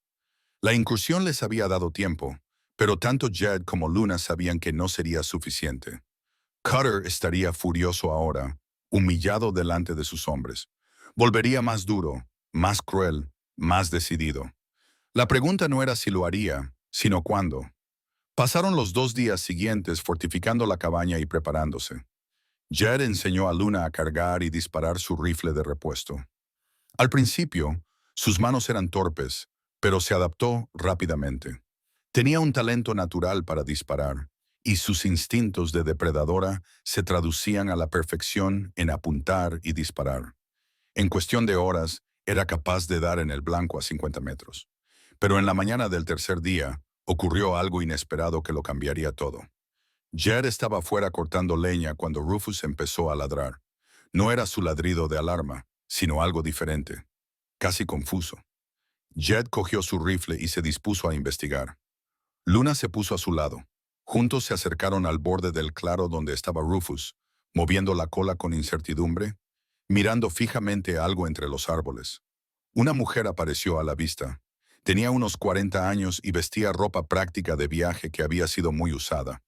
La incursión les había dado tiempo, pero tanto Jed como Luna sabían que no sería suficiente. Cutter estaría furioso ahora, humillado delante de sus hombres. Volvería más duro, más cruel, más decidido. La pregunta no era si lo haría, sino cuándo. Pasaron los 2 días siguientes fortificando la cabaña y preparándose. Jed enseñó a Luna a cargar y disparar su rifle de repuesto. Al principio, sus manos eran torpes, pero se adaptó rápidamente. Tenía un talento natural para disparar, y sus instintos de depredadora se traducían a la perfección en apuntar y disparar. En cuestión de horas, era capaz de dar en el blanco a 50 metros. Pero en la mañana del tercer día, ocurrió algo inesperado que lo cambiaría todo. Jed estaba afuera cortando leña cuando Rufus empezó a ladrar. No era su ladrido de alarma, sino algo diferente, casi confuso. Jed cogió su rifle y se dispuso a investigar. Luna se puso a su lado. Juntos se acercaron al borde del claro donde estaba Rufus, moviendo la cola con incertidumbre, mirando fijamente algo entre los árboles. Una mujer apareció a la vista. Tenía unos 40 años y vestía ropa práctica de viaje que había sido muy usada.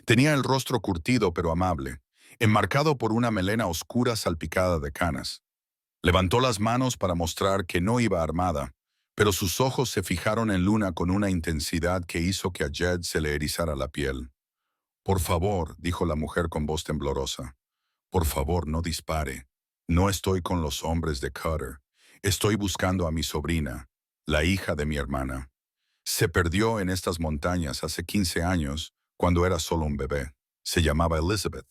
Tenía el rostro curtido pero amable, enmarcado por una melena oscura salpicada de canas. Levantó las manos para mostrar que no iba armada, pero sus ojos se fijaron en Luna con una intensidad que hizo que a Jed se le erizara la piel. «Por favor», dijo la mujer con voz temblorosa. «Por favor, no dispare. No estoy con los hombres de Cutter. Estoy buscando a mi sobrina, la hija de mi hermana. Se perdió en estas montañas hace 15 años, cuando era solo un bebé. Se llamaba Elizabeth».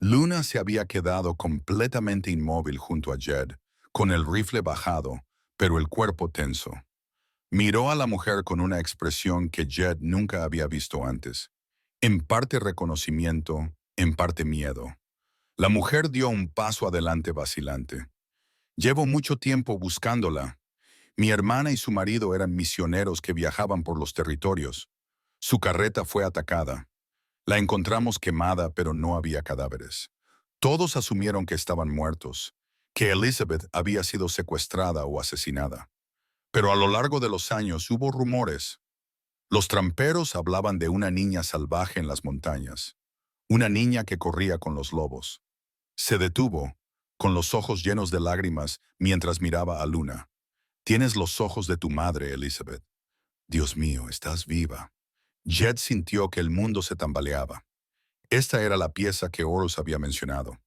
Luna se había quedado completamente inmóvil junto a Jed, con el rifle bajado, pero el cuerpo tenso. Miró a la mujer con una expresión que Jed nunca había visto antes. En parte reconocimiento, en parte miedo. La mujer dio un paso adelante vacilante. Llevo mucho tiempo buscándola. Mi hermana y su marido eran misioneros que viajaban por los territorios. Su carreta fue atacada. La encontramos quemada, pero no había cadáveres. Todos asumieron que estaban muertos, que Elizabeth había sido secuestrada o asesinada. Pero a lo largo de los años hubo rumores. Los tramperos hablaban de una niña salvaje en las montañas, una niña que corría con los lobos. Se detuvo, con los ojos llenos de lágrimas, mientras miraba a Luna. Tienes los ojos de tu madre, Elizabeth. Dios mío, estás viva. Jed sintió que el mundo se tambaleaba. Esta era la pieza que Horus había mencionado.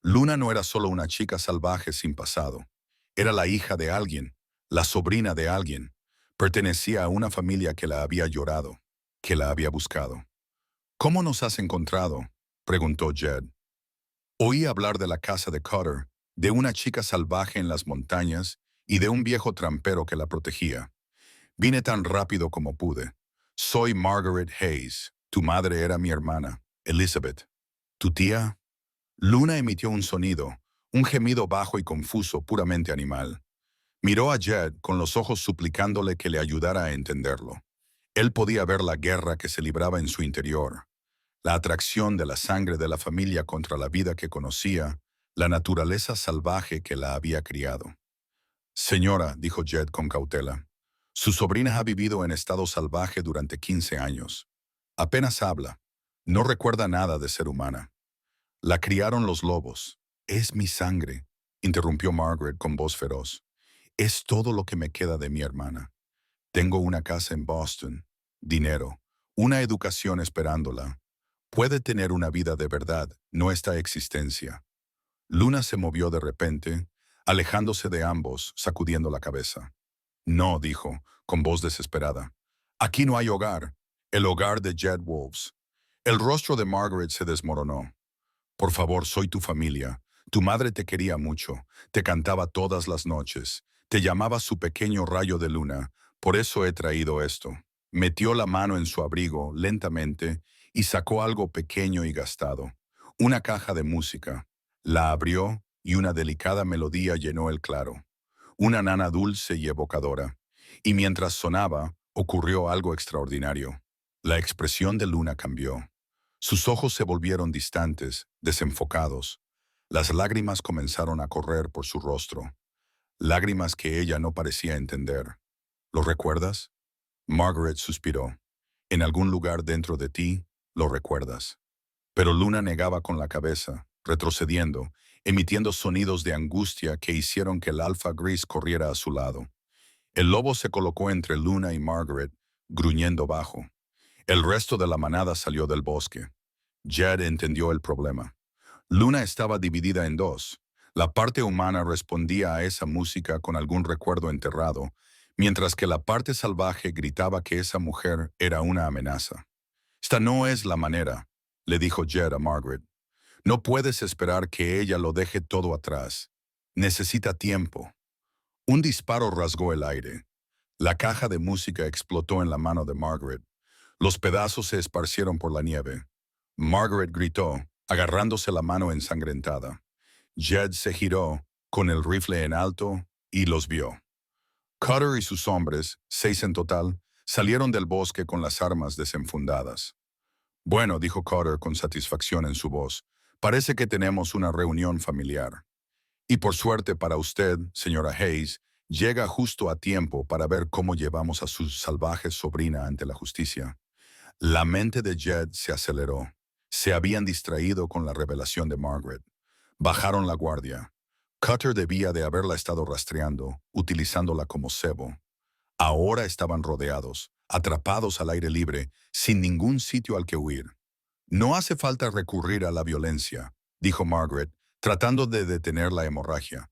Luna no era solo una chica salvaje sin pasado. Era la hija de alguien, la sobrina de alguien. Pertenecía a una familia que la había llorado, que la había buscado. ¿Cómo nos has encontrado?, preguntó Jed. Oí hablar de la casa de Cutter, de una chica salvaje en las montañas y de un viejo trampero que la protegía. Vine tan rápido como pude. Soy Margaret Hayes. Tu madre era mi hermana, Elizabeth. ¿Tu tía? Luna emitió un sonido, un gemido bajo y confuso, puramente animal. Miró a Jed con los ojos suplicándole que le ayudara a entenderlo. Él podía ver la guerra que se libraba en su interior, la atracción de la sangre de la familia contra la vida que conocía, la naturaleza salvaje que la había criado. Señora, dijo Jed con cautela, su sobrina ha vivido en estado salvaje durante 15 años. Apenas habla. No recuerda nada de ser humana. La criaron los lobos. Es mi sangre, interrumpió Margaret con voz feroz. Es todo lo que me queda de mi hermana. Tengo una casa en Boston, dinero, una educación esperándola. Puede tener una vida de verdad, no esta existencia. Luna se movió de repente, alejándose de ambos, sacudiendo la cabeza. No, dijo, con voz desesperada. Aquí no hay hogar, el hogar de Jed Wolves. El rostro de Margaret se desmoronó. Por favor, soy tu familia. Tu madre te quería mucho, te cantaba todas las noches, te llamaba su pequeño rayo de luna, por eso he traído esto. Metió la mano en su abrigo, lentamente, y sacó algo pequeño y gastado. Una caja de música. La abrió y una delicada melodía llenó el claro. Una nana dulce y evocadora. Y mientras sonaba, ocurrió algo extraordinario. La expresión de Luna cambió. Sus ojos se volvieron distantes, desenfocados. Las lágrimas comenzaron a correr por su rostro. Lágrimas que ella no parecía entender. ¿Lo recuerdas? Margaret suspiró. En algún lugar dentro de ti, lo recuerdas. Pero Luna negaba con la cabeza, retrocediendo, emitiendo sonidos de angustia que hicieron que el alfa gris corriera a su lado. El lobo se colocó entre Luna y Margaret, gruñendo bajo. El resto de la manada salió del bosque. Jed entendió el problema. Luna estaba dividida en dos. La parte humana respondía a esa música con algún recuerdo enterrado, mientras que la parte salvaje gritaba que esa mujer era una amenaza. Esta no es la manera, le dijo Jed a Margaret. No puedes esperar que ella lo deje todo atrás. Necesita tiempo. Un disparo rasgó el aire. La caja de música explotó en la mano de Margaret. Los pedazos se esparcieron por la nieve. Margaret gritó, agarrándose la mano ensangrentada. Jed se giró, con el rifle en alto, y los vio. Cutter y sus hombres, 6 en total, salieron del bosque con las armas desenfundadas. Bueno, dijo Cutter con satisfacción en su voz, parece que tenemos una reunión familiar. Y por suerte para usted, señora Hayes, llega justo a tiempo para ver cómo llevamos a su salvaje sobrina ante la justicia. La mente de Jed se aceleró. Se habían distraído con la revelación de Margaret. Bajaron la guardia. Cutter debía de haberla estado rastreando, utilizándola como cebo. Ahora estaban rodeados, atrapados al aire libre, sin ningún sitio al que huir. No hace falta recurrir a la violencia, dijo Margaret, tratando de detener la hemorragia.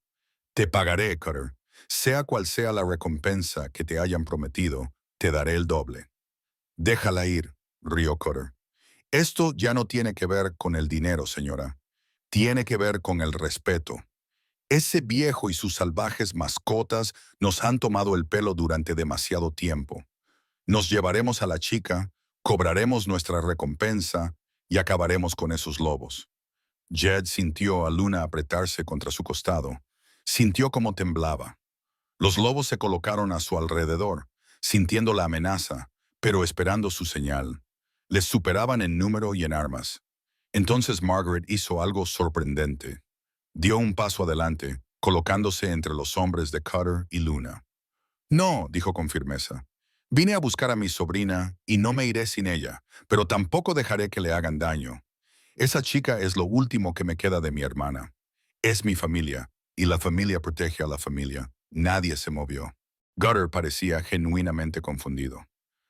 Te pagaré, Cutter. Sea cual sea la recompensa que te hayan prometido, te daré el doble. Déjala ir, rió Cutter. Esto ya no tiene que ver con el dinero, señora. Tiene que ver con el respeto. Ese viejo y sus salvajes mascotas nos han tomado el pelo durante demasiado tiempo. Nos llevaremos a la chica, Cobraremos nuestra recompensa y acabaremos con esos lobos. Jed sintió a Luna apretarse contra su costado. Sintió cómo temblaba. Los lobos se colocaron a su alrededor, sintiendo la amenaza, pero esperando su señal. Les superaban en número y en armas. Entonces Margaret hizo algo sorprendente. Dio un paso adelante, colocándose entre los hombres de Cutter y Luna. No, dijo con firmeza. Vine a buscar a mi sobrina y no me iré sin ella, pero tampoco dejaré que le hagan daño. Esa chica es lo último que me queda de mi hermana. Es mi familia, y la familia protege a la familia. Nadie se movió. Gutter parecía genuinamente confundido.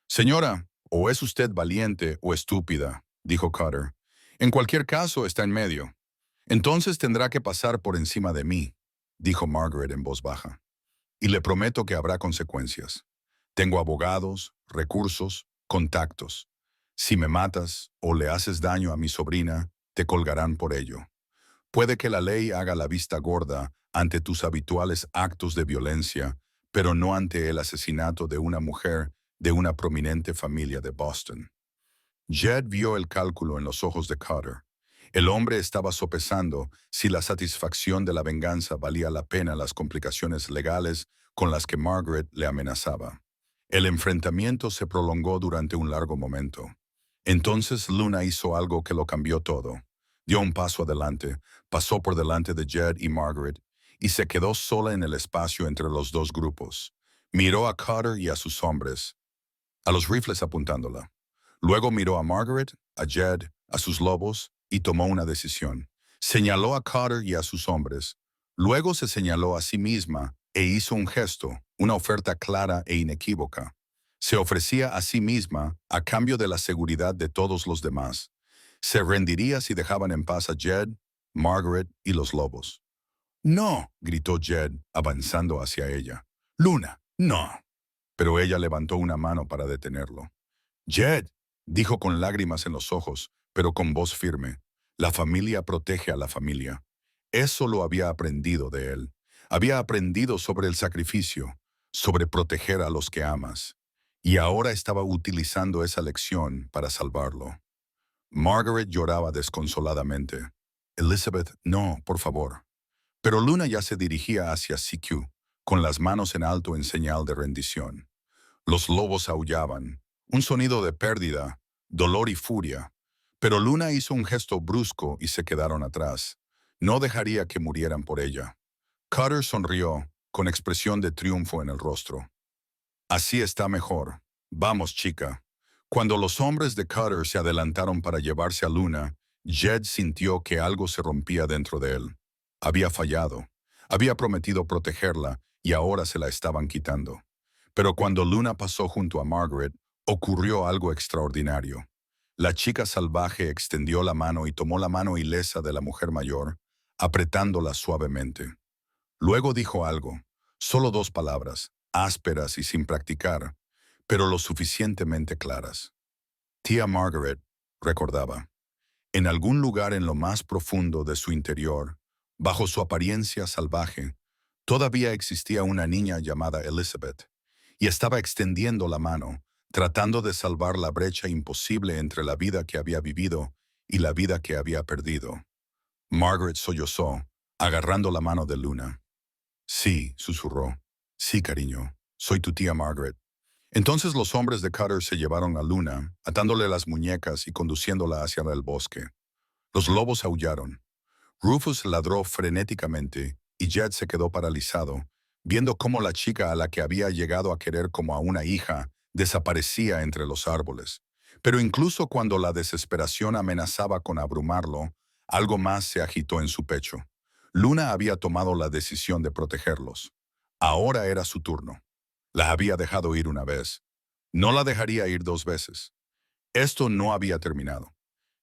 Señora, o es usted valiente o estúpida, dijo Cutter. En cualquier caso, está en medio. Entonces tendrá que pasar por encima de mí, dijo Margaret en voz baja. Y le prometo que habrá consecuencias. Tengo abogados, recursos, contactos. Si me matas o le haces daño a mi sobrina, te colgarán por ello. Puede que la ley haga la vista gorda ante tus habituales actos de violencia, pero no ante el asesinato de una mujer de una prominente familia de Boston. Jed vio el cálculo en los ojos de Cutter. El hombre estaba sopesando si la satisfacción de la venganza valía la pena las complicaciones legales con las que Margaret le amenazaba. El enfrentamiento se prolongó durante un largo momento. Entonces Luna hizo algo que lo cambió todo. Dio un paso adelante, pasó por delante de Jed y Margaret, y se quedó sola en el espacio entre los dos grupos. Miró a Cutter y a sus hombres, a los rifles apuntándola. Luego miró a Margaret, a Jed, a sus lobos, y tomó una decisión. Señaló a Cutter y a sus hombres. Luego se señaló a sí misma e hizo un gesto, una oferta clara e inequívoca. Se ofrecía a sí misma a cambio de la seguridad de todos los demás. Se rendiría si dejaban en paz a Jed, Margaret y los lobos. No, gritó Jed, avanzando hacia ella. Luna, no. Pero ella levantó una mano para detenerlo. Jed, dijo con lágrimas en los ojos, pero con voz firme. La familia protege a la familia. Eso lo había aprendido de él. Había aprendido sobre el sacrificio, sobre proteger a los que amas. Y ahora estaba utilizando esa lección para salvarlo. Margaret lloraba desconsoladamente. Elizabeth, no, por favor. Pero Luna ya se dirigía hacia CQ, con las manos en alto en señal de rendición. Los lobos aullaban, un sonido de pérdida, dolor y furia. Pero Luna hizo un gesto brusco y se quedaron atrás. No dejaría que murieran por ella. Cutter sonrió, con expresión de triunfo en el rostro. Así está mejor. Vamos, chica. Cuando los hombres de Cutter se adelantaron para llevarse a Luna, Jed sintió que algo se rompía dentro de él. Había fallado. Había prometido protegerla y ahora se la estaban quitando. Pero cuando Luna pasó junto a Margaret, ocurrió algo extraordinario. La chica salvaje extendió la mano y tomó la mano ilesa de la mujer mayor, apretándola suavemente. Luego dijo algo, solo 2 palabras, ásperas y sin practicar, pero lo suficientemente claras. Tía Margaret, recordaba, en algún lugar en lo más profundo de su interior, bajo su apariencia salvaje, todavía existía una niña llamada Elizabeth, y estaba extendiendo la mano, tratando de salvar la brecha imposible entre la vida que había vivido y la vida que había perdido. Margaret sollozó, agarrando la mano de Luna. Sí, susurró. Sí, cariño, soy tu tía Margaret. Entonces los hombres de Cutter se llevaron a Luna, atándole las muñecas y conduciéndola hacia el bosque. Los lobos aullaron. Rufus ladró frenéticamente y Jed se quedó paralizado, viendo cómo la chica a la que había llegado a querer como a una hija desaparecía entre los árboles. Pero incluso cuando la desesperación amenazaba con abrumarlo, algo más se agitó en su pecho. Luna había tomado la decisión de protegerlos. Ahora era su turno. La había dejado ir una vez. No la dejaría ir 2 veces. Esto no había terminado,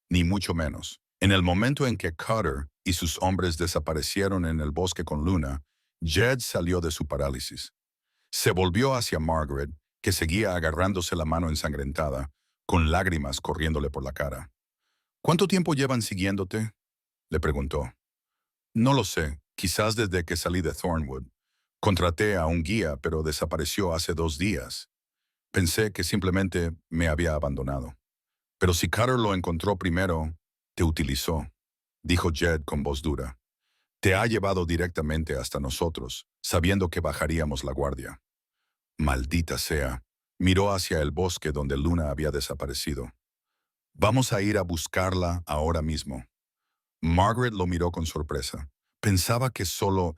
ni mucho menos. En el momento en que Cutter y sus hombres desaparecieron en el bosque con Luna, Jed salió de su parálisis. Se volvió hacia Margaret, que seguía agarrándose la mano ensangrentada, con lágrimas corriéndole por la cara. ¿Cuánto tiempo llevan siguiéndote?, le preguntó. No lo sé, quizás desde que salí de Thornwood. Contraté a un guía, pero desapareció hace 2 días. Pensé que simplemente me había abandonado. Pero si Cutter lo encontró primero, te utilizó, dijo Jed con voz dura. Te ha llevado directamente hasta nosotros, sabiendo que bajaríamos la guardia. Maldita sea. Miró hacia el bosque donde Luna había desaparecido. Vamos a ir a buscarla ahora mismo. Margaret lo miró con sorpresa. Pensaba que solo,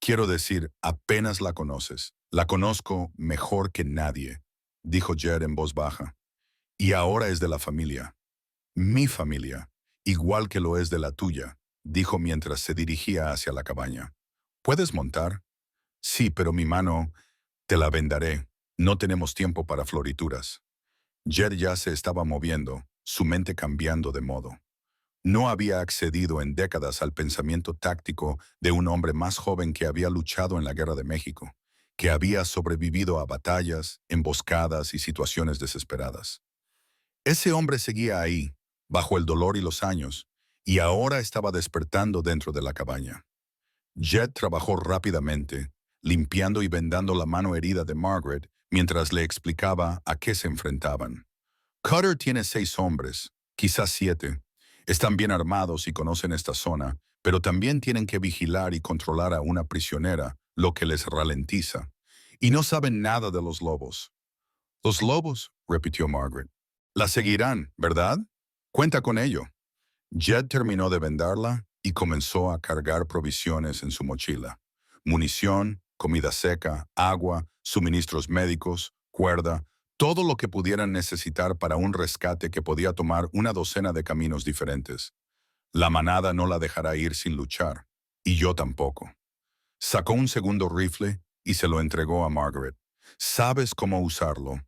quiero decir, apenas la conoces. La conozco mejor que nadie, dijo Jed en voz baja. Y ahora es de la familia. Mi familia, igual que lo es de la tuya, dijo mientras se dirigía hacia la cabaña. ¿Puedes montar? Sí, pero mi mano, te la vendaré. No tenemos tiempo para florituras. Jed ya se estaba moviendo, su mente cambiando de modo. No había accedido en décadas al pensamiento táctico de un hombre más joven que había luchado en la Guerra de México, que había sobrevivido a batallas, emboscadas y situaciones desesperadas. Ese hombre seguía ahí, bajo el dolor y los años, y ahora estaba despertando dentro de la cabaña. Jed trabajó rápidamente, limpiando y vendando la mano herida de Margaret mientras le explicaba a qué se enfrentaban. Cutter tiene 6 hombres, quizás 7. Están bien armados y conocen esta zona, pero también tienen que vigilar y controlar a una prisionera, lo que les ralentiza. Y no saben nada de los lobos. Los lobos, repitió Margaret. La seguirán, ¿verdad? Cuenta con ello. Jed terminó de vendarla y comenzó a cargar provisiones en su mochila. Munición, comida seca, agua, suministros médicos, cuerda, todo lo que pudieran necesitar para un rescate que podía tomar una docena de caminos diferentes. La manada no la dejará ir sin luchar, y yo tampoco. Sacó un segundo rifle y se lo entregó a Margaret. ¿Sabes cómo usarlo?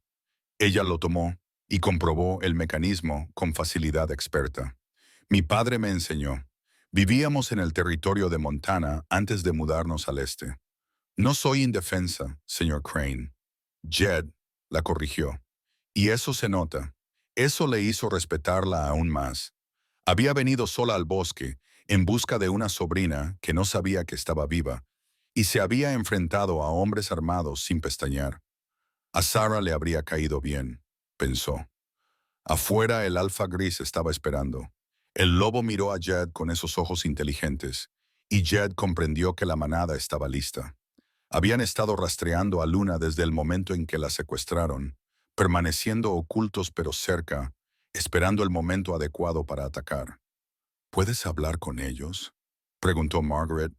Ella lo tomó y comprobó el mecanismo con facilidad experta. Mi padre me enseñó. Vivíamos en el territorio de Montana antes de mudarnos al este. No soy indefensa, señor Crane. Jed la corrigió. Y eso se nota. Eso le hizo respetarla aún más. Había venido sola al bosque en busca de una sobrina que no sabía que estaba viva, y se había enfrentado a hombres armados sin pestañear. A Sarah le habría caído bien, pensó. Afuera el alfa gris estaba esperando. El lobo miró a Jed con esos ojos inteligentes, y Jed comprendió que la manada estaba lista. Habían estado rastreando a Luna desde el momento en que la secuestraron, permaneciendo ocultos pero cerca, esperando el momento adecuado para atacar. ¿Puedes hablar con ellos?, preguntó Margaret,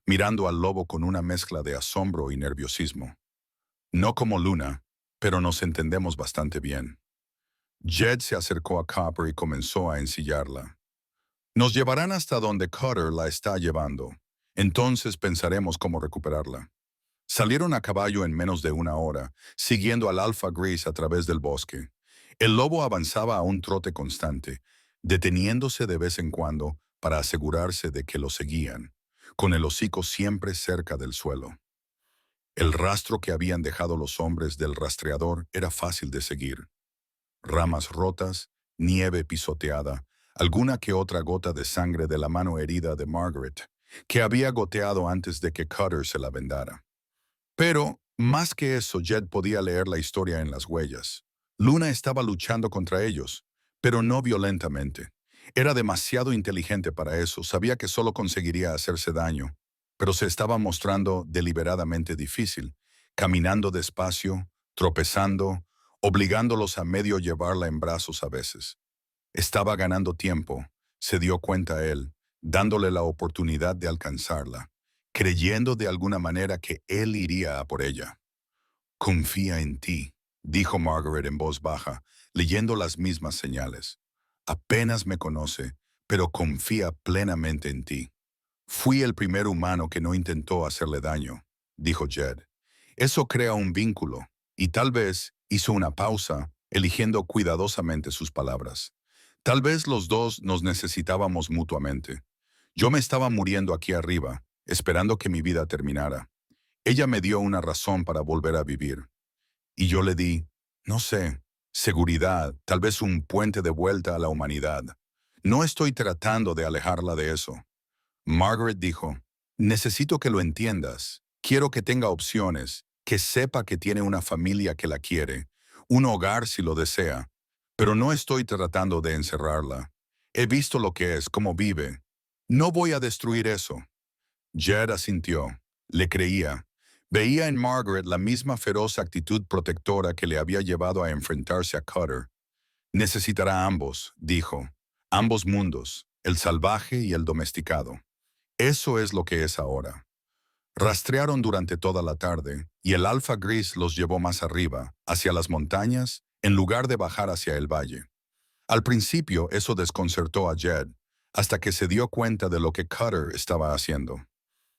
mirando al lobo con una mezcla de asombro y nerviosismo. No como Luna, pero nos entendemos bastante bien. Jed se acercó a Copper y comenzó a ensillarla. Nos llevarán hasta donde Cutter la está llevando. Entonces pensaremos cómo recuperarla. Salieron a caballo en menos de una hora, siguiendo al Alpha Gris a través del bosque. El lobo avanzaba a un trote constante, deteniéndose de vez en cuando para asegurarse de que lo seguían, con el hocico siempre cerca del suelo. El rastro que habían dejado los hombres del rastreador era fácil de seguir. Ramas rotas, nieve pisoteada, alguna que otra gota de sangre de la mano herida de Margaret, que había goteado antes de que Cutter se la vendara. Pero, más que eso, Jed podía leer la historia en las huellas. Luna estaba luchando contra ellos, pero no violentamente. Era demasiado inteligente para eso, sabía que solo conseguiría hacerse daño, pero se estaba mostrando deliberadamente difícil, caminando despacio, tropezando, obligándolos a medio llevarla en brazos a veces. Estaba ganando tiempo, se dio cuenta él, dándole la oportunidad de alcanzarla, creyendo de alguna manera que él iría a por ella. Confía en ti, dijo Margaret en voz baja, leyendo las mismas señales. Apenas me conoce, pero confía plenamente en ti. Fui el primer humano que no intentó hacerle daño, dijo Jed. Eso crea un vínculo, y tal vez hizo una pausa, eligiendo cuidadosamente sus palabras. Tal vez los dos nos necesitábamos mutuamente. Yo me estaba muriendo aquí arriba, esperando que mi vida terminara. Ella me dio una razón para volver a vivir. Y yo le di, no sé, seguridad, tal vez un puente de vuelta a la humanidad. No estoy tratando de alejarla de eso. Margaret dijo, necesito que lo entiendas. Quiero que tenga opciones, que sepa que tiene una familia que la quiere, un hogar si lo desea. Pero no estoy tratando de encerrarla. He visto lo que es, cómo vive. No voy a destruir eso. Jed asintió. Le creía. Veía en Margaret la misma feroz actitud protectora que le había llevado a enfrentarse a Cutter. Necesitará ambos, dijo. Ambos mundos, el salvaje y el domesticado. Eso es lo que es ahora. Rastrearon durante toda la tarde, y el Alfa Gris los llevó más arriba, hacia las montañas, en lugar de bajar hacia el valle. Al principio eso desconcertó a Jed, hasta que se dio cuenta de lo que Cutter estaba haciendo.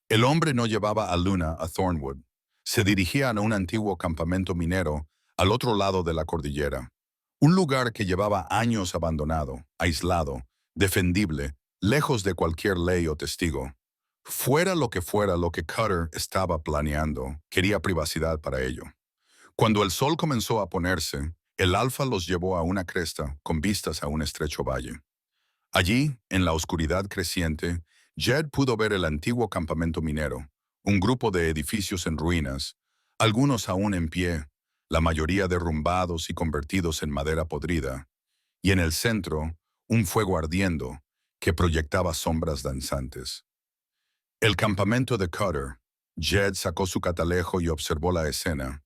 El hombre no llevaba a Luna a Thornwood. Se dirigían a un antiguo campamento minero al otro lado de la cordillera. Un lugar que llevaba años abandonado, aislado, defendible, lejos de cualquier ley o testigo. Fuera lo que Cutter estaba planeando, quería privacidad para ello. Cuando el sol comenzó a ponerse, el Alfa los llevó a una cresta con vistas a un estrecho valle. Allí, en la oscuridad creciente, Jed pudo ver el antiguo campamento minero, un grupo de edificios en ruinas, algunos aún en pie, la mayoría derrumbados y convertidos en madera podrida, y en el centro, un fuego ardiendo que proyectaba sombras danzantes. El campamento de Cutter. Jed sacó su catalejo y observó la escena.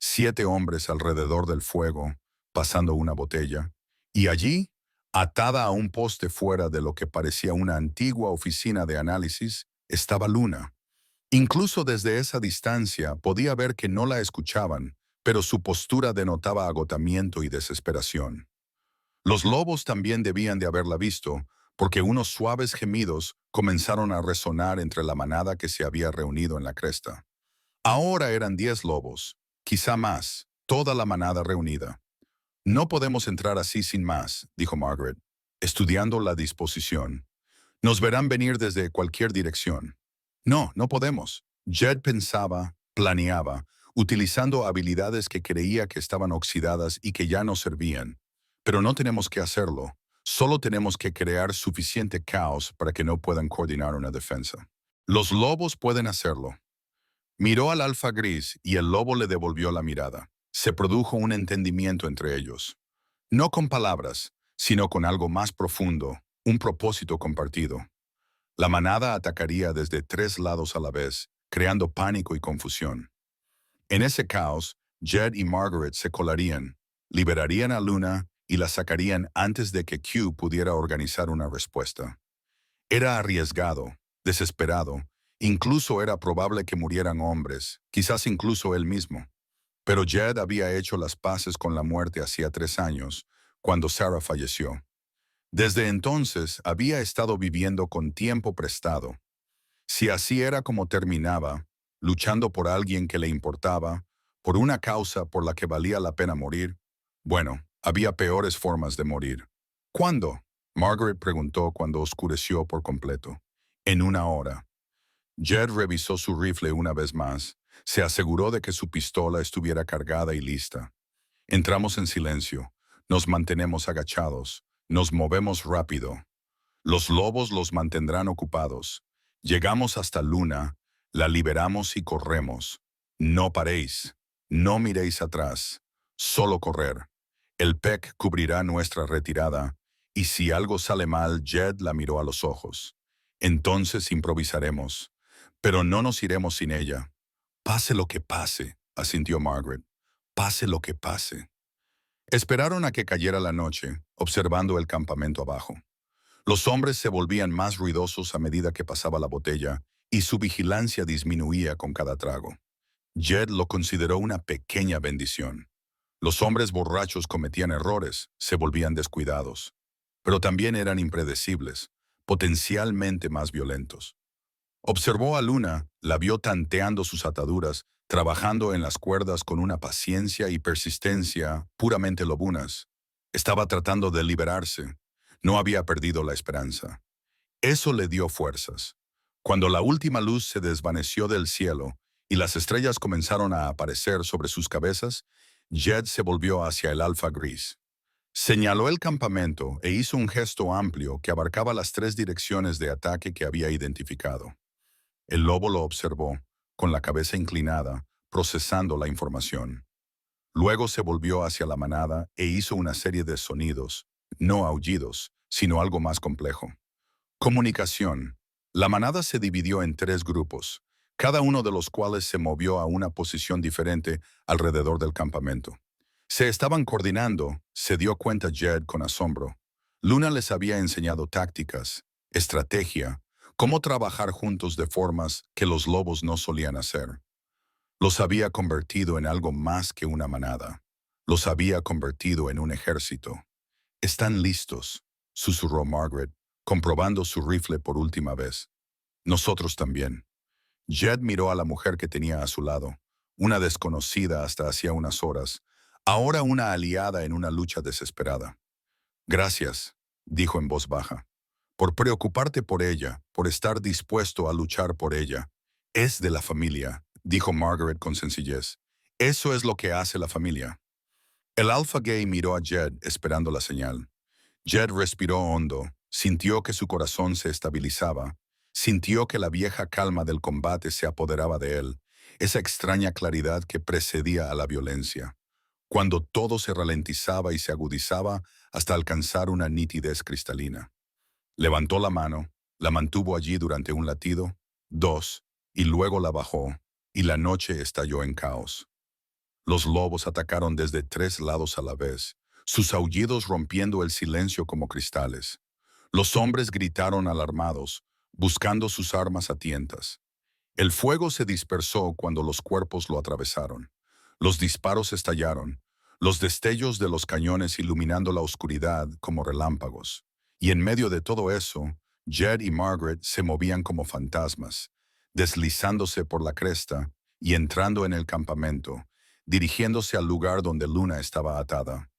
7 hombres alrededor del fuego, pasando una botella, y allí, atada a un poste fuera de lo que parecía una antigua oficina de análisis, estaba Luna. Incluso desde esa distancia podía ver que no la escuchaban, pero su postura denotaba agotamiento y desesperación. Los lobos también debían de haberla visto, porque unos suaves gemidos comenzaron a resonar entre la manada que se había reunido en la cresta. Ahora eran 10 lobos, quizá más, toda la manada reunida. No podemos entrar así sin más, dijo Margaret, estudiando la disposición. Nos verán venir desde cualquier dirección. No, no podemos. Jed pensaba, planeaba, utilizando habilidades que creía que estaban oxidadas y que ya no servían. Pero no tenemos que hacerlo. Solo tenemos que crear suficiente caos para que no puedan coordinar una defensa. Los lobos pueden hacerlo. Miró al Alfa Gris y el lobo le devolvió la mirada. Se produjo un entendimiento entre ellos. No con palabras, sino con algo más profundo, un propósito compartido. La manada atacaría desde 3 lados a la vez, creando pánico y confusión. En ese caos, Jed y Margaret se colarían, liberarían a Luna y la sacarían antes de que Q pudiera organizar una respuesta. Era arriesgado, desesperado, incluso era probable que murieran hombres, quizás incluso él mismo. Pero Jed había hecho las paces con la muerte hacía 3 años, cuando Sarah falleció. Desde entonces había estado viviendo con tiempo prestado. Si así era como terminaba, luchando por alguien que le importaba, por una causa por la que valía la pena morir, bueno, había peores formas de morir. ¿Cuándo? Margaret preguntó cuando oscureció por completo. En 1 hora. Jed revisó su rifle una vez más. Se aseguró de que su pistola estuviera cargada y lista. Entramos en silencio. Nos mantenemos agachados. Nos movemos rápido. Los lobos los mantendrán ocupados. Llegamos hasta Luna, la liberamos y corremos. No paréis. No miréis atrás. Solo correr. El PEC cubrirá nuestra retirada, y si algo sale mal, Jed la miró a los ojos. Entonces improvisaremos. Pero no nos iremos sin ella. Pase lo que pase, asintió Margaret. Pase lo que pase. Esperaron a que cayera la noche, observando el campamento abajo. Los hombres se volvían más ruidosos a medida que pasaba la botella, y su vigilancia disminuía con cada trago. Jed lo consideró una pequeña bendición. Los hombres borrachos cometían errores, se volvían descuidados, pero también eran impredecibles, potencialmente más violentos. Observó a Luna, la vio tanteando sus ataduras, trabajando en las cuerdas con una paciencia y persistencia puramente lobunas. Estaba tratando de liberarse. No había perdido la esperanza. Eso le dio fuerzas. Cuando la última luz se desvaneció del cielo y las estrellas comenzaron a aparecer sobre sus cabezas, Jed se volvió hacia el Alfa Gris. Señaló el campamento e hizo un gesto amplio que abarcaba las 3 direcciones de ataque que había identificado. El lobo lo observó, con la cabeza inclinada, procesando la información. Luego se volvió hacia la manada e hizo una serie de sonidos, no aullidos, sino algo más complejo. Comunicación. La manada se dividió en 3 grupos, cada uno de los cuales se movió a una posición diferente alrededor del campamento. Se estaban coordinando, se dio cuenta Jed con asombro. Luna les había enseñado tácticas, estrategia, cómo trabajar juntos de formas que los lobos no solían hacer. Los había convertido en algo más que una manada. Los había convertido en un ejército. «Están listos», susurró Margaret, comprobando su rifle por última vez. «Nosotros también». Jed miró a la mujer que tenía a su lado, una desconocida hasta hacía unas horas, ahora una aliada en una lucha desesperada. «Gracias», dijo en voz baja, «por preocuparte por ella, por estar dispuesto a luchar por ella. Es de la familia», dijo Margaret con sencillez. «Eso es lo que hace la familia». El alfa gay miró a Jed esperando la señal. Jed respiró hondo, sintió que su corazón se estabilizaba, sintió que la vieja calma del combate se apoderaba de él, esa extraña claridad que precedía a la violencia, cuando todo se ralentizaba y se agudizaba hasta alcanzar una nitidez cristalina. Levantó la mano, la mantuvo allí durante un latido, 2, y luego la bajó, y la noche estalló en caos. Los lobos atacaron desde 3 lados a la vez, sus aullidos rompiendo el silencio como cristales. Los hombres gritaron alarmados, buscando sus armas a tientas. El fuego se dispersó cuando los cuerpos lo atravesaron. Los disparos estallaron, los destellos de los cañones iluminando la oscuridad como relámpagos. Y en medio de todo eso, Jed y Margaret se movían como fantasmas, deslizándose por la cresta y entrando en el campamento, dirigiéndose al lugar donde Luna estaba atada.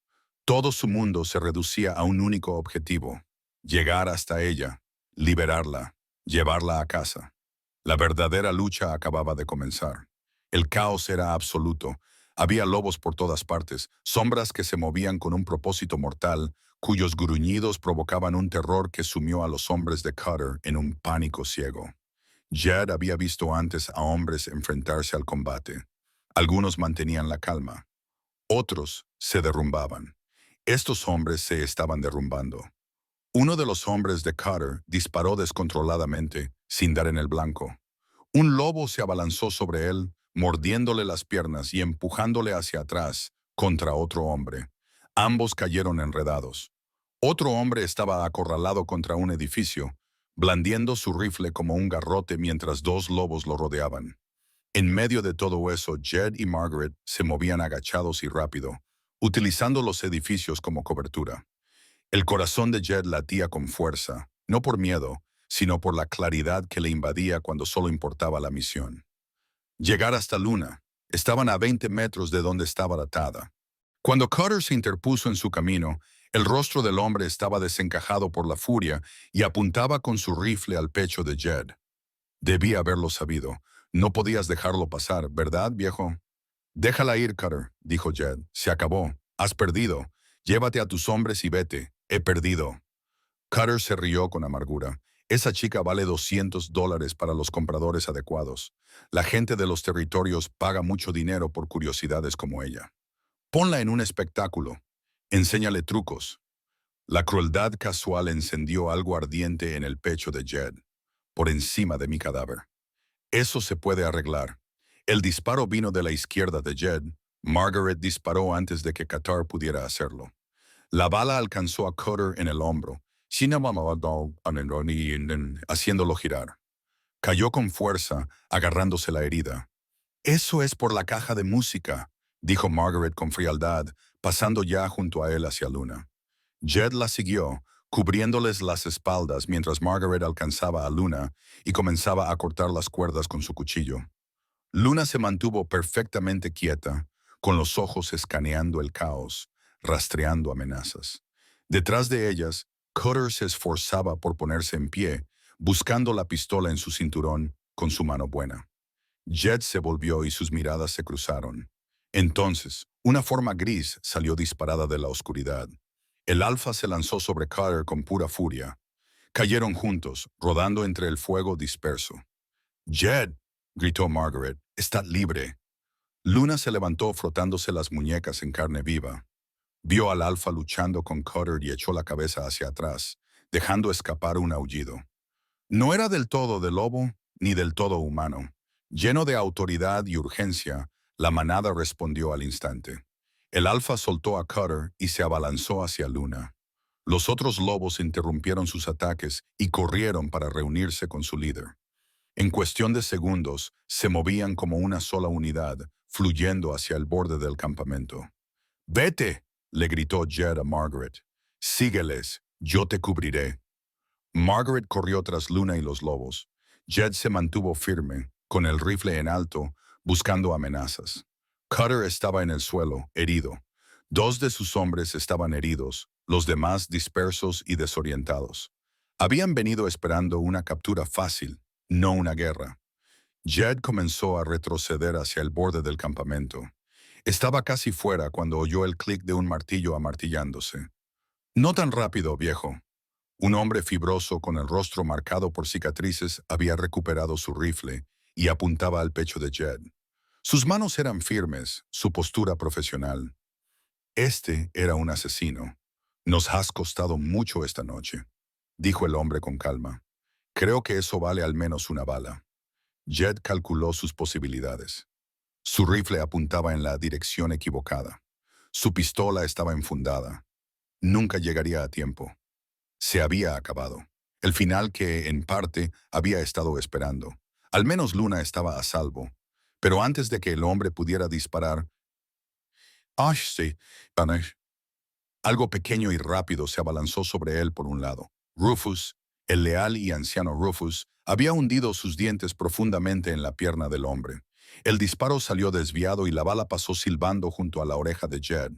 Todo su mundo se reducía a un único objetivo: llegar hasta ella, liberarla, llevarla a casa. La verdadera lucha acababa de comenzar. El caos era absoluto. Había lobos por todas partes, sombras que se movían con un propósito mortal, cuyos gruñidos provocaban un terror que sumió a los hombres de Cutter en un pánico ciego. Jed había visto antes a hombres enfrentarse al combate. Algunos mantenían la calma, otros se derrumbaban. Estos hombres se estaban derrumbando. Uno de los hombres de Cutter disparó descontroladamente, sin dar en el blanco. Un lobo se abalanzó sobre él, mordiéndole las piernas y empujándole hacia atrás contra otro hombre. Ambos cayeron enredados. Otro hombre estaba acorralado contra un edificio, blandiendo su rifle como un garrote mientras 2 lobos lo rodeaban. En medio de todo eso, Jed y Margaret se movían agachados y rápido, utilizando los edificios como cobertura. El corazón de Jed latía con fuerza, no por miedo, sino por la claridad que le invadía cuando solo importaba la misión. Llegar hasta Luna. Estaban a 20 metros de donde estaba atada. Cuando Cutter se interpuso en su camino, el rostro del hombre estaba desencajado por la furia y apuntaba con su rifle al pecho de Jed. Debía haberlo sabido. No podías dejarlo pasar, ¿verdad, viejo? «Déjala ir, Cutter», dijo Jed. «Se acabó. Has perdido. Llévate a tus hombres y vete. He perdido». Cutter se rió con amargura. «Esa chica vale $200 para los compradores adecuados. La gente de los territorios paga mucho dinero por curiosidades como ella. Ponla en un espectáculo. Enséñale trucos». La crueldad casual encendió algo ardiente en el pecho de Jed, por encima de mi cadáver. «Eso se puede arreglar». El disparo vino de la izquierda de Jed. Margaret disparó antes de que Qatar pudiera hacerlo. La bala alcanzó a Cutter en el hombro, haciéndolo girar. Cayó con fuerza, agarrándose la herida. «Eso es por la caja de música», dijo Margaret con frialdad, pasando ya junto a él hacia Luna. Jed la siguió, cubriéndoles las espaldas mientras Margaret alcanzaba a Luna y comenzaba a cortar las cuerdas con su cuchillo. Luna se mantuvo perfectamente quieta, con los ojos escaneando el caos, rastreando amenazas. Detrás de ellas, Cutter se esforzaba por ponerse en pie, buscando la pistola en su cinturón con su mano buena. Jed se volvió y sus miradas se cruzaron. Entonces, una forma gris salió disparada de la oscuridad. El alfa se lanzó sobre Cutter con pura furia. Cayeron juntos, rodando entre el fuego disperso. «Jed», gritó Margaret, «está libre». Luna se levantó frotándose las muñecas en carne viva. Vio al alfa luchando con Cutter y echó la cabeza hacia atrás, dejando escapar un aullido. No era del todo de lobo ni del todo humano. Lleno de autoridad y urgencia, la manada respondió al instante. El alfa soltó a Cutter y se abalanzó hacia Luna. Los otros lobos interrumpieron sus ataques y corrieron para reunirse con su líder. En cuestión de segundos, se movían como una sola unidad, fluyendo hacia el borde del campamento. «¡Vete!», le gritó Jed a Margaret. «Sígueles, yo te cubriré». Margaret corrió tras Luna y los lobos. Jed se mantuvo firme, con el rifle en alto, buscando amenazas. Cutter estaba en el suelo, herido. Dos de sus hombres estaban heridos, los demás dispersos y desorientados. Habían venido esperando una captura fácil, no una guerra. Jed comenzó a retroceder hacia el borde del campamento. Estaba casi fuera cuando oyó el clic de un martillo amartillándose. «No tan rápido, viejo». Un hombre fibroso con el rostro marcado por cicatrices había recuperado su rifle y apuntaba al pecho de Jed. Sus manos eran firmes, su postura profesional. «Este era un asesino. Nos has costado mucho esta noche», dijo el hombre con calma. «Creo que eso vale al menos una bala». Jed calculó sus posibilidades. Su rifle apuntaba en la dirección equivocada. Su pistola estaba enfundada. Nunca llegaría a tiempo. Se había acabado. El final que, en parte, había estado esperando. Al menos Luna estaba a salvo. Pero antes de que el hombre pudiera disparar, sí, algo pequeño y rápido se abalanzó sobre él por un lado. Rufus, el leal y anciano Rufus, había hundido sus dientes profundamente en la pierna del hombre. El disparo salió desviado y la bala pasó silbando junto a la oreja de Jed.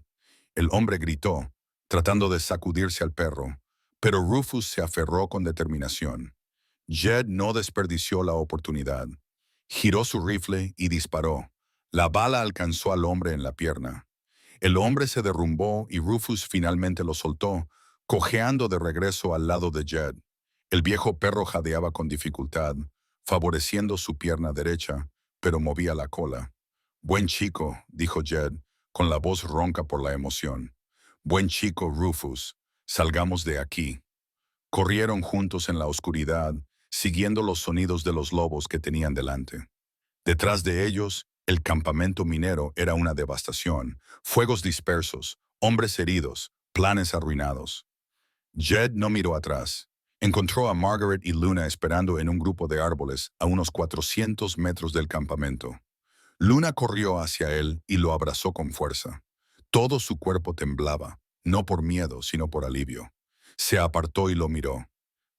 El hombre gritó, tratando de sacudirse al perro, pero Rufus se aferró con determinación. Jed no desperdició la oportunidad. Giró su rifle y disparó. La bala alcanzó al hombre en la pierna. El hombre se derrumbó y Rufus finalmente lo soltó, cojeando de regreso al lado de Jed. El viejo perro jadeaba con dificultad, favoreciendo su pierna derecha, pero movía la cola. «Buen chico», dijo Jed, con la voz ronca por la emoción. «Buen chico, Rufus. Salgamos de aquí». Corrieron juntos en la oscuridad, siguiendo los sonidos de los lobos que tenían delante. Detrás de ellos, el campamento minero era una devastación, fuegos dispersos, hombres heridos, planes arruinados. Jed no miró atrás. Encontró a Margaret y Luna esperando en un grupo de árboles a unos 400 metros del campamento. Luna corrió hacia él y lo abrazó con fuerza. Todo su cuerpo temblaba, no por miedo, sino por alivio. Se apartó y lo miró.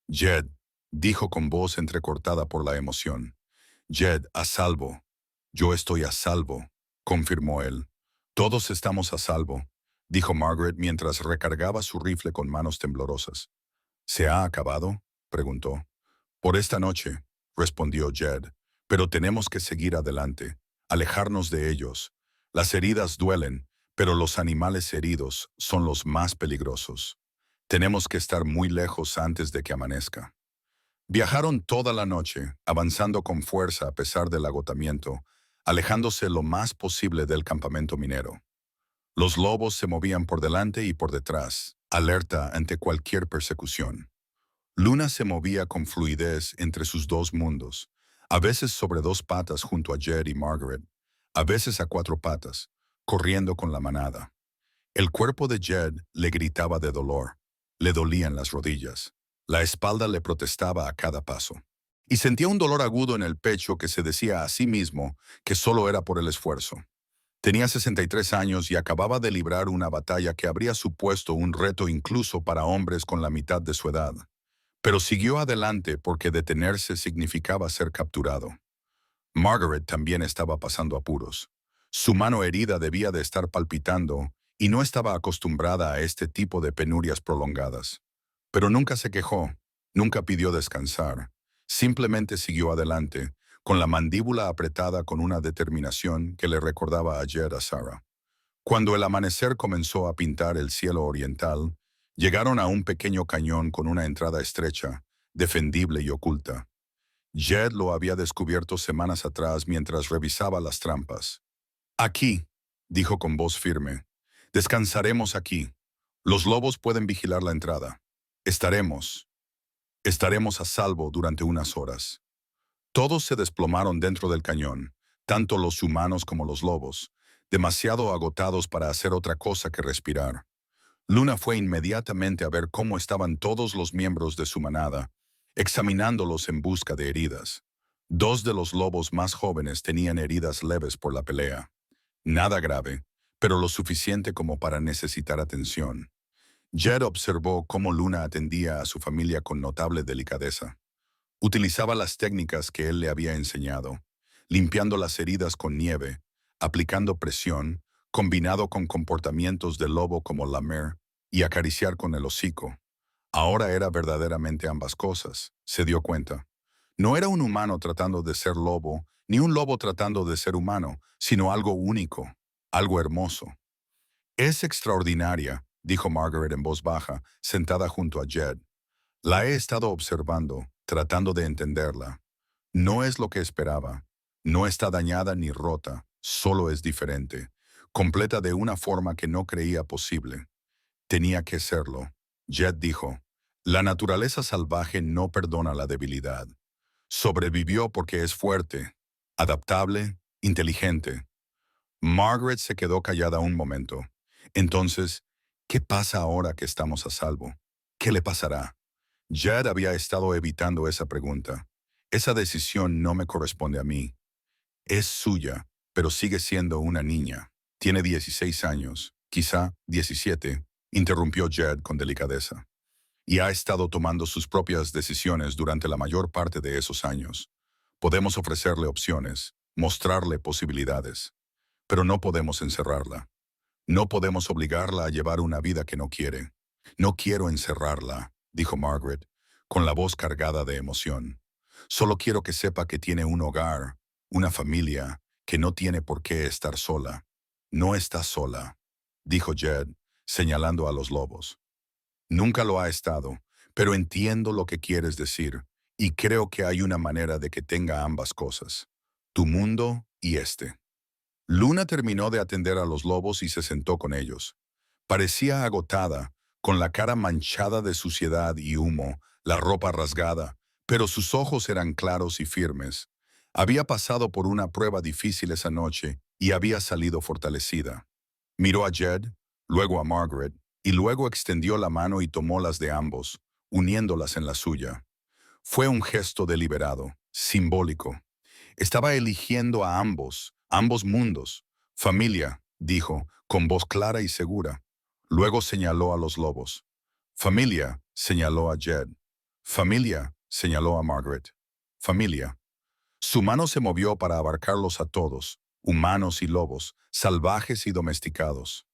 «Jed», dijo con voz entrecortada por la emoción. «Jed, a salvo». «Yo estoy a salvo», confirmó él. «Todos estamos a salvo», dijo Margaret mientras recargaba su rifle con manos temblorosas. «¿Se ha acabado?», preguntó. «Por esta noche», respondió Jed, «pero tenemos que seguir adelante, alejarnos de ellos. Las heridas duelen, pero los animales heridos son los más peligrosos. Tenemos que estar muy lejos antes de que amanezca». Viajaron toda la noche, avanzando con fuerza a pesar del agotamiento, alejándose lo más posible del campamento minero. Los lobos se movían por delante y por detrás, alerta ante cualquier persecución. Luna se movía con fluidez entre sus dos mundos, a veces sobre dos patas junto a Jed y Margaret, a veces a cuatro patas, corriendo con la manada. El cuerpo de Jed le gritaba de dolor, le dolían las rodillas, la espalda le protestaba a cada paso. Y sentía un dolor agudo en el pecho que se decía a sí mismo que solo era por el esfuerzo. Tenía 63 años y acababa de librar una batalla que habría supuesto un reto incluso para hombres con la mitad de su edad. Pero siguió adelante porque detenerse significaba ser capturado. Margaret también estaba pasando apuros. Su mano herida debía de estar palpitando y no estaba acostumbrada a este tipo de penurias prolongadas. Pero nunca se quejó, nunca pidió descansar. Simplemente siguió adelante, con la mandíbula apretada con una determinación que le recordaba ayer a Sarah. Cuando el amanecer comenzó a pintar el cielo oriental, llegaron a un pequeño cañón con una entrada estrecha, defendible y oculta. Jed lo había descubierto semanas atrás mientras revisaba las trampas. Aquí, dijo con voz firme. Descansaremos aquí. Los lobos pueden vigilar la entrada. Estaremos, estaremos a salvo durante unas horas. Todos se desplomaron dentro del cañón, tanto los humanos como los lobos, demasiado agotados para hacer otra cosa que respirar. Luna fue inmediatamente a ver cómo estaban todos los miembros de su manada, examinándolos en busca de heridas. Dos de los lobos más jóvenes tenían heridas leves por la pelea. Nada grave, pero lo suficiente como para necesitar atención. Jed observó cómo Luna atendía a su familia con notable delicadeza. Utilizaba las técnicas que él le había enseñado, limpiando las heridas con nieve, aplicando presión, combinado con comportamientos de lobo como lamer y acariciar con el hocico. Ahora era verdaderamente ambas cosas, se dio cuenta. No era un humano tratando de ser lobo, ni un lobo tratando de ser humano, sino algo único, algo hermoso. Es extraordinaria, dijo Margaret en voz baja, sentada junto a Jed. La he estado observando, tratando de entenderla. No es lo que esperaba. No está dañada ni rota, solo es diferente, completa de una forma que no creía posible. Tenía que serlo. Jed dijo, la naturaleza salvaje no perdona la debilidad. Sobrevivió porque es fuerte, adaptable, inteligente. Margaret se quedó callada un momento. Entonces, ¿qué pasa ahora que estamos a salvo? ¿Qué le pasará? Jed había estado evitando esa pregunta. Esa decisión no me corresponde a mí. Es suya, pero sigue siendo una niña. Tiene 16 años, quizá 17, interrumpió Jed con delicadeza. Y ha estado tomando sus propias decisiones durante la mayor parte de esos años. Podemos ofrecerle opciones, mostrarle posibilidades, pero no podemos encerrarla. No podemos obligarla a llevar una vida que no quiere. No quiero encerrarla, dijo Margaret, con la voz cargada de emoción. Solo quiero que sepa que tiene un hogar, una familia, que no tiene por qué estar sola. No está sola, dijo Jed, señalando a los lobos. Nunca lo ha estado, pero entiendo lo que quieres decir, y creo que hay una manera de que tenga ambas cosas, tu mundo y este. Luna terminó de atender a los lobos y se sentó con ellos. Parecía agotada, con la cara manchada de suciedad y humo, la ropa rasgada, pero sus ojos eran claros y firmes. Había pasado por una prueba difícil esa noche y había salido fortalecida. Miró a Jed, luego a Margaret, y luego extendió la mano y tomó las de ambos, uniéndolas en la suya. Fue un gesto deliberado, simbólico. Estaba eligiendo a ambos, ambos mundos. Familia, dijo, con voz clara y segura. Luego señaló a los lobos. Familia, señaló a Jed. Familia, señaló a Margaret. Familia. Su mano se movió para abarcarlos a todos, humanos y lobos, salvajes y domesticados.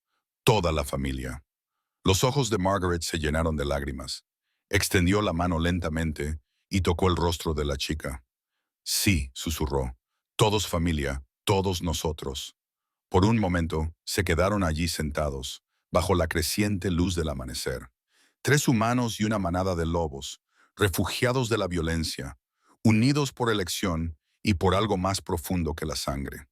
Toda la familia. Los ojos de Margaret se llenaron de lágrimas. Extendió la mano lentamente y tocó el rostro de la chica. Sí, susurró. Todos familia, todos nosotros. Por un momento, se quedaron allí sentados, bajo la creciente luz del amanecer. Tres humanos y una manada de lobos, refugiados de la violencia, unidos por elección y por algo más profundo que la sangre.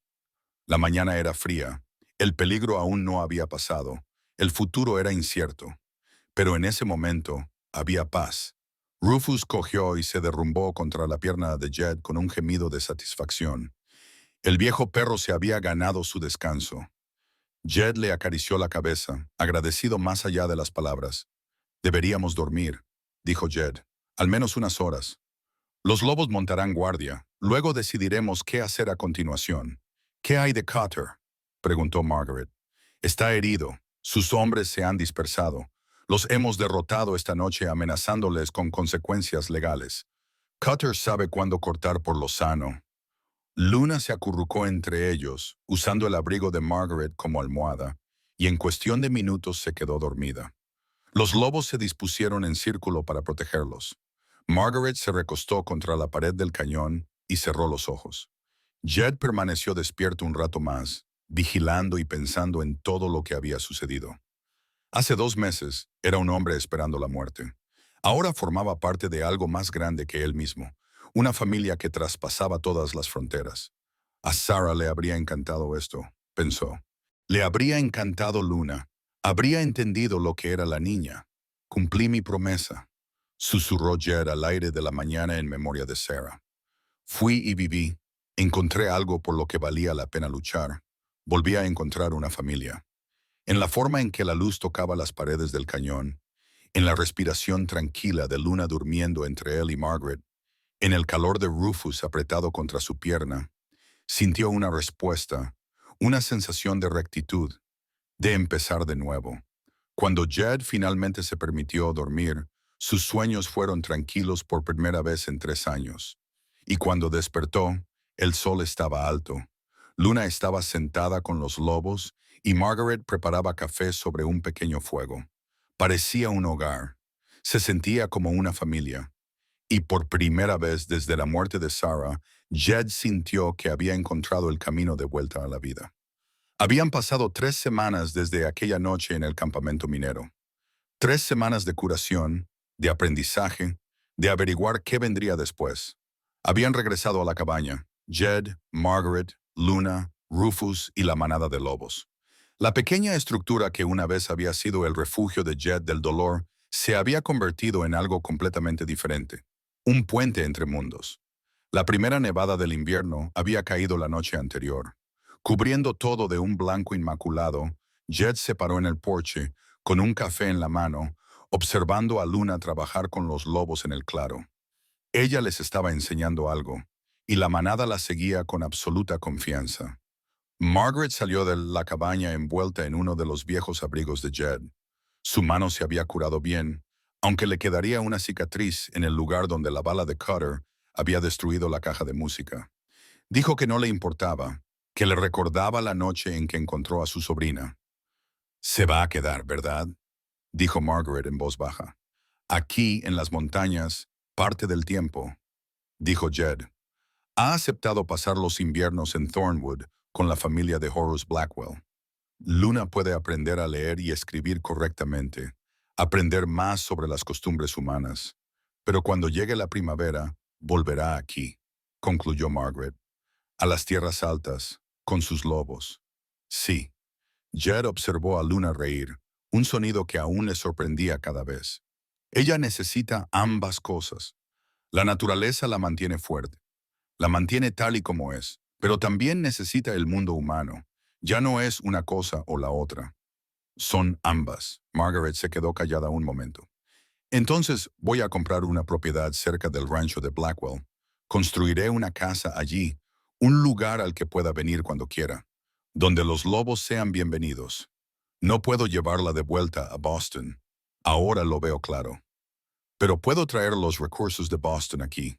La mañana era fría, el peligro aún no había pasado, el futuro era incierto. Pero en ese momento había paz. Rufus cogió y se derrumbó contra la pierna de Jed con un gemido de satisfacción. El viejo perro se había ganado su descanso. Jed le acarició la cabeza, agradecido más allá de las palabras. Deberíamos dormir, dijo Jed, al menos unas horas. Los lobos montarán guardia, luego decidiremos qué hacer a continuación. ¿Qué hay de Cutter?, preguntó Margaret. Está herido, sus hombres se han dispersado. Los hemos derrotado esta noche amenazándoles con consecuencias legales. Cutter sabe cuándo cortar por lo sano. Luna se acurrucó entre ellos, usando el abrigo de Margaret como almohada, y en cuestión de minutos se quedó dormida. Los lobos se dispusieron en círculo para protegerlos. Margaret se recostó contra la pared del cañón y cerró los ojos. Jed permaneció despierto un rato más, vigilando y pensando en todo lo que había sucedido. Hace 2 meses era un hombre esperando la muerte. Ahora formaba parte de algo más grande que él mismo, una familia que traspasaba todas las fronteras. A Sarah le habría encantado esto. pensó. Le habría encantado Luna. Habría entendido lo que era la niña. Cumplí mi promesa, susurró Jed al aire de la mañana en memoria de Sarah. Fui y viví. Encontré algo por lo que valía la pena luchar. Volví a encontrar una familia. En la forma en que la luz tocaba las paredes del cañón, en la respiración tranquila de Luna durmiendo entre él y Margaret, en el calor de Rufus apretado contra su pierna, sintió una respuesta, una sensación de rectitud, de empezar de nuevo. Cuando Jed finalmente se permitió dormir, sus sueños fueron tranquilos por primera vez en 3 años. Y cuando despertó, el sol estaba alto. Luna estaba sentada con los lobos y Margaret preparaba café sobre un pequeño fuego. Parecía un hogar. Se sentía como una familia. Y por primera vez desde la muerte de Sarah, Jed sintió que había encontrado el camino de vuelta a la vida. Habían pasado 3 semanas desde aquella noche en el campamento minero. 3 semanas de curación, de aprendizaje, de averiguar qué vendría después. Habían regresado a la cabaña, Jed, Margaret, Luna, Rufus y la manada de lobos. La pequeña estructura que una vez había sido el refugio de Jed del dolor se había convertido en algo completamente diferente. Un puente entre mundos. La primera nevada del invierno había caído la noche anterior. Cubriendo todo de un blanco inmaculado, Jed se paró en el porche, con un café en la mano, observando a Luna trabajar con los lobos en el claro. Ella les estaba enseñando algo, y la manada la seguía con absoluta confianza. Margaret salió de la cabaña envuelta en uno de los viejos abrigos de Jed. Su mano se había curado bien, aunque le quedaría una cicatriz en el lugar donde la bala de Cutter había destruido la caja de música. Dijo que no le importaba, que le recordaba la noche en que encontró a su sobrina. Se va a quedar, ¿verdad? Dijo Margaret en voz baja. Aquí, en las montañas, parte del tiempo, dijo Jed. Ha aceptado pasar los inviernos en Thornwood con la familia de Horace Blackwell. Luna puede aprender a leer y escribir correctamente, aprender más sobre las costumbres humanas. Pero cuando llegue la primavera, volverá aquí, concluyó Margaret, a las tierras altas, con sus lobos. Sí. Jed observó a Luna reír, un sonido que aún le sorprendía cada vez. Ella necesita ambas cosas. La naturaleza la mantiene fuerte, la mantiene tal y como es, pero también necesita el mundo humano. Ya no es una cosa o la otra. Son ambas. Margaret se quedó callada un momento. Entonces voy a comprar una propiedad cerca del rancho de Blackwell. Construiré una casa allí, un lugar al que pueda venir cuando quiera, donde los lobos sean bienvenidos. No puedo llevarla de vuelta a Boston. Ahora lo veo claro. Pero puedo traer los recursos de Boston aquí.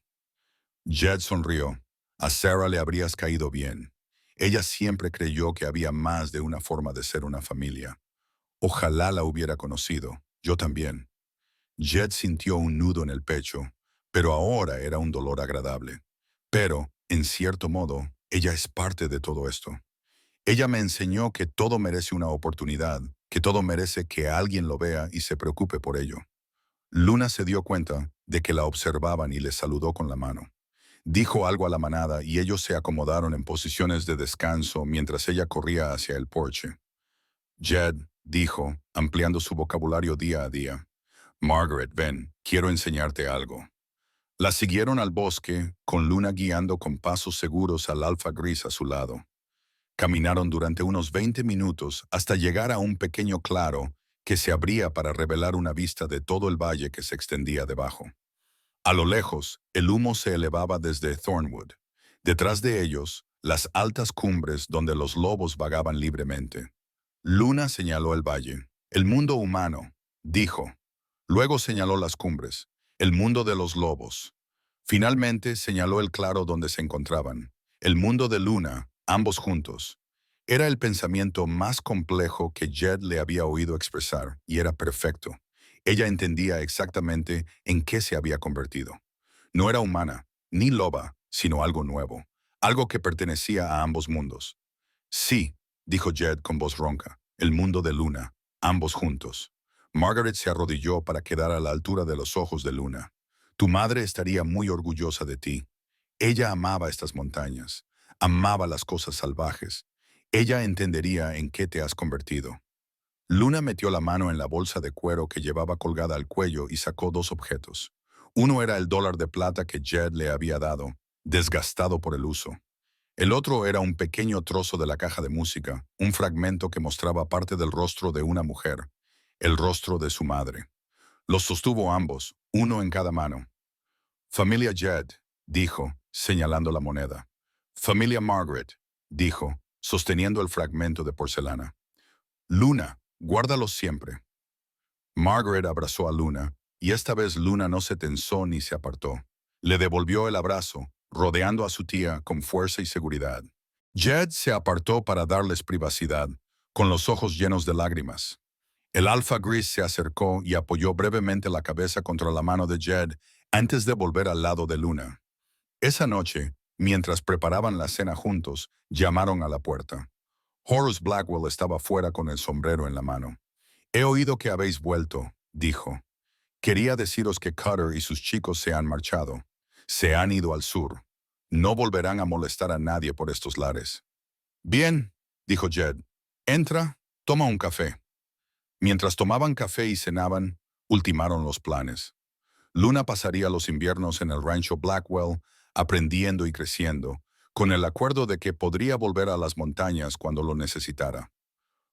Jed sonrió. A Sarah le habrías caído bien. Ella siempre creyó que había más de una forma de ser una familia. Ojalá la hubiera conocido. Yo también. Jed sintió un nudo en el pecho, pero ahora era un dolor agradable. Pero, en cierto modo, ella es parte de todo esto. Ella me enseñó que todo merece una oportunidad, que todo merece que alguien lo vea y se preocupe por ello. Luna se dio cuenta de que la observaban y le saludó con la mano. Dijo algo a la manada y ellos se acomodaron en posiciones de descanso mientras ella corría hacia el porche. Jed dijo, ampliando su vocabulario día a día. Margaret, ven, quiero enseñarte algo. La siguieron al bosque, con Luna guiando con pasos seguros al alfa gris a su lado. Caminaron durante unos 20 minutos hasta llegar a un pequeño claro que se abría para revelar una vista de todo el valle que se extendía debajo. A lo lejos, el humo se elevaba desde Thornwood. Detrás de ellos, las altas cumbres donde los lobos vagaban libremente. Luna señaló el valle. El mundo humano, dijo. Luego señaló las cumbres. El mundo de los lobos. Finalmente señaló el claro donde se encontraban. El mundo de Luna, ambos juntos. Era el pensamiento más complejo que Jed le había oído expresar, y era perfecto. Ella entendía exactamente en qué se había convertido. No era humana, ni loba, sino algo nuevo, algo que pertenecía a ambos mundos. Sí, dijo Jed con voz ronca, el mundo de Luna, ambos juntos. Margaret se arrodilló para quedar a la altura de los ojos de Luna. Tu madre estaría muy orgullosa de ti. Ella amaba estas montañas, amaba las cosas salvajes, Ella entendería en qué te has convertido. Luna metió la mano en la bolsa de cuero que llevaba colgada al cuello y sacó dos objetos. Uno era el dólar de plata que Jed le había dado, desgastado por el uso. El otro era un pequeño trozo de la caja de música, un fragmento que mostraba parte del rostro de una mujer, el rostro de su madre. Los sostuvo ambos, uno en cada mano. Familia Jed, dijo, señalando la moneda. Familia Margaret, dijo, sosteniendo el fragmento de porcelana. Luna, guárdalos siempre. Margaret abrazó a Luna, y esta vez Luna no se tensó ni se apartó. Le devolvió el abrazo, rodeando a su tía con fuerza y seguridad. Jed se apartó para darles privacidad, con los ojos llenos de lágrimas. El alfa gris se acercó y apoyó brevemente la cabeza contra la mano de Jed antes de volver al lado de Luna. Esa noche, mientras preparaban la cena juntos, llamaron a la puerta. Horace Blackwell estaba fuera con el sombrero en la mano. He oído que habéis vuelto, dijo. Quería deciros que Cutter y sus chicos se han marchado. Se han ido al sur. No volverán a molestar a nadie por estos lares. Bien, dijo Jed. Entra, toma un café. Mientras tomaban café y cenaban, ultimaron los planes. Luna pasaría los inviernos en el rancho Blackwell, aprendiendo y creciendo, con el acuerdo de que podría volver a las montañas cuando lo necesitara.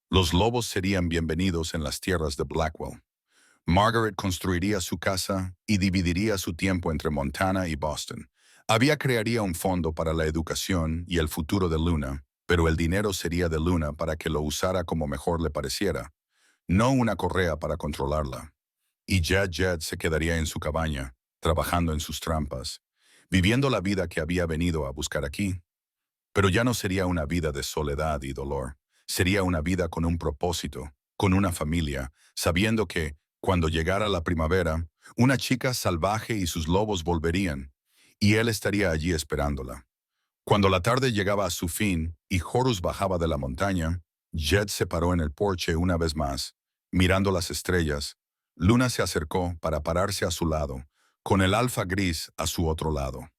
Los lobos serían bienvenidos en las tierras de Blackwell. Margaret construiría su casa y dividiría su tiempo entre Montana y Boston. Crearía un fondo para la educación y el futuro de Luna, pero el dinero sería de Luna para que lo usara como mejor le pareciera, no una correa para controlarla. Y Jed se quedaría en su cabaña, trabajando en sus trampas, viviendo la vida que había venido a buscar aquí. Pero ya no sería una vida de soledad y dolor. Sería una vida con un propósito, con una familia, sabiendo que, cuando llegara la primavera, una chica salvaje y sus lobos volverían, y él estaría allí esperándola. Cuando la tarde llegaba a su fin y Horus bajaba de la montaña, Jed se paró en el porche una vez más, mirando las estrellas. Luna se acercó para pararse a su lado, con el alfa gris a su otro lado.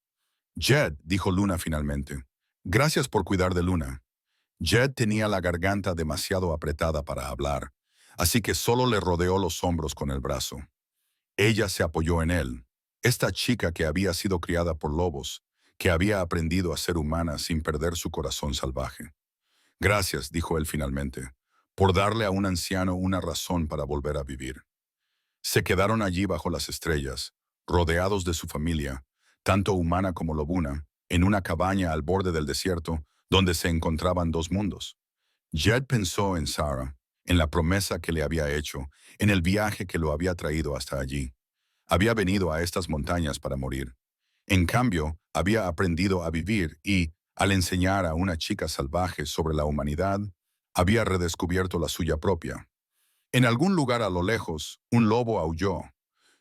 Jed, dijo Luna finalmente, gracias por cuidar de Luna. Jed tenía la garganta demasiado apretada para hablar, así que solo le rodeó los hombros con el brazo. Ella se apoyó en él, esta chica que había sido criada por lobos, que había aprendido a ser humana sin perder su corazón salvaje. Gracias, dijo él finalmente, por darle a un anciano una razón para volver a vivir. Se quedaron allí bajo las estrellas, rodeados de su familia, tanto humana como lobuna, en una cabaña al borde del desierto, donde se encontraban dos mundos. Jed pensó en Sarah, en la promesa que le había hecho, en el viaje que lo había traído hasta allí. Había venido a estas montañas para morir. En cambio, había aprendido a vivir y, al enseñar a una chica salvaje sobre la humanidad, había redescubierto la suya propia. En algún lugar a lo lejos, un lobo aulló.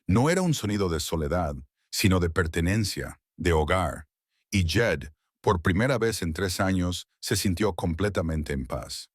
No era un sonido de soledad, sino de pertenencia, de hogar. Y Jed, por primera vez en 3 años, se sintió completamente en paz.